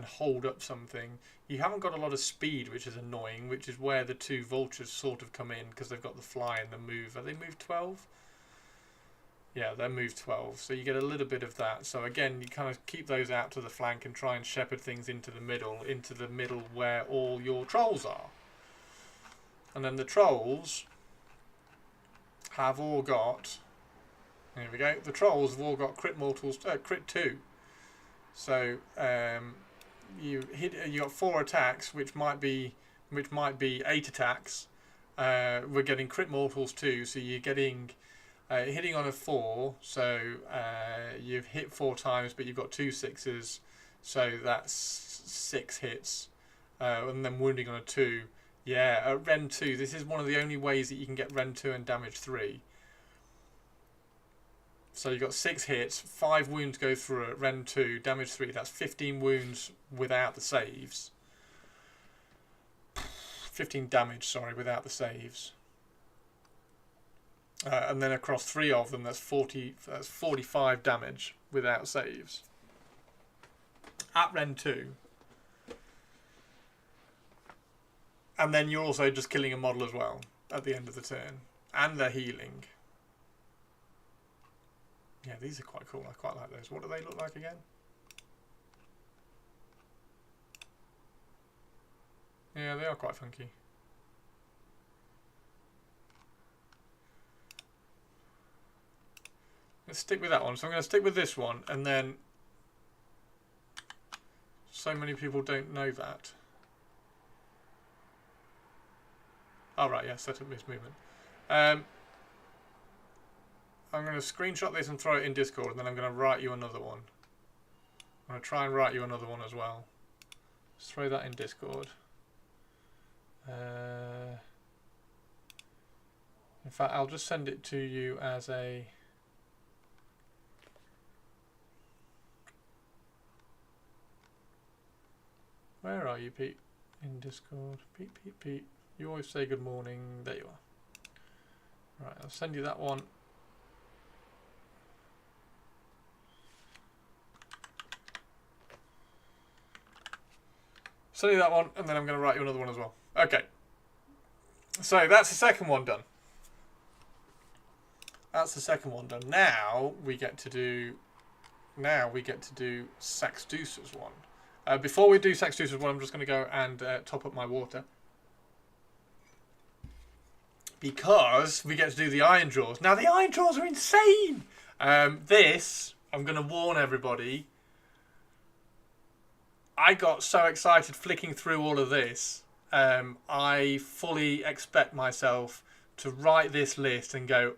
hold up something. You haven't got a lot of speed, which is annoying, which is where the 2 vultures sort of come in because they've got the fly and the move. Are they move 12? Yeah, they're move 12, so you get a little bit of that. So again, you kind of keep those out to the flank and try and shepherd things into the middle where all your trolls are. And then the trolls have all got, here we go, the trolls have all got crit mortals, crit 2. So you got 4 attacks, which might be 8 attacks. We're getting crit mortals too, so you're getting hitting on a 4. So you've hit 4 times, but you've got 2 6s, so that's 6 hits, and then wounding on a 2. Yeah, at Ren 2, this is one of the only ways that you can get Ren 2 and damage 3. So you've got 6 hits, 5 wounds go through it, Ren 2, damage 3. That's 15 wounds without the saves. 15 damage, sorry, without the saves. And then across 3 of them, that's 45 damage without saves. At Ren 2. And then you're also just killing a model as well at the end of the turn. And they're healing. Yeah, these are quite cool. I quite like those. What do they look like again? Yeah, they are quite funky. Let's stick with that one. So I'm going to stick with this one, and then so many people don't know that. All right, yeah, set up this movement. I'm going to screenshot this and throw it in Discord, and then I'm going to write you another one. I'm going to try and write you another one as well. Just throw that in Discord. In fact, I'll just send it to you as a... Where are you, Pete? In Discord. Pete. You always say good morning. There you are. Right, I'll send you that one. Send you that one, and then I'm going to write you another one as well. Okay. So that's the second one done. That's the second one done. Now we get to do Saxdeucer's one. Before we do Saxdeucer's one, I'm just going to go and top up my water. Because we get to do the iron jaws. Now the iron jaws are insane! This, I'm going to warn everybody, I got so excited flicking through all of this. I fully expect myself to write this list and go,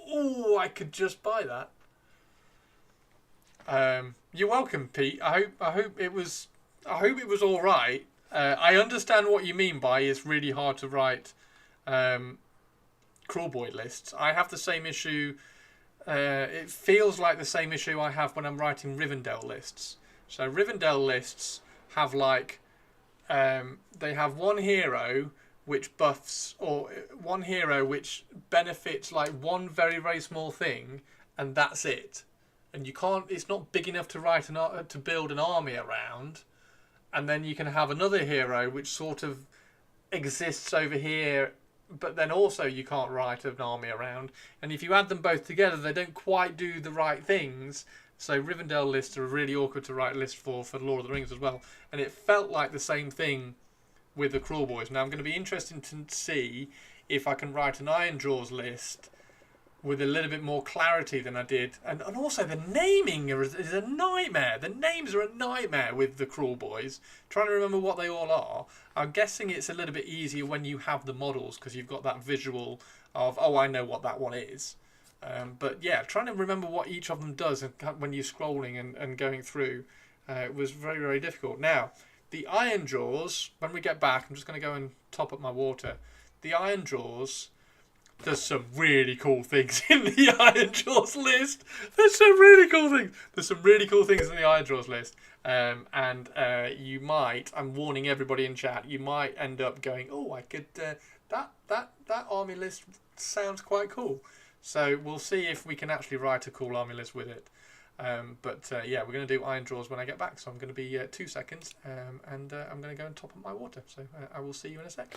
oh, I could just buy that. You're welcome, Pete. I hope it was all right. I understand what you mean by it's really hard to write Crawlboy lists. I have the same issue. It feels like the same issue I have when I'm writing Rivendell lists. So Rivendell lists have like they have one hero which buffs, or one hero which benefits like one very, very small thing, and that's it. And you can't, it's not big enough to write to build an army around. And then you can have another hero which sort of exists over here, but then also you can't write an army around. And if you add them both together, they don't quite do the right things. So Rivendell lists are really awkward to write lists for Lord of the Rings as well. And it felt like the same thing with the Crawlboys. Now I'm going to be interested to see if I can write an Iron Jaws list with a little bit more clarity than I did. And also the naming is a nightmare. The names are a nightmare with the Crawlboys. Trying to remember what they all are. I'm guessing it's a little bit easier when you have the models because you've got that visual of, oh, I know what that one is. But yeah, trying to remember what each of them does when you're scrolling and going through was very, very difficult. Now, the Iron Jaws, when we get back, I'm just going to go and top up my water. The Iron Jaws, there's some really cool things in the Iron Jaws list. There's some really cool things. There's some really cool things in the Iron Jaws list. And you might, I'm warning everybody in chat, you might end up going, oh, I could, that army list sounds quite cool. So we'll see if we can actually write a cool army list with it. But yeah, we're going to do Iron Jaws when I get back. So I'm going to be 2 seconds and I'm going to go and top up my water. So I will see you in a sec.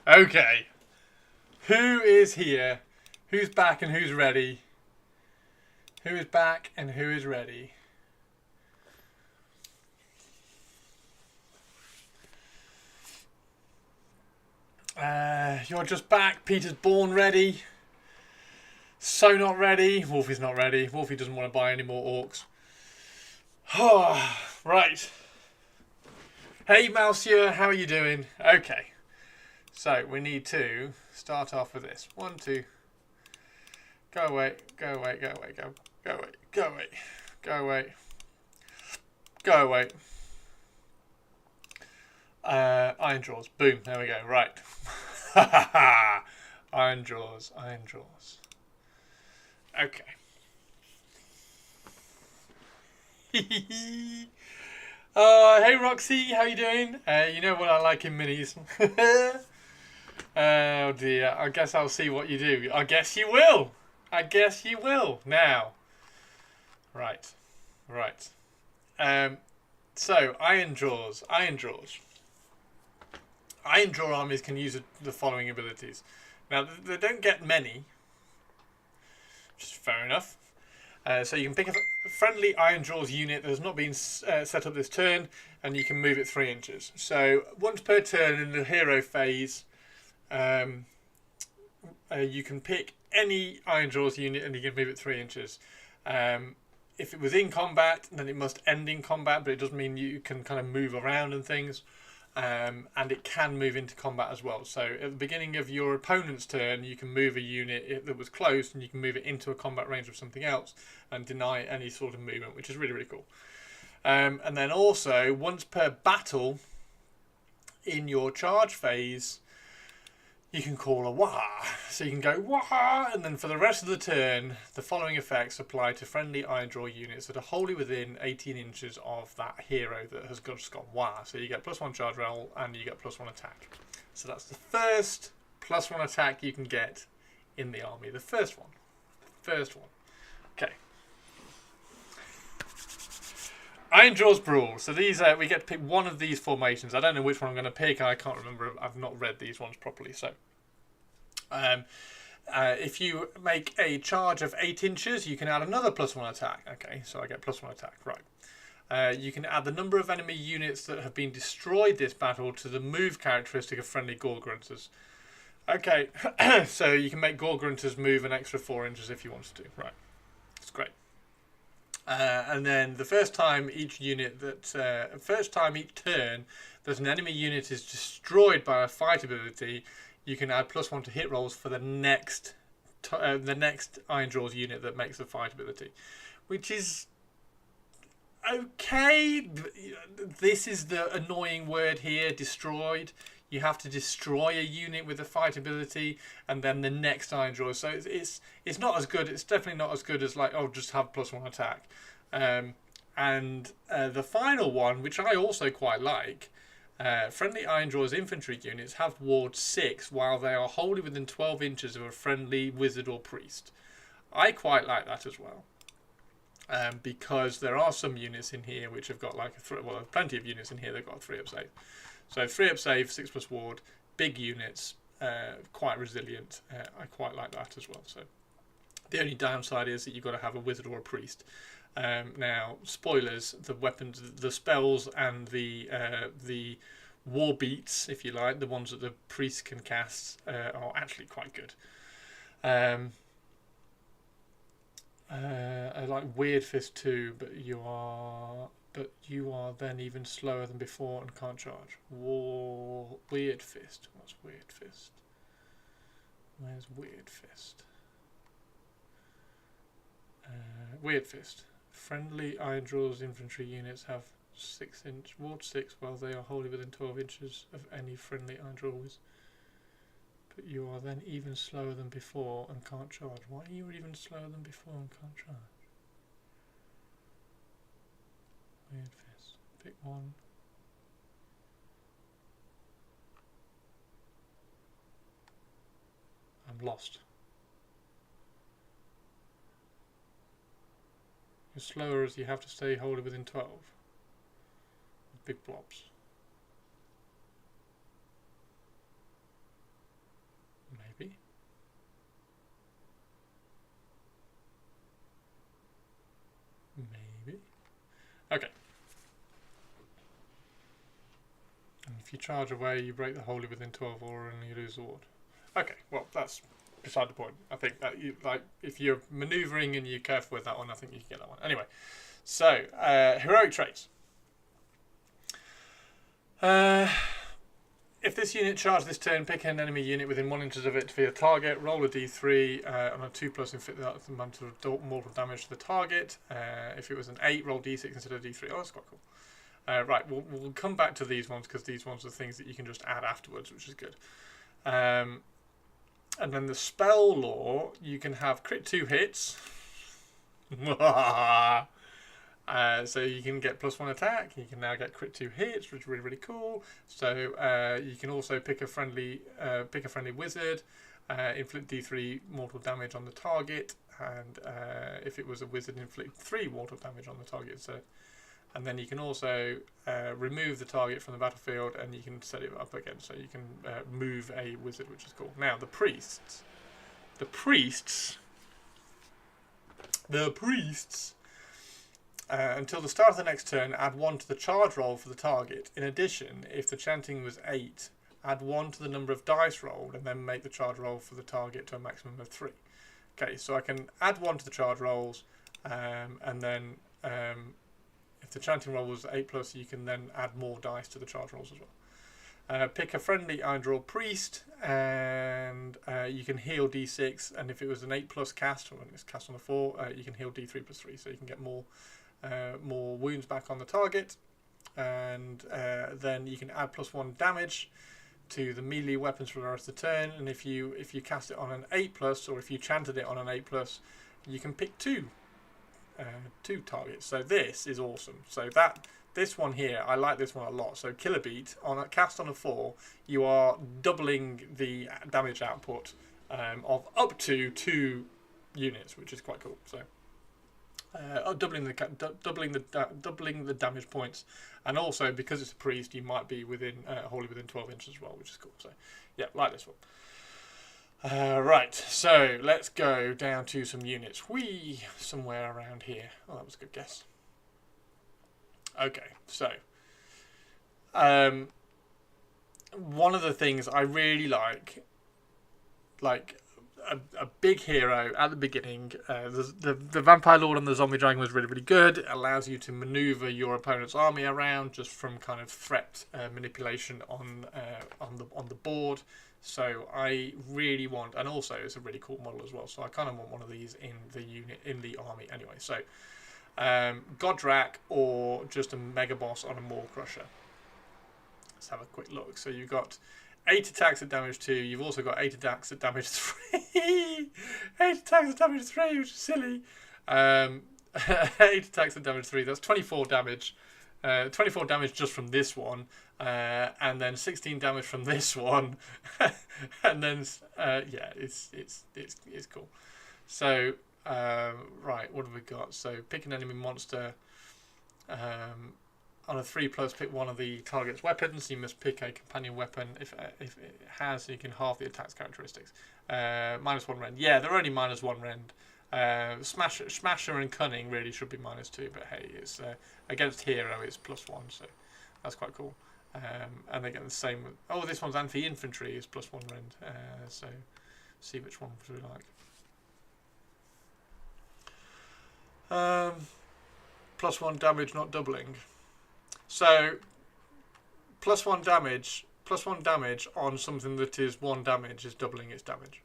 Okay. Who is here? Who's back and who's ready? Who is back and who is ready? You're just back. Peter's born ready. So not ready. Wolfie's not ready. Wolfie doesn't want to buy any more orcs. Right. Hey, Monsieur, how are you doing? Okay. So we need to start off with this. 1, 2. Go away. Go away. Go away. Go away. Go away. Go away. Go away. Iron Jaws. Boom. There we go. Right. Iron Jaws. Iron Jaws. Okay. Hey Roxy, how you doing? You know what I like in minis. Oh dear. I guess I'll see what you do. I guess you will. I guess you will. Now. Right. Right. So, Iron Jaws. Iron Jaws. Iron Jaw armies can use the following abilities. Now, they don't get many, which is fair enough. So you can pick a friendly Iron Jaws unit that has not been set up this turn, and you can move it 3 inches. So once per turn in the hero phase, you can pick any Iron Jaws unit and you can move it 3 inches. If it was in combat, then it must end in combat, but it doesn't mean you can kind of move around and things. And it can move into combat as well. So at the beginning of your opponent's turn, you can move a unit that was close and you can move it into a combat range of something else and deny any sort of movement, which is really, really cool. And then also, once per battle in your charge phase, you can call a wah. So you can go wah, and then for the rest of the turn, the following effects apply to friendly Iron Jaw units that are wholly within 18 inches of that hero that has just gone wah. So you get +1 charge roll and you get +1 attack. So that's the first +1 attack you can get in the army. The first one. First one. Okay. Iron Jaws Brawl. So these we get to pick one of these formations. I don't know which one I'm going to pick. I can't remember. I've not read these ones properly. So, if you make a charge of 8 inches, you can add another +1 attack. Okay, so I get +1 attack. Right. You can add the number of enemy units that have been destroyed this battle to the move characteristic of friendly Gore Grunters. Okay, so you can make Gore Grunters move an extra 4 inches if you want to. Right. That's great. And then the first time each turn that an enemy unit is destroyed by a fight ability, you can add +1 to hit rolls for the next Iron Jaws unit that makes the fight ability, which is okay. This is the annoying word here: destroyed. You have to destroy a unit with a fight ability, and then the next Iron Jaws. So it's not as good. It's definitely not as good as like, oh, just have +1 attack. And the final one, which I also quite like, friendly Iron Jaws infantry units have ward 6 while they are wholly within 12 inches of a friendly wizard or priest. I quite like that as well. Because there are some units in here which have got like plenty of units in here that got 3-up save. So 3-up save, 6+ ward, big units, quite resilient. I quite like that as well. So the only downside is that you've got to have a wizard or a priest. Now, spoilers: the weapons, the spells, and the war beats, if you like, the ones that the priest can cast, are actually quite good. I like Weird Fist too, but you are then even slower than before and can't charge. Weird Fist. What's Weird Fist? Where's Weird Fist? Weird Fist. Friendly Iron Jaws infantry units have 6-inch ward 6 while they are wholly within 12 inches of any friendly Iron Jaws. But you are then even slower than before and can't charge. Why are you even slower than before and can't charge? Weird Fist. Pick one. I'm lost. You're slower as you have to stay wholly within 12. With big blobs. Maybe. Maybe. Okay. And if you charge away, you break the wholly within 12 aura and you lose the ward. Okay, well, that's beside the point. I think that you like if you're manoeuvring and you're careful with that one, I think you can get that one. Anyway, so heroic traits. If this unit charged this turn, pick an enemy unit within 1 inch of it to be a target. Roll a d3 on a 2+ inflict the amount of mortal damage to the target. If it was an 8, roll d6 instead of d3. Oh, that's quite cool. Right, we'll come back to these ones because these ones are things that you can just add afterwards, which is good. And then the spell lore, you can have crit 2 hits. So you can get +1 attack. You can now get crit 2 hits, which is really, really cool. So you can also pick a friendly wizard, inflict d3 mortal damage on the target, and if it was a wizard, inflict 3 mortal damage on the target. So, and then you can also remove the target from the battlefield, and you can set it up again. So you can move a wizard, which is cool. Now the priests. Until the start of the next turn, add 1 to the charge roll for the target. In addition, if the chanting was 8, add 1 to the number of dice rolled, and then make the charge roll for the target to a maximum of 3. Okay, so I can add 1 to the charge rolls, and then if the chanting roll was 8+, you can then add more dice to the charge rolls as well. Pick a friendly Eindril priest, and you can heal d6, and if it was an 8+ cast, or when it's cast on a 4, you can heal d3+3, so you can get more wounds back on the target, and then you can add +1 damage to the melee weapons for the rest of the turn. And if you cast it on an 8+, or if you chanted it on an 8+, you can pick two targets. So this is awesome. So this one here, I like this one a lot. So Killer Beat on a cast on a 4, you are doubling the damage output of up to 2 units, which is quite cool. So. Doubling the damage points, and also because it's a priest, you might be wholly within 12 inches as well, which is cool. So, yeah, like this one. Right, so let's go down to some units. Somewhere around here. Oh, that was a good guess. Okay, so one of the things I really like a big hero at the beginning. The Vampire Lord and the Zombie Dragon was really, really good. It allows you to maneuver your opponent's army around just from kind of threat manipulation on the board. So I really want, and also it's a really cool model as well. So I kind of want one of these in the army anyway. So Godrak or just a Mega Boss on a Maw Crusher. Let's have a quick look. So you've got 8 attacks at damage 2. You've also got 8 attacks at damage 3. 8 attacks at damage 3, which is silly. 8 attacks at damage 3. That's 24 damage. 24 damage just from this one. And then 16 damage from this one. And then, yeah, it's cool. So, right, what have we got? So, pick an enemy monster. On a 3+, pick one of the target's weapons. You must pick a companion weapon. If it has, you can halve the attack's characteristics. -1 rend. Yeah, they're only -1 rend. Smasher and Cunning really should be -2, but hey, it's against Hero it's +1, so that's quite cool. And they get the same with, oh, this one's anti-infantry is +1 rend. So see which one we like. +1 damage, not doubling. So, +1 damage on something that is 1 damage is doubling its damage.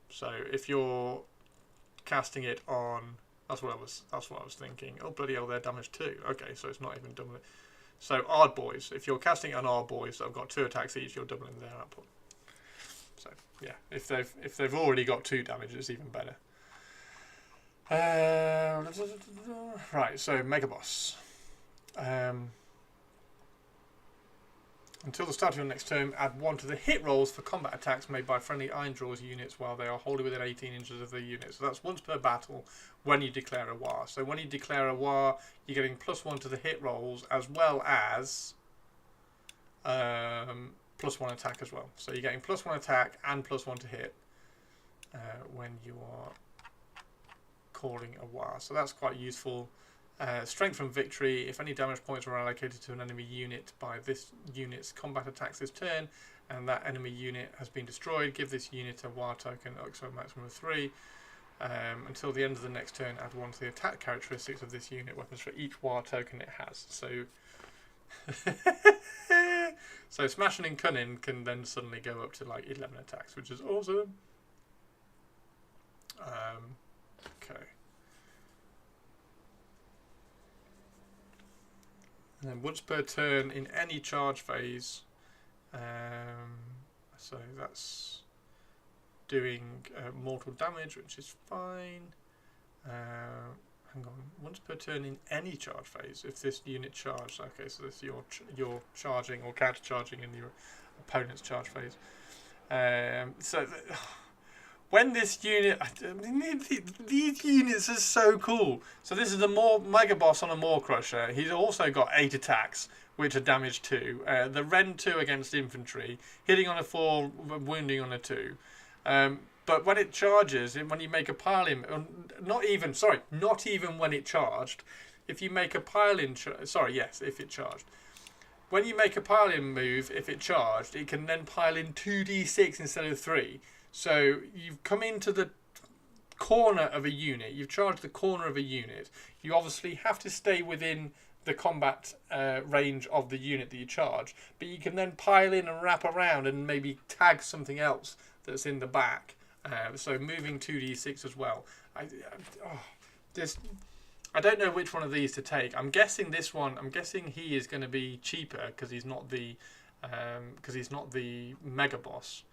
So if you're casting it on, that's what I was thinking. Oh bloody hell, they're damage 2. Okay, so it's not even doubling. So Ard Boys, if you're casting it on Ard Boys that have got 2 attacks each, you're doubling their output. So yeah, if they've already got 2 damage, it's even better. Right, so Mega Boss. Until the start of your next turn, add 1 to the hit rolls for combat attacks made by friendly Eindrils units while they are wholly within 18 inches of the unit. So that's once per battle when you declare a war. So when you declare a war, you're getting +1 to the hit rolls as well as +1 attack as well. So you're getting +1 attack and +1 to hit when you are calling a war. So that's quite useful. Strength from victory. If any damage points were allocated to an enemy unit by this unit's combat attacks this turn, and that enemy unit has been destroyed, give this unit a wild token up to a maximum of 3. Until the end of the next turn, add 1 to the attack characteristics of this unit weapons for each wild token it has. So, so smashing and cunning can then suddenly go up to like 11 attacks, which is awesome. Okay. And then once per turn in any charge phase, so that's doing mortal damage, which is fine. Hang on, once per turn in any charge phase, if this unit charged, okay, so this you're charging or counter charging in your opponent's charge phase. When this unit, these units are so cool. So this is the Mega Boss on a Maw Crusher. He's also got 8 attacks, which are damage 2. The Ren 2 against infantry, hitting on a 4, wounding on a 2. But when it charges, when you make a pile-in, not even when it charged, if you make a pile-in, if it charged. When you make a pile-in move, if it charged, it can then pile in 2d6 instead of 3. So you've come into the corner of a unit, you've charged the corner of a unit. You obviously have to stay within the combat range of the unit that you charge, but you can then pile in and wrap around and maybe tag something else that's in the back. So moving 2d6 as well. I don't know which one of these to take. I'm guessing this one. I'm guessing he is going to be cheaper because he's not the Mega Boss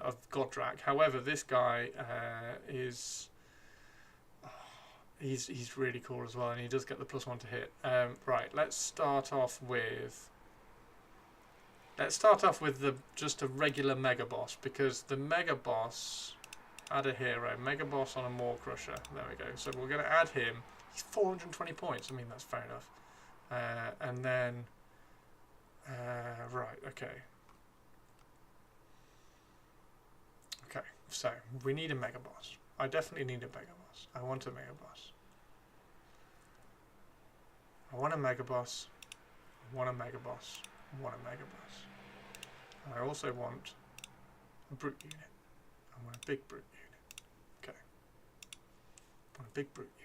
of Godrak. However, this guy is he's really cool as well, and he does get the +1 to hit. Right, let's start off with just a regular Mega Boss, because the Mega Boss, add a hero, Mega Boss on a Maw Crusher. There we go. So we're going to add him. He's 420 points. I mean, that's fair enough. And then right, okay. Okay, so we need a Mega Boss. I definitely need a Mega Boss. I want a Mega Boss. I want a Mega Boss. I want a Mega Boss. I want a Mega Boss. And I also want a Brute unit. I want a big Brute unit. Okay. I want a big Brute unit.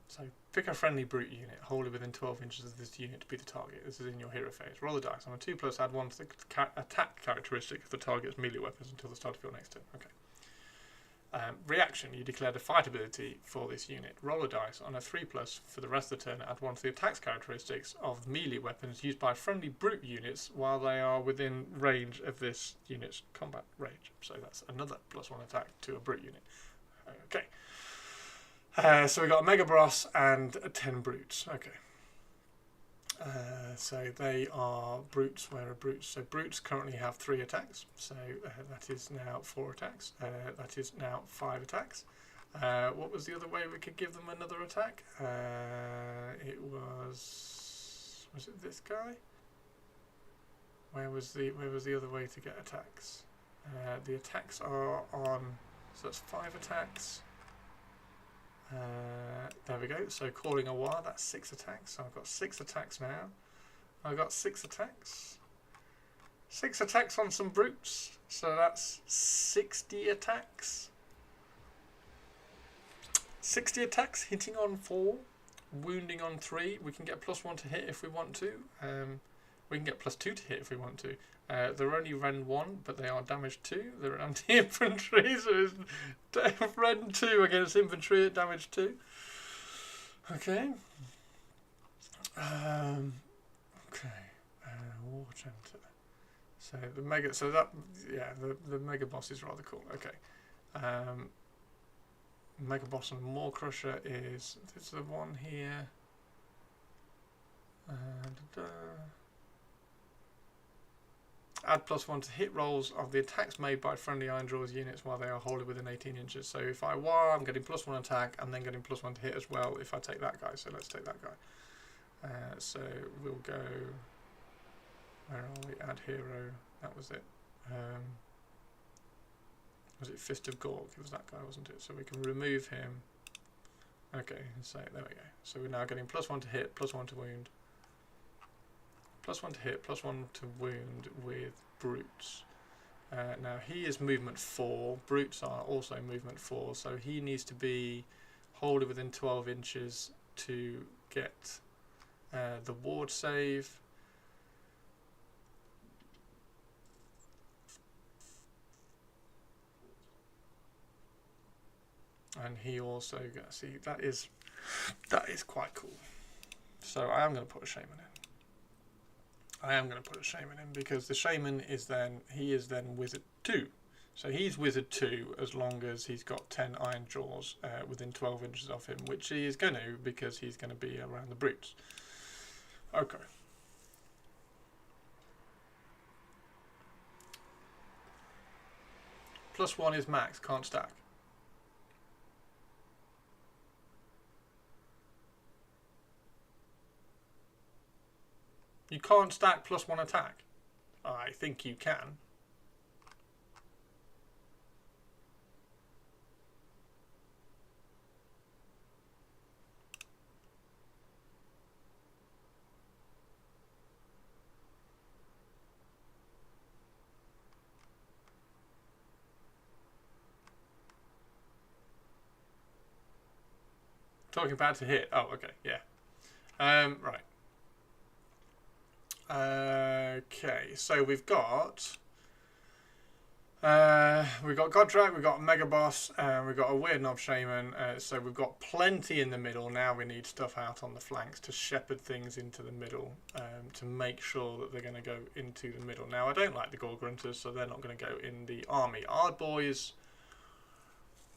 So pick a friendly Brute unit, wholly within 12 inches of this unit to be the target. This is in your hero phase. Roll the dice. On a 2+, add 1 to the attack characteristic of the target's melee weapons until the start of your next turn. Okay. Reaction. You declared a fight ability for this unit. Roll a dice. On a 3+, for the rest of the turn, add 1 to the attack characteristics of melee weapons used by friendly Brute units while they are within range of this unit's combat range. So that's another +1 attack to a Brute unit. Okay. So we got a Mega Boss and 10 Brutes. Okay. So they are Brutes. Where are Brutes? So Brutes currently have 3 attacks. So that is now 4 attacks. That is now 5 attacks. What was the other way we could give them another attack? It was it this guy? Where was the other way to get attacks? The attacks are on. So that's 5 attacks. There we go. So calling a war, that's 6 attacks. So I've got 6 attacks now. I've got 6 attacks. 6 attacks on some Brutes. So that's 60 attacks. 60 attacks, hitting on 4, wounding on 3. We can get +1 to hit if we want to. We can get +2 to hit if we want to. They're only Ren 1, but they are damage 2. They're anti-infantry, so it's Ren 2 against infantry at damage 2. Okay. Okay. War Center. So the Mega. So that, yeah, the Mega Boss is rather cool. Okay. Mega Boss and Maw Crusher is this the one here. Add +1 to hit rolls of the attacks made by friendly Iron Drawers units while they are wholly within 18 inches. So if I war, I'm getting +1 attack and then getting +1 to hit as well if I take that guy. So let's take that guy. So we'll go. Where are we? Add hero. That was it. Was it Fist of Gork? It was that guy, wasn't it? So we can remove him. Okay, so there we go. So we're now getting +1 to hit, +1 to wound. +1 to hit, +1 to wound with brutes. Now he is movement 4. Brutes are also movement 4, so he needs to be wholly within 12 inches to get the ward save. And he also gets, see, that is quite cool. So I am going to put a shaman in. Because the shaman is then, he is then wizard 2. So he's wizard 2 as long as he's got 10 iron jaws within 12 inches of him, which he is going to, because he's going to be around the brutes. Okay. +1 is max, can't stack. You can't stack +1 attack. I think you can. Talking about to hit. Oh, okay, yeah. Right. Okay, so we've got Godrak, we've got Mega Boss, and we've got a Weird Knob Shaman. So we've got plenty in the middle. Now we need stuff out on the flanks to shepherd things into the middle, to make sure that they're going to go into the middle. Now I don't like the Gore Grunters, so they're not going to go in the army. Our boys,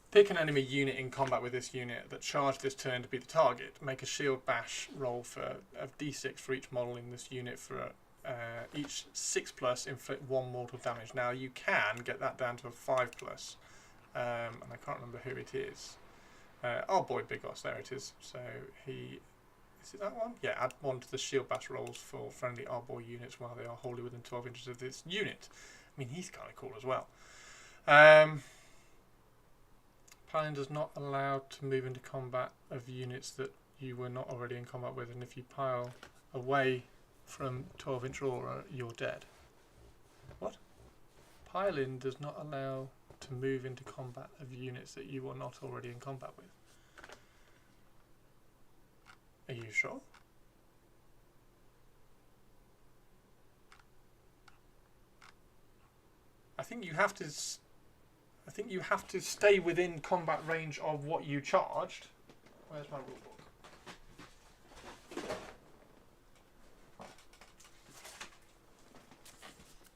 pick an enemy unit in combat with this unit that charge this turn to be the target. Make a shield bash roll for a d6 for each model in this unit for each 6+, inflict 1 mortal damage. Now you can get that down to a 5+, and I can't remember who it is. Oh boy, Bigos, there it is. So he, is it that one? Yeah, add 1 to the shield bash rolls for friendly Arboy units while they are wholly within 12 inches of this unit. I mean, he's kind of cool as well. Paladin does not allow to move into combat of units that you were not already in combat with, and if you pile away from 12-inch aura, you're dead. What? Piling does not allow to move into combat of units that you are not already in combat with. Are you sure? I think you have to stay within combat range of what you charged. Where's my rulebook?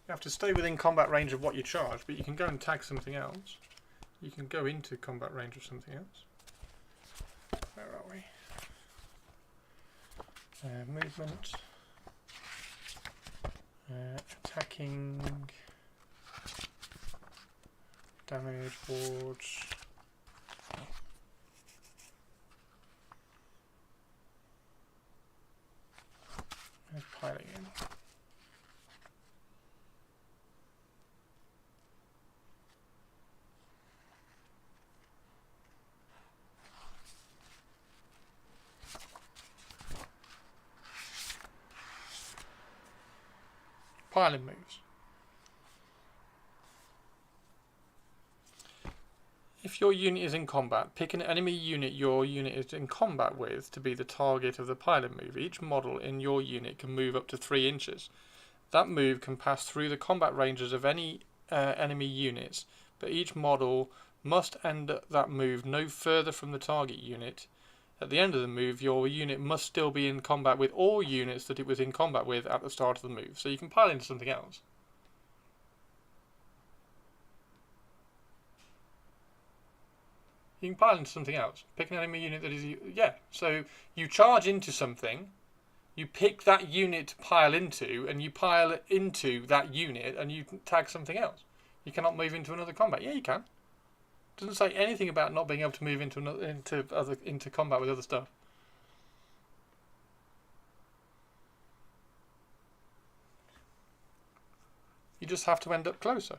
You have to stay within combat range of what you charge, but you can go and tag something else. You can go into combat range of something else. Where are we? Movement. Attacking. Damage boards. There's piling in. Piling moves. If your unit is in combat, pick an enemy unit your unit is in combat with to be the target of the pilot move. Each model in your unit can move up to 3 inches. That move can pass through the combat ranges of any enemy units, but each model must end that move no further from the target unit. At the end of the move, your unit must still be in combat with all units that it was in combat with at the start of the move. So you can pile into something else. You can pile into something else. Pick an enemy unit that is... Yeah, so you charge into something, you pick that unit to pile into, and you pile into that unit, and you tag something else. You cannot move into another combat. Yeah, you can. It doesn't say anything about not being able to move into combat with other stuff. You just have to end up closer.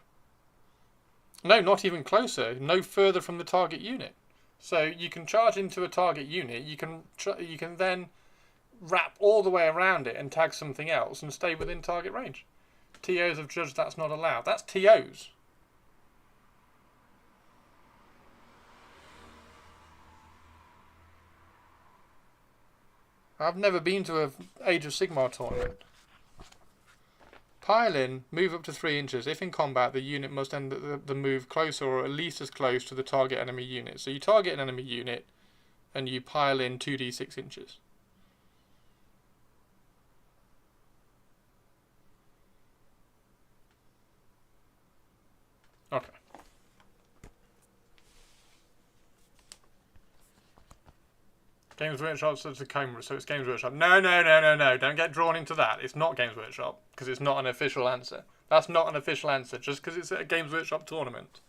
No, not even closer. No further from the target unit. So you can charge into a target unit. You can then wrap all the way around it and tag something else and stay within target range. TOs have judged that's not allowed. That's TOs. I've never been to a Age of Sigmar tournament. Pile in, move up to 3 inches. If in combat, the unit must end the move closer or at least as close to the target enemy unit. So you target an enemy unit and you pile in 2d6 inches. Okay. Games Workshop, so it's a camera, so it's Games Workshop. No, don't get drawn into that. It's not Games Workshop, because it's not an official answer. That's not an official answer, just because it's a Games Workshop tournament.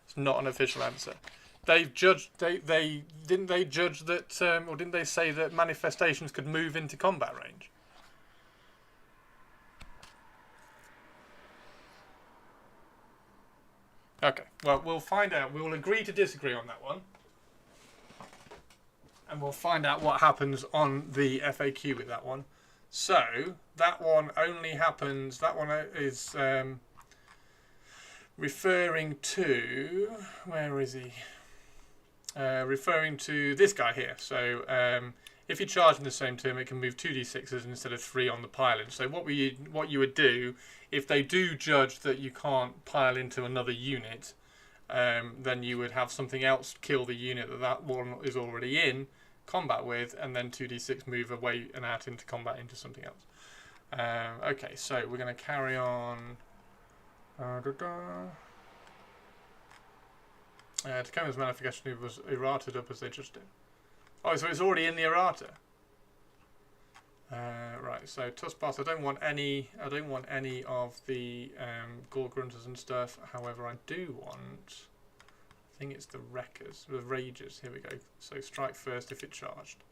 It's not an official answer. They've judged, didn't they judge that, or didn't they say that manifestations could move into combat range? Okay, well, we'll find out. We will agree to disagree on that one. And we'll find out what happens on the FAQ with that one. So, that one only happens, that one is referring to, where is he? Referring to this guy here. So, if you charge in the same turn, it can move 2d6s instead of 3 on the pile-in. So what you would do, if they do judge that you can't pile into another unit, then you would have something else kill the unit that one is already in combat with, and then 2d6 move away and out into combat into something else. Okay, so we're going to carry on. Tacoma's manifestation was errated up as they judged it. Oh, so it's already in the errata. Right, so Tussboss, I don't want any of the Gore Grunters and stuff. However, I do want, I think it's the Wreckers, the Ragers. Here we go. So strike first if it charged.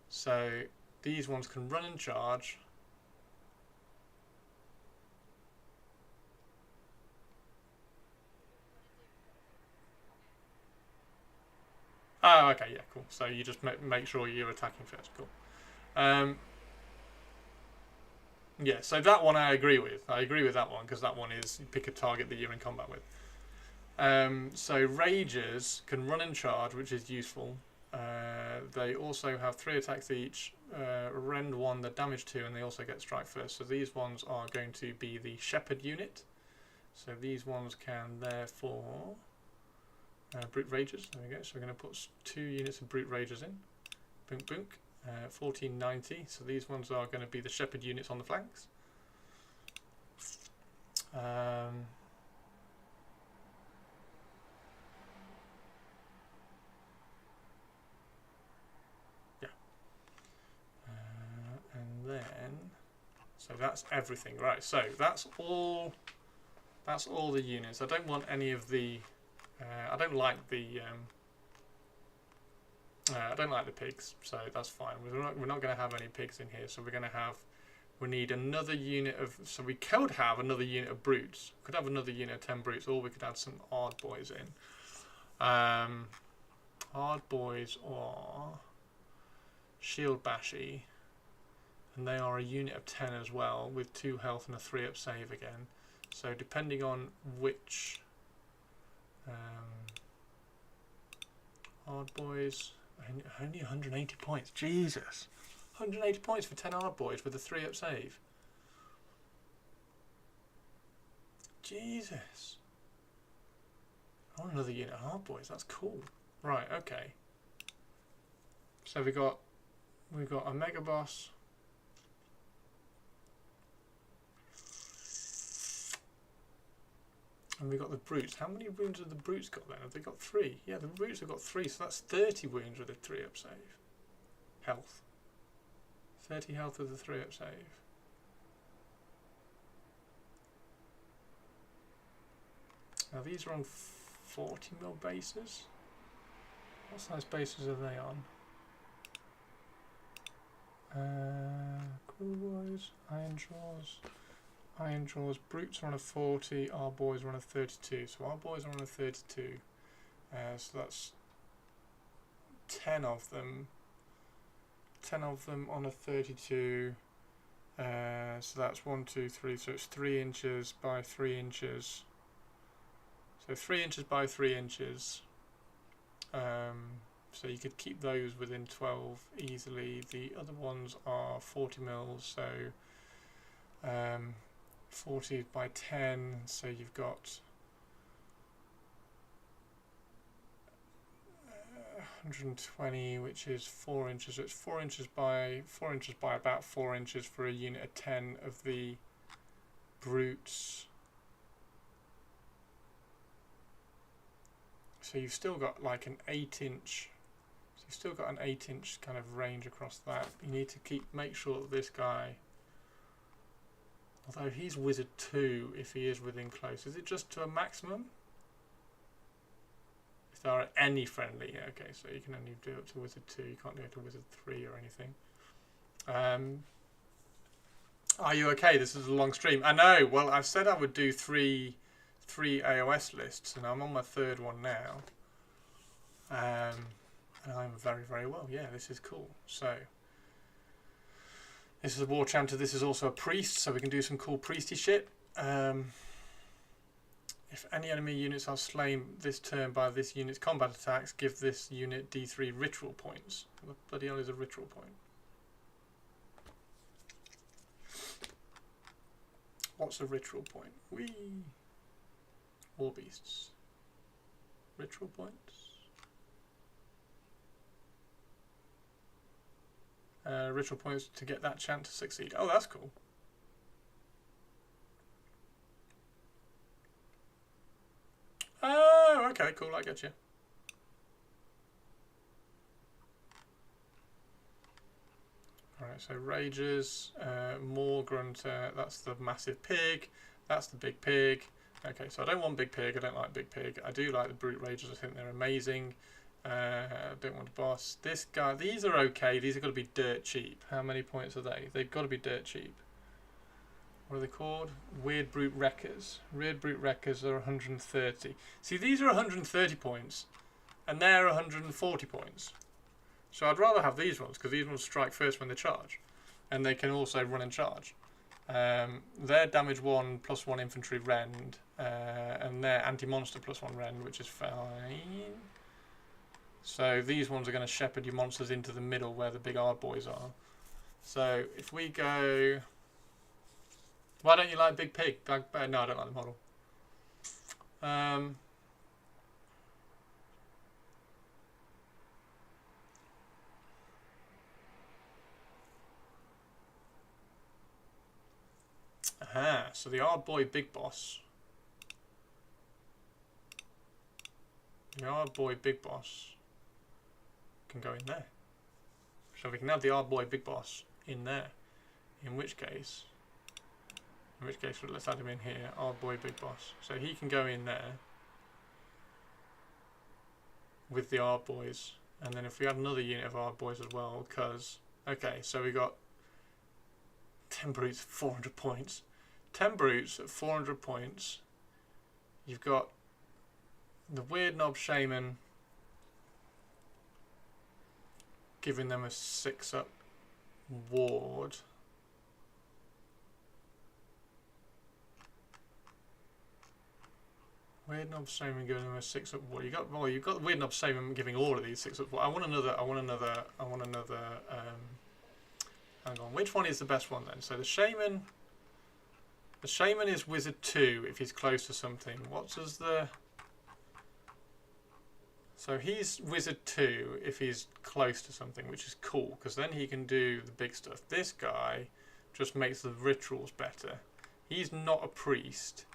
So these ones can run and charge. Oh, okay, yeah, cool. So you just make sure you're attacking first. Cool. Yeah, so that one I agree with. I agree with that one because that one is you pick a target that you're in combat with. So Ragers can run and charge, which is useful. They also have 3 attacks each, rend 1, the damage 2, and they also get strike first. So these ones are going to be the Shepherd unit. So these ones can therefore Brute Ragers. There we go. So we're going to put 2 units of Brute Ragers in. Boonk boonk. 1490. So these ones are going to be the Shepherd units on the flanks. Yeah. And then, so that's everything, right? So that's all. That's all the units. I don't want any of the. I don't like the. I don't like the pigs, so that's fine. We're not going to have any pigs in here, so we're going to have. We need another unit of. So we could have another unit of brutes. We could have another unit of 10 brutes, or we could add some hard boys in. Hard boys are shield bashy, and they are a unit of 10 as well, with 2 health and a 3 up save again. So depending on which hard boys. Only 180 points. Jesus. 180 points for 10 hard boys with a 3 up save. Jesus. I want another unit of hard boys. That's cool. Right, okay. So we got a mega boss. And we got the brutes. How many wounds have the brutes got then? Have they got 3? Yeah, the brutes have got 3, so that's 30 wounds with a 3 up save. Health. 30 health with a 3 up save. Now these are on 40 mil bases. What size bases are they on? Crew boys, iron jaws. Iron Jaws, Brutes are on a 40, our boys are on a 32. So our boys are on a 32. So that's 10 of them. 10 of them on a 32. So that's 1, 2, 3. So it's 3 inches by 3 inches. So 3 inches by 3 inches. So you could keep those within 12 easily. The other ones are 40 mils. So 40 by 10. So you've got 120, which is 4 inches. So it's 4 inches by about 4 inches for a unit of 10 of the brutes. So you've still got like an 8-inch. So you've still got an 8-inch kind of range across that. You need to make sure that this guy, although he's wizard 2, if he is within close, is it just to a maximum? If there are any friendly, yeah, okay, so you can only do it to wizard 2. You can't do it to wizard 3 or anything. Are you okay? This is a long stream. I know. Well, I've said I would do three AoS lists, and I'm on my 3rd one now. And I'm very, very well. Yeah, this is cool. So this is a war chanter. This is also a priest, so we can do some cool priesty shit. If any enemy units are slain this turn by this unit's combat attacks, give this unit D3 ritual points. What the bloody hell is a ritual point? What's a ritual point? Whee! War beasts. Ritual points. Ritual points to get that chant to succeed. Oh, that's cool. Oh, okay, cool, I get you. Alright, so Ragers, more Grunter, that's the massive pig, that's the big pig. Okay, so I don't want big pig, I don't like big pig. I do like the brute Ragers, I think they're amazing. I don't want a boss. This guy, these are okay, these have got to be dirt cheap. How many points are they? They've got to be dirt cheap. What are they called? Weird Brute Wreckers. Weird Brute Wreckers are 130. See, these are 130 points, and they're 140 points. So I'd rather have these ones, because these ones strike first when they charge. And they can also run and charge. They're damage 1 plus 1 infantry rend, and they're anti-monster plus 1 rend, which is fine. So these ones are going to shepherd your monsters into the middle where the big hard boys are. So if we go... Why don't you like Big Pig? No, I don't like the model. Aha, so the hard boy big boss. The hard boy big boss can go in there. So we can have the hard boy big boss in there. In which case let's add him in here. Hard boy big boss. So he can go in there with the hard boys. And then if we add another unit of hard boys as well, because okay, so we got 10 brutes at 400 points. 10 brutes at 400 points. You've got the weird knob shaman giving them a 6-up ward. Weird knob shaman giving them a 6-up ward. You've got the weird knob shaman giving all of these 6-up ward. I want another hang on, which one is the best one then? So the shaman is wizard 2 if he's close to something. What does the... So he's wizard 2 if he's close to something, which is cool, because then he can do the big stuff. This guy just makes the rituals better. He's not a priest.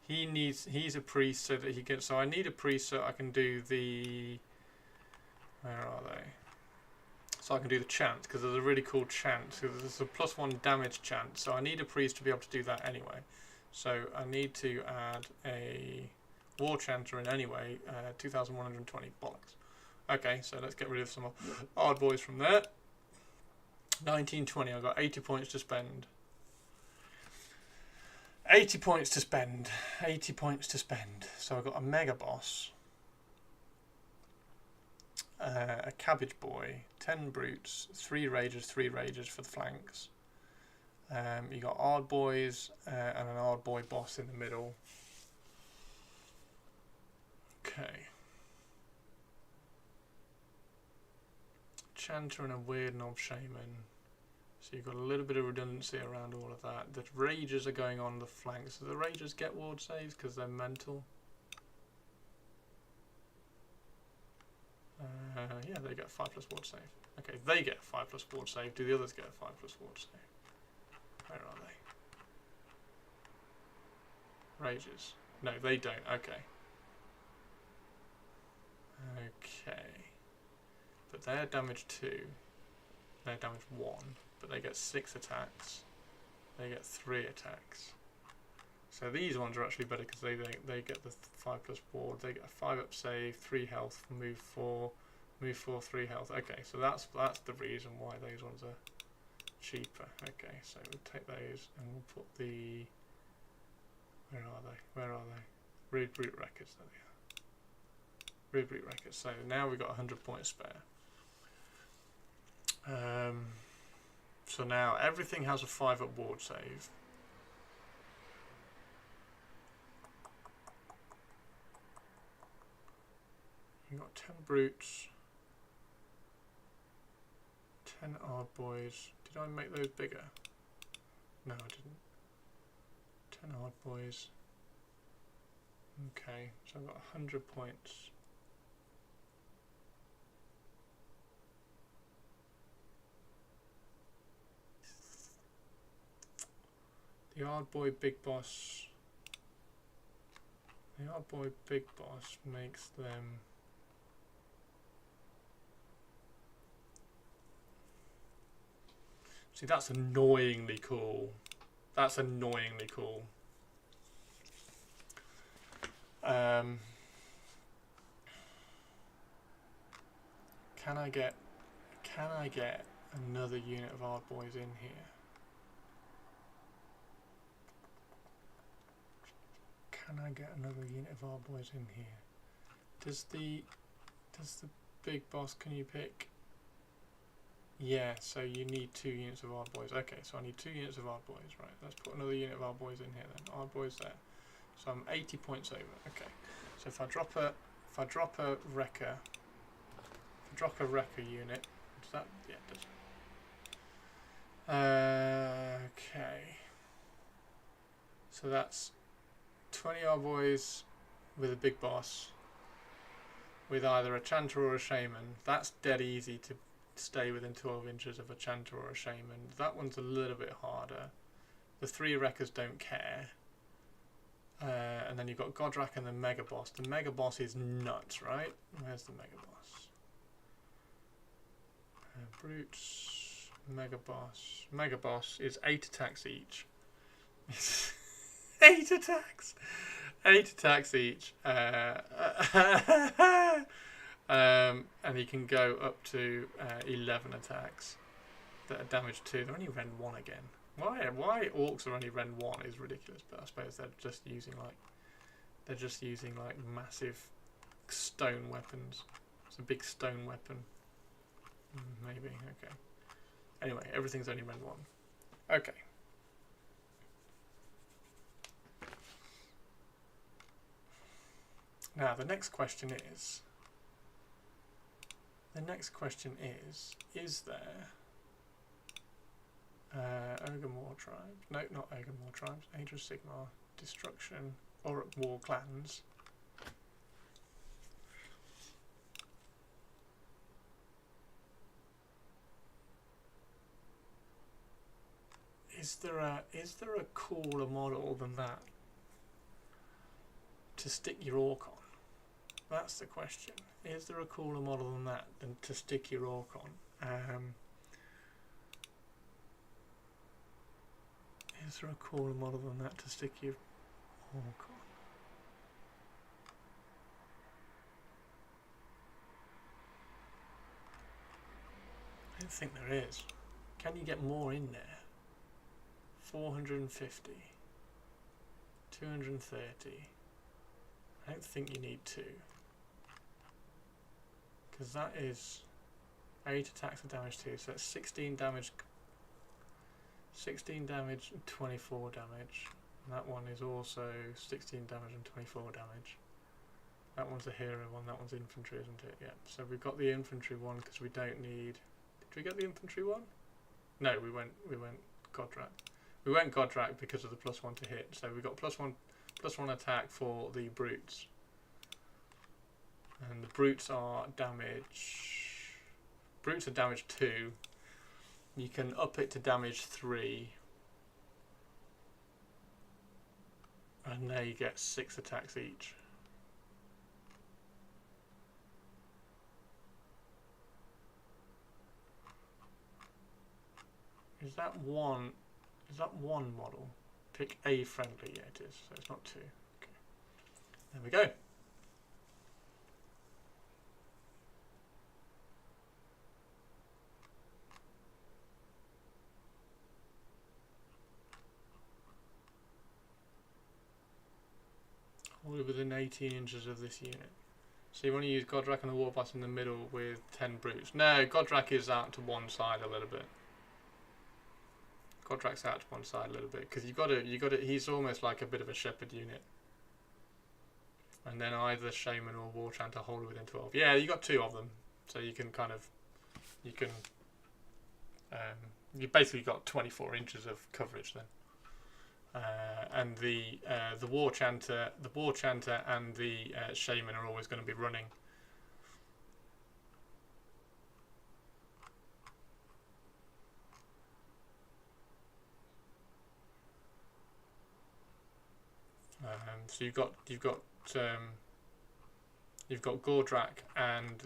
He's a priest so that he can... So I need a priest so I can do the... Where are they? So I can do the chant, because there's a really cool chant. So there's a +1 damage chant. So I need a priest to be able to do that anyway. So I need to add a war chanter in anyway. 2,120 bollocks. Okay, so let's get rid of some hard boys from there. 1920. I've got 80 points to spend. 80 points to spend. 80 points to spend. So I've got a Mega Boss, a Cabbage Boy, 10 Brutes, 3 Ragers for the flanks. You got Ard Boys and an Ard Boy boss in the middle. Okay. Chanter and a Weird Knob Shaman. So you've got a little bit of redundancy around all of that. The Ragers are going on the flanks. Do the Ragers get ward saves because they're mental? Yeah, they get 5+ ward save. Okay, they get 5+ ward save. Do the others get a 5+ ward save? Where are they? Ragers. No, they don't. Okay. Okay. But they're damage 2. They're damage 1. But they get 6 attacks. They get 3 attacks. So these ones are actually better because they get the 5+ ward. They get a 5-up save, 3 health, move 4, 3 health. Okay, so that's the reason why those ones are cheaper. Okay, so we'll take those and we'll put the... Where are they? Rude Brute Records. There they are. Rude Brute Records. So now we've got 100 points spare. So now everything has a 5-up ward save. You've got 10 Brutes, 10 Ard Boys. Did I make those bigger? No, I didn't. 10 Ard Boys. Okay, so I've got 100 points. The Ard Boy Big Boss. The Ard Boy Big Boss makes them... See, that's annoyingly cool. That's annoyingly cool. Can I get another unit of Ard Boys in here? Can I get another unit of Ard Boys in here? Does the big boss, can you pick? Yeah, so you need 2 units of Ard Boys. Okay, so I need 2 units of Ard Boys. Right, let's put another unit of Ard Boys in here then. Ard Boys there. So I'm 80 points over. Okay. So if I drop a wrecker, unit, does that? Yeah, it does. Okay. So that's 20 Ard Boys with a big boss, with either a Chanter or a Shaman. That's dead easy to stay within 12 inches of a Chanter or a Shaman. That one's a little bit harder. The 3 wreckers don't care. And then you've got Godrak and the Mega Boss. The Mega Boss is nuts, right? Where's the Mega Boss? Brutes, Mega Boss. Mega Boss is 8 attacks each. 8 attacks! 8 attacks each. And he can go up to 11 attacks that are damage 2. They're only Ren 1 again. Why orcs are only Ren 1 is ridiculous, but I suppose they're just using like massive stone weapons. It's a big stone weapon. Maybe, okay. Anyway, everything's only Ren 1. Okay. Now the next question is there Ogre-Maw tribes? No, not Ogre-Maw tribes. Age of Sigmar, Destruction, or War clans. Is there a cooler model than that to stick your orc on? That's the question. Is there a cooler model than that than to stick your orc on? Is there a cooler model than that to stick your orc on? I don't think there is. Can you get more in there? 450. 230. I don't think you need 2. Because that is 8 attacks and damage 2, so that's 16 damage. 16 damage and 24 damage. And that one is also 16 damage and 24 damage. That one's a hero one, that one's infantry, isn't it? Yeah. So we've got the infantry one because we don't need. Did we get the infantry one? No, we went Godrak. We went Godrak because of the +1 to hit. So we got +1 attack for the brutes. And the brutes are damage. Brutes are damage 2. You can up it to damage 3. And they get 6 attacks each. Is that one model? Pick a friendly, yeah it is, so it's not 2. Okay. There we go. All within 18 inches of this unit. So you want to use Godrak and the Warboss in the middle with 10 brutes. No, Godrak is out to one side a little bit. Godrak's out to one side a little bit because you got to. He's almost like a bit of a shepherd unit. And then either Shaman or War Chanter hold within 12. Yeah, you got 2 of them, so you can kind of, you basically got 24 inches of coverage then. And the War Chanter and the Shaman are always going to be running. So you've got Gordrak and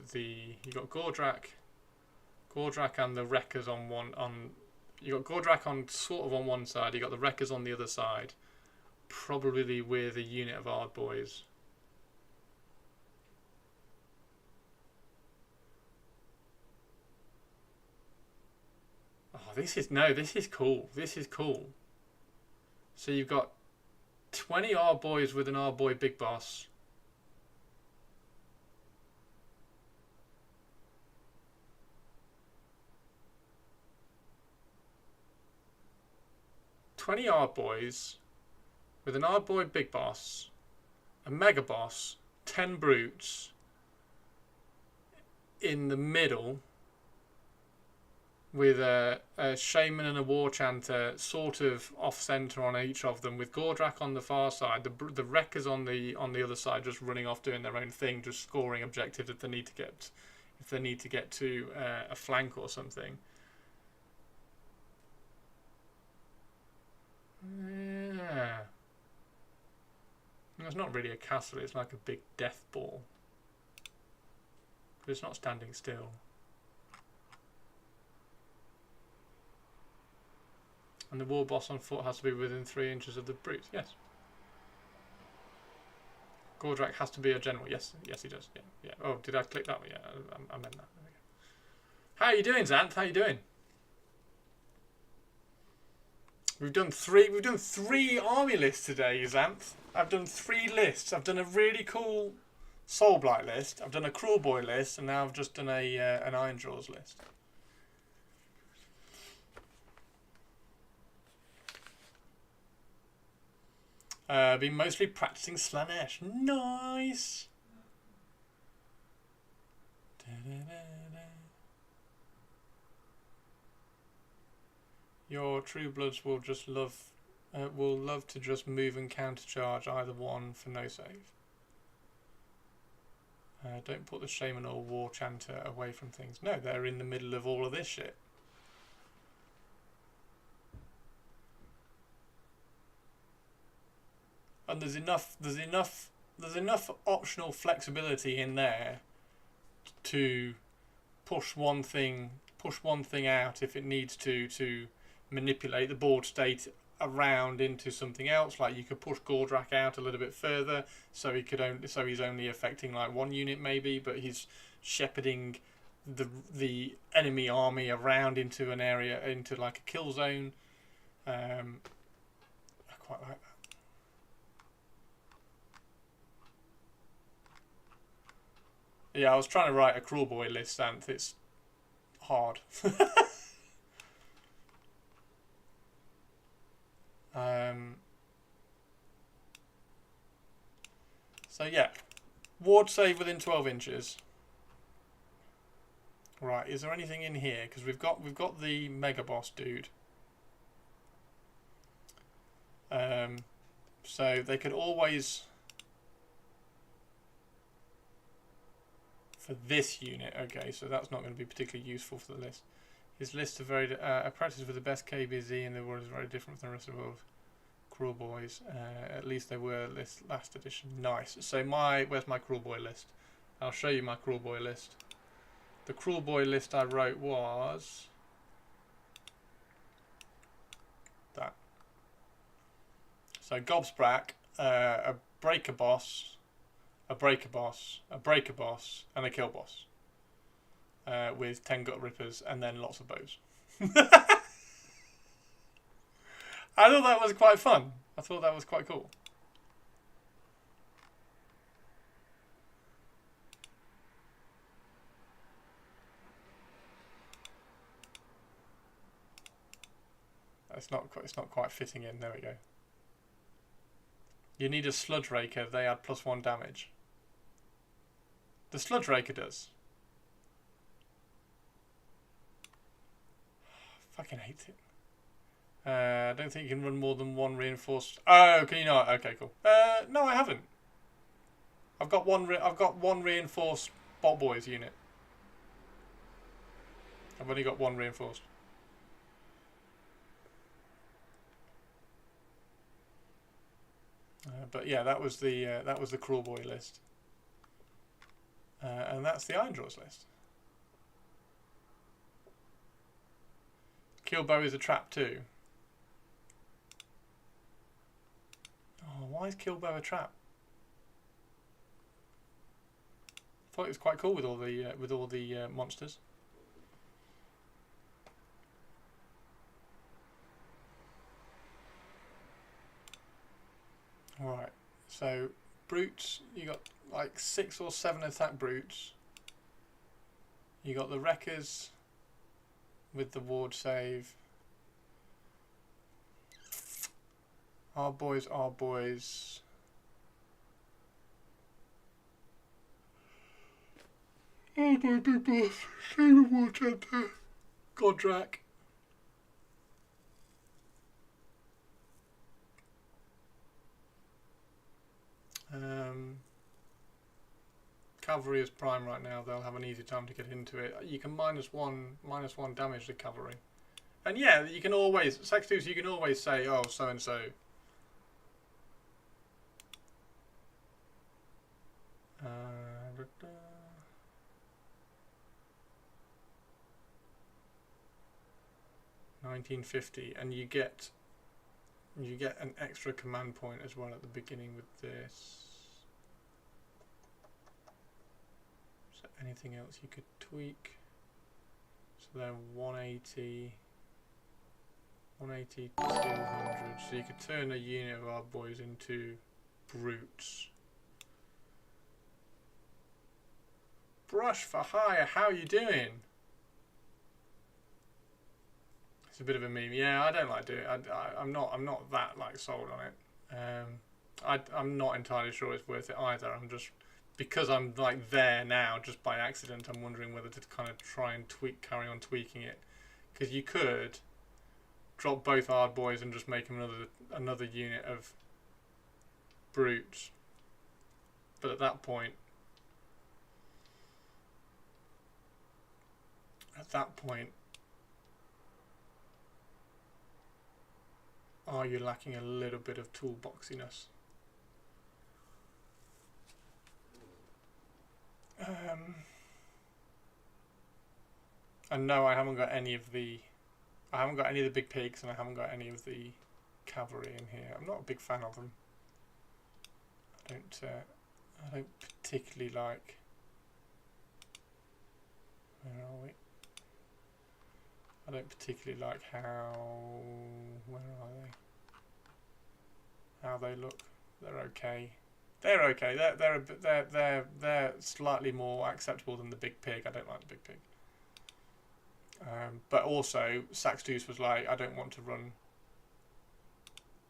Gordrak and the Wreckers on one on. You got Gordrak on sort of on one side. You got the Wreckers on the other side, probably with a unit of Ardboys. Oh, this is cool. This is cool. So you've got 20 Ardboys with an Ardboy Big Boss. Ardboys with an Ardboy Big Boss, a Mega Boss, 10 brutes in the middle with a Shaman and a War Chanter sort of off centre on each of them, with Gordrak on the far side, the Wreckers on the other side just running off doing their own thing, just scoring objectives if they need to get to a flank or something. Yeah. It's not really a castle, it's like a big death ball. But it's not standing still. And the war boss on foot has to be within 3 inches of the brutes. Yes. Gordrak has to be a general. Yes, yes he does. Yeah, yeah. Oh, did I click that one? Yeah, I meant that. There we go. How are you doing, Xanth? How are you doing? We've done three army lists today, Xanth. I've done 3 lists. I've done a really cool Soulblight list. I've done a Cruelboy list, and now I've just done an Ironjaws list. Been mostly practicing Slanesh. Nice. Your True Bloods will just love to just move and countercharge either one for no save. Don't put the Shaman or War Chanter away from things. No, they're in the middle of all of this shit. And there's enough optional flexibility in there to push one thing out if it needs to manipulate the board state around into something else. Like you could push Gordrak out a little bit further, so he's only affecting like 1 unit maybe, but he's shepherding the enemy army around into an area, into like a kill zone. I quite like that. Yeah, I was trying to write a cruel boy list, and it's hard. So yeah, ward save within 12 inches. Right, is there anything in here? Because we've got the mega boss dude. So they could always, for this unit, okay, so that's not going to be particularly useful for the list. His list of very a practice with the best KBZ in the world is very different from the rest of the world. Cruel boys, at least they were last edition. Nice. So where's my cruel boy list? I'll show you my cruel boy list. The cruel boy list I wrote was that. So Gobsprack, a breaker boss, a breaker boss, a breaker boss, and a kill boss. With 10 gut rippers and then lots of bows. I thought that was quite fun. I thought that was quite cool. It's not quite fitting in. There we go. You need a sludge raker. They add +1 damage. The sludge raker does. Fucking hate it. I don't think you can run more than one reinforced. Oh, can you not? Okay, cool. No, I haven't. I've got one reinforced Bot Boys unit. I've only got one reinforced. But yeah, that was the cruel boy list, and that's the Iron Draws list. Killbow is a trap too. Oh, why is Killbow a trap? I thought it was quite cool with all the monsters. Right, so brutes, you got like 6 or 7 attack brutes. You got the wreckers with the ward save. Our boys. Oh, my big boss. Save war center. Godrak. Cavalry is prime right now. They'll have an easy time to get into it. You can -1 damage the cavalry, and yeah, you can always Sex2s. You can always say, oh, so and so. 1950, and you get an extra command point as well at the beginning with this. So anything else you could tweak? So they're 180, 200. So you could turn a unit of our boys into brutes. Brush for hire, how you doing? It's a bit of a meme. Yeah, I don't like doing it. I'm not that like sold on it. I'm not entirely sure it's worth it either. I'm just, because I'm like there now just by accident, I'm wondering whether to kind of try and carry on tweaking it, because you could drop both hard boys and just make them another unit of brutes, but at that point are you lacking a little bit of toolboxiness? And no, I haven't got any of the big pigs, and I haven't got any of the cavalry in here. I'm not a big fan of them. I don't particularly like. Where are we? I don't particularly like where are they? How they look. They're okay. They're okay. They're slightly more acceptable than the big pig. I don't like the big pig. But also, Saxdeuce was like, I don't want to run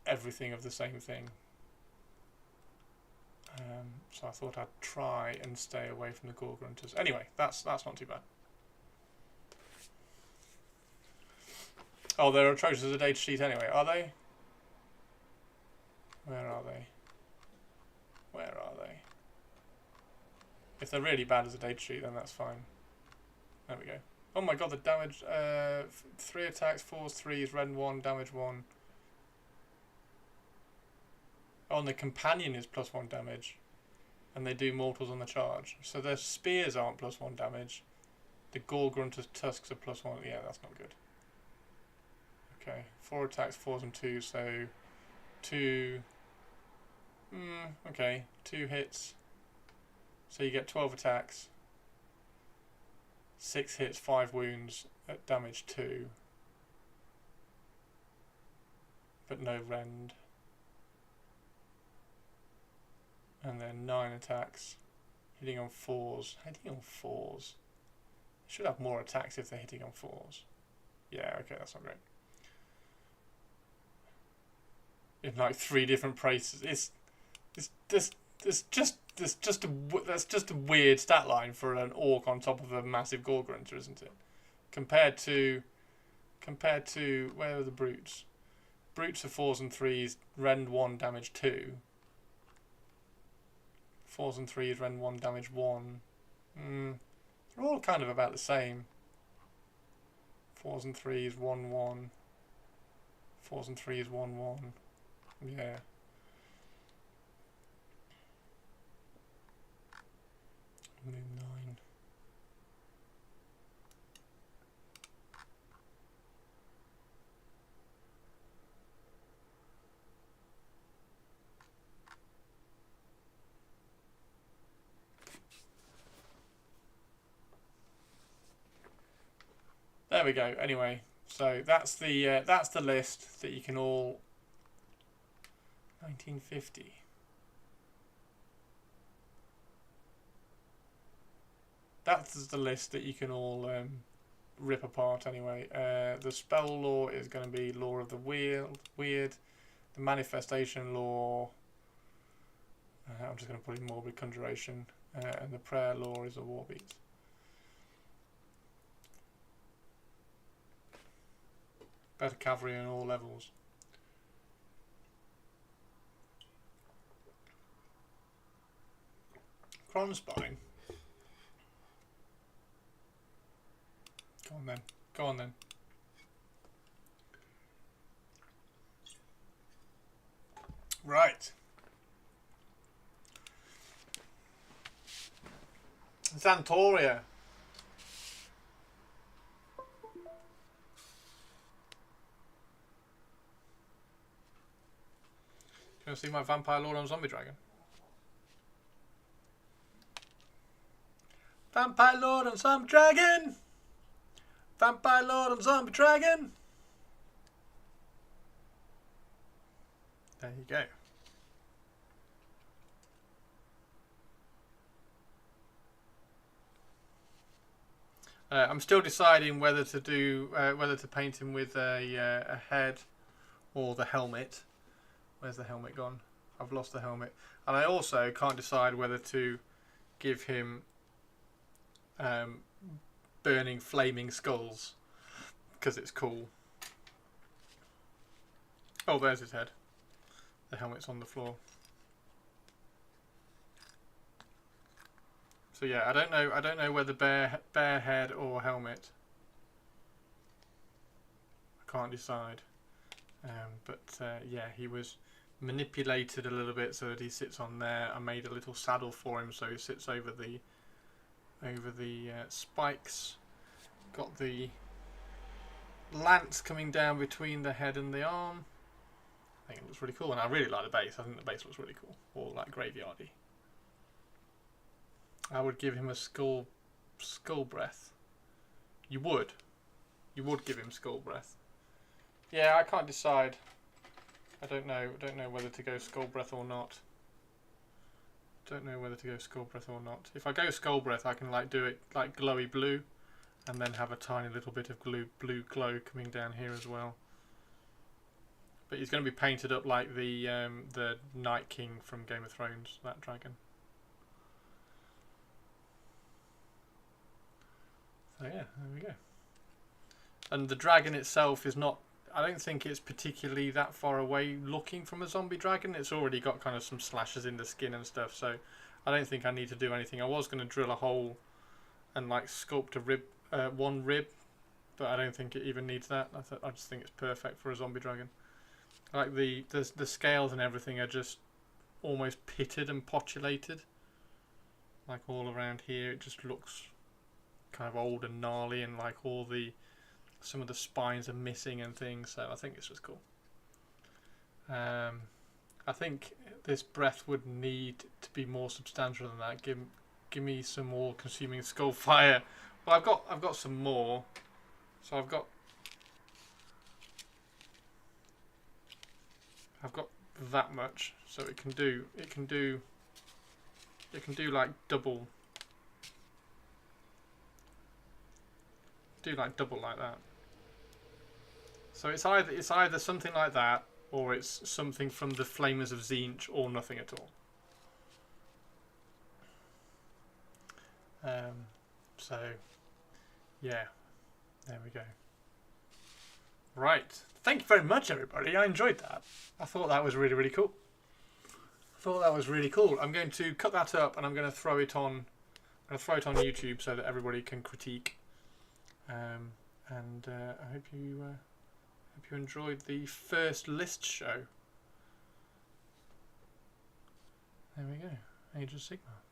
everything of the same thing. So I thought I'd try and stay away from the Gorgrunters. Anyway, that's not too bad. Oh, they're atrocious as a data sheet anyway, are they? Where are they? Where are they? If they're really bad as a data sheet, then that's fine. There we go. Oh my god, the damage, 3 attacks, 4s, 3s, red 1, damage 1. Oh, and the companion is +1 damage. And they do mortals on the charge. So their spears aren't +1 damage. The Gorgrunter's tusks are +1. Yeah, that's not good. Okay, 4 attacks, 4s and 2s, so 2... okay, 2 hits. So you get 12 attacks. 6 hits, 5 wounds at damage 2. But no rend. And then 9 attacks. Hitting on 4s. Hitting on 4s. Should have more attacks if they're hitting on 4s. Yeah, okay, that's not great. In like 3 different places. That's just a weird stat line for an orc on top of a massive Gorgrunter, isn't it? Compared to where are the brutes? Brutes are 4s and 3s, rend 1, damage 2. 4s and 3s, rend 1, damage 1. They're all kind of about the same. 4s and 3s, 1, 1. 4s and 3s, 1, 1. Yeah. Move 9. There we go. Anyway, so that's the list that you can all. 1950. That's the list that you can all rip apart anyway. The spell lore is going to be Lore of the Weird. The manifestation lore, I'm just going to put in Morbid Conjuration. And the prayer lore is a Warbeat. Better cavalry on all levels. Kronspine. Go on then. Go on then. Right. Xantoria. You want to see my Vampire Lord on Zombie Dragon? Vampire Lord on Zombie Dragon! Vampire Lord on Zombie Dragon! There you go. I'm still deciding whether to do whether to paint him with a head or the helmet. Where's the helmet gone? I've lost the helmet. And I also can't decide whether to give him burning flaming skulls because it's cool. Oh, there's his head. The helmet's on the floor. So yeah, I don't know whether bare head or helmet. I can't decide. But yeah, he was manipulated a little bit so that he sits on there. I made a little saddle for him so he sits over the spikes. Got the lance coming down between the head and the arm. I think it looks really cool, and I really like the base. I think the base looks really cool, all like graveyardy. I would give him a skull breath. You would give him skull breath. Yeah, I can't decide. I don't know whether to go skull breath or not. don't know whether to go Skull Breath or not. If I go Skull Breath, I can like do it like glowy blue, and then have a tiny little bit of blue glow coming down here as well. But he's going to be painted up like the Night King from Game of Thrones, that dragon. So yeah, there we go. And the dragon itself is not, I don't think it's particularly that far away looking from a zombie dragon. It's already got kind of some slashes in the skin and stuff, so I don't think I need to do anything. I was going to drill a hole and like sculpt a rib, one rib, but I don't think it even needs that. I just think it's perfect for a zombie dragon. Like the scales and everything are just almost pitted and potulated. Like all around here, it just looks kind of old and gnarly, and like some of the spines are missing and things. So I think it's just cool. I think this breath would need to be more substantial than that. Give me some more consuming skull fire. Well, I've got some more. So I've got that much, so it can do like double like that. So it's either something like that, or it's something from the Flamers of Tzeentch, or nothing at all. So yeah, there we go. Right. Thank you very much, everybody. I enjoyed that. I thought that was really, really cool. I'm going to cut that up and I'm going to throw it on. I'm going to throw it on YouTube so that everybody can critique. I hope you enjoyed the first list show. There we go. Age of Sigmar.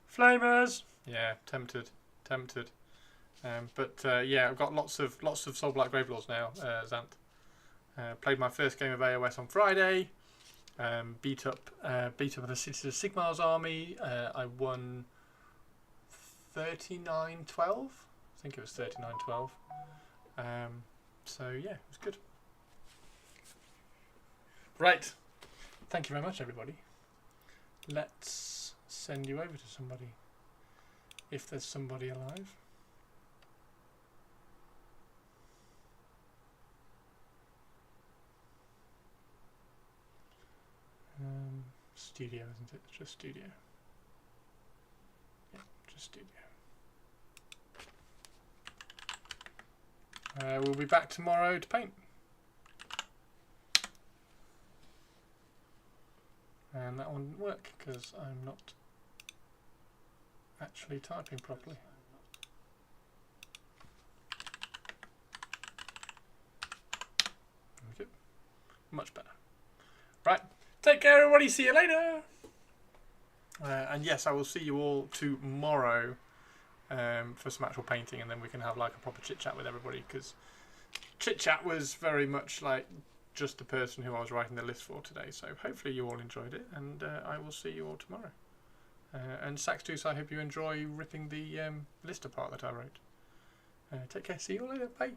Flamers. Yeah, tempted. Yeah, I've got lots of Soulblight Gravelords now, Zant. Played my first game of AoS on Friday. Beat up the Cities of Sigmar's army. I won 39-12. I think it was 39-12. So yeah, it was good. Right. Thank you very much, everybody. Let's send you over to somebody, if there's somebody alive. Studio, isn't it? It's just studio. Yeah, just studio. We'll be back tomorrow to paint. And that one didn't work because I'm not actually typing properly. Okay. Much better. Right. Take care, everybody. See you later. And yes, I will see you all tomorrow for some actual painting, and then we can have like a proper chit chat with everybody, because chit chat was very much like just the person who I was writing the list for today. So hopefully you all enjoyed it, and I will see you all tomorrow. And Saxtus, I hope you enjoy ripping the list apart that I wrote. Take care. See you all later. Bye.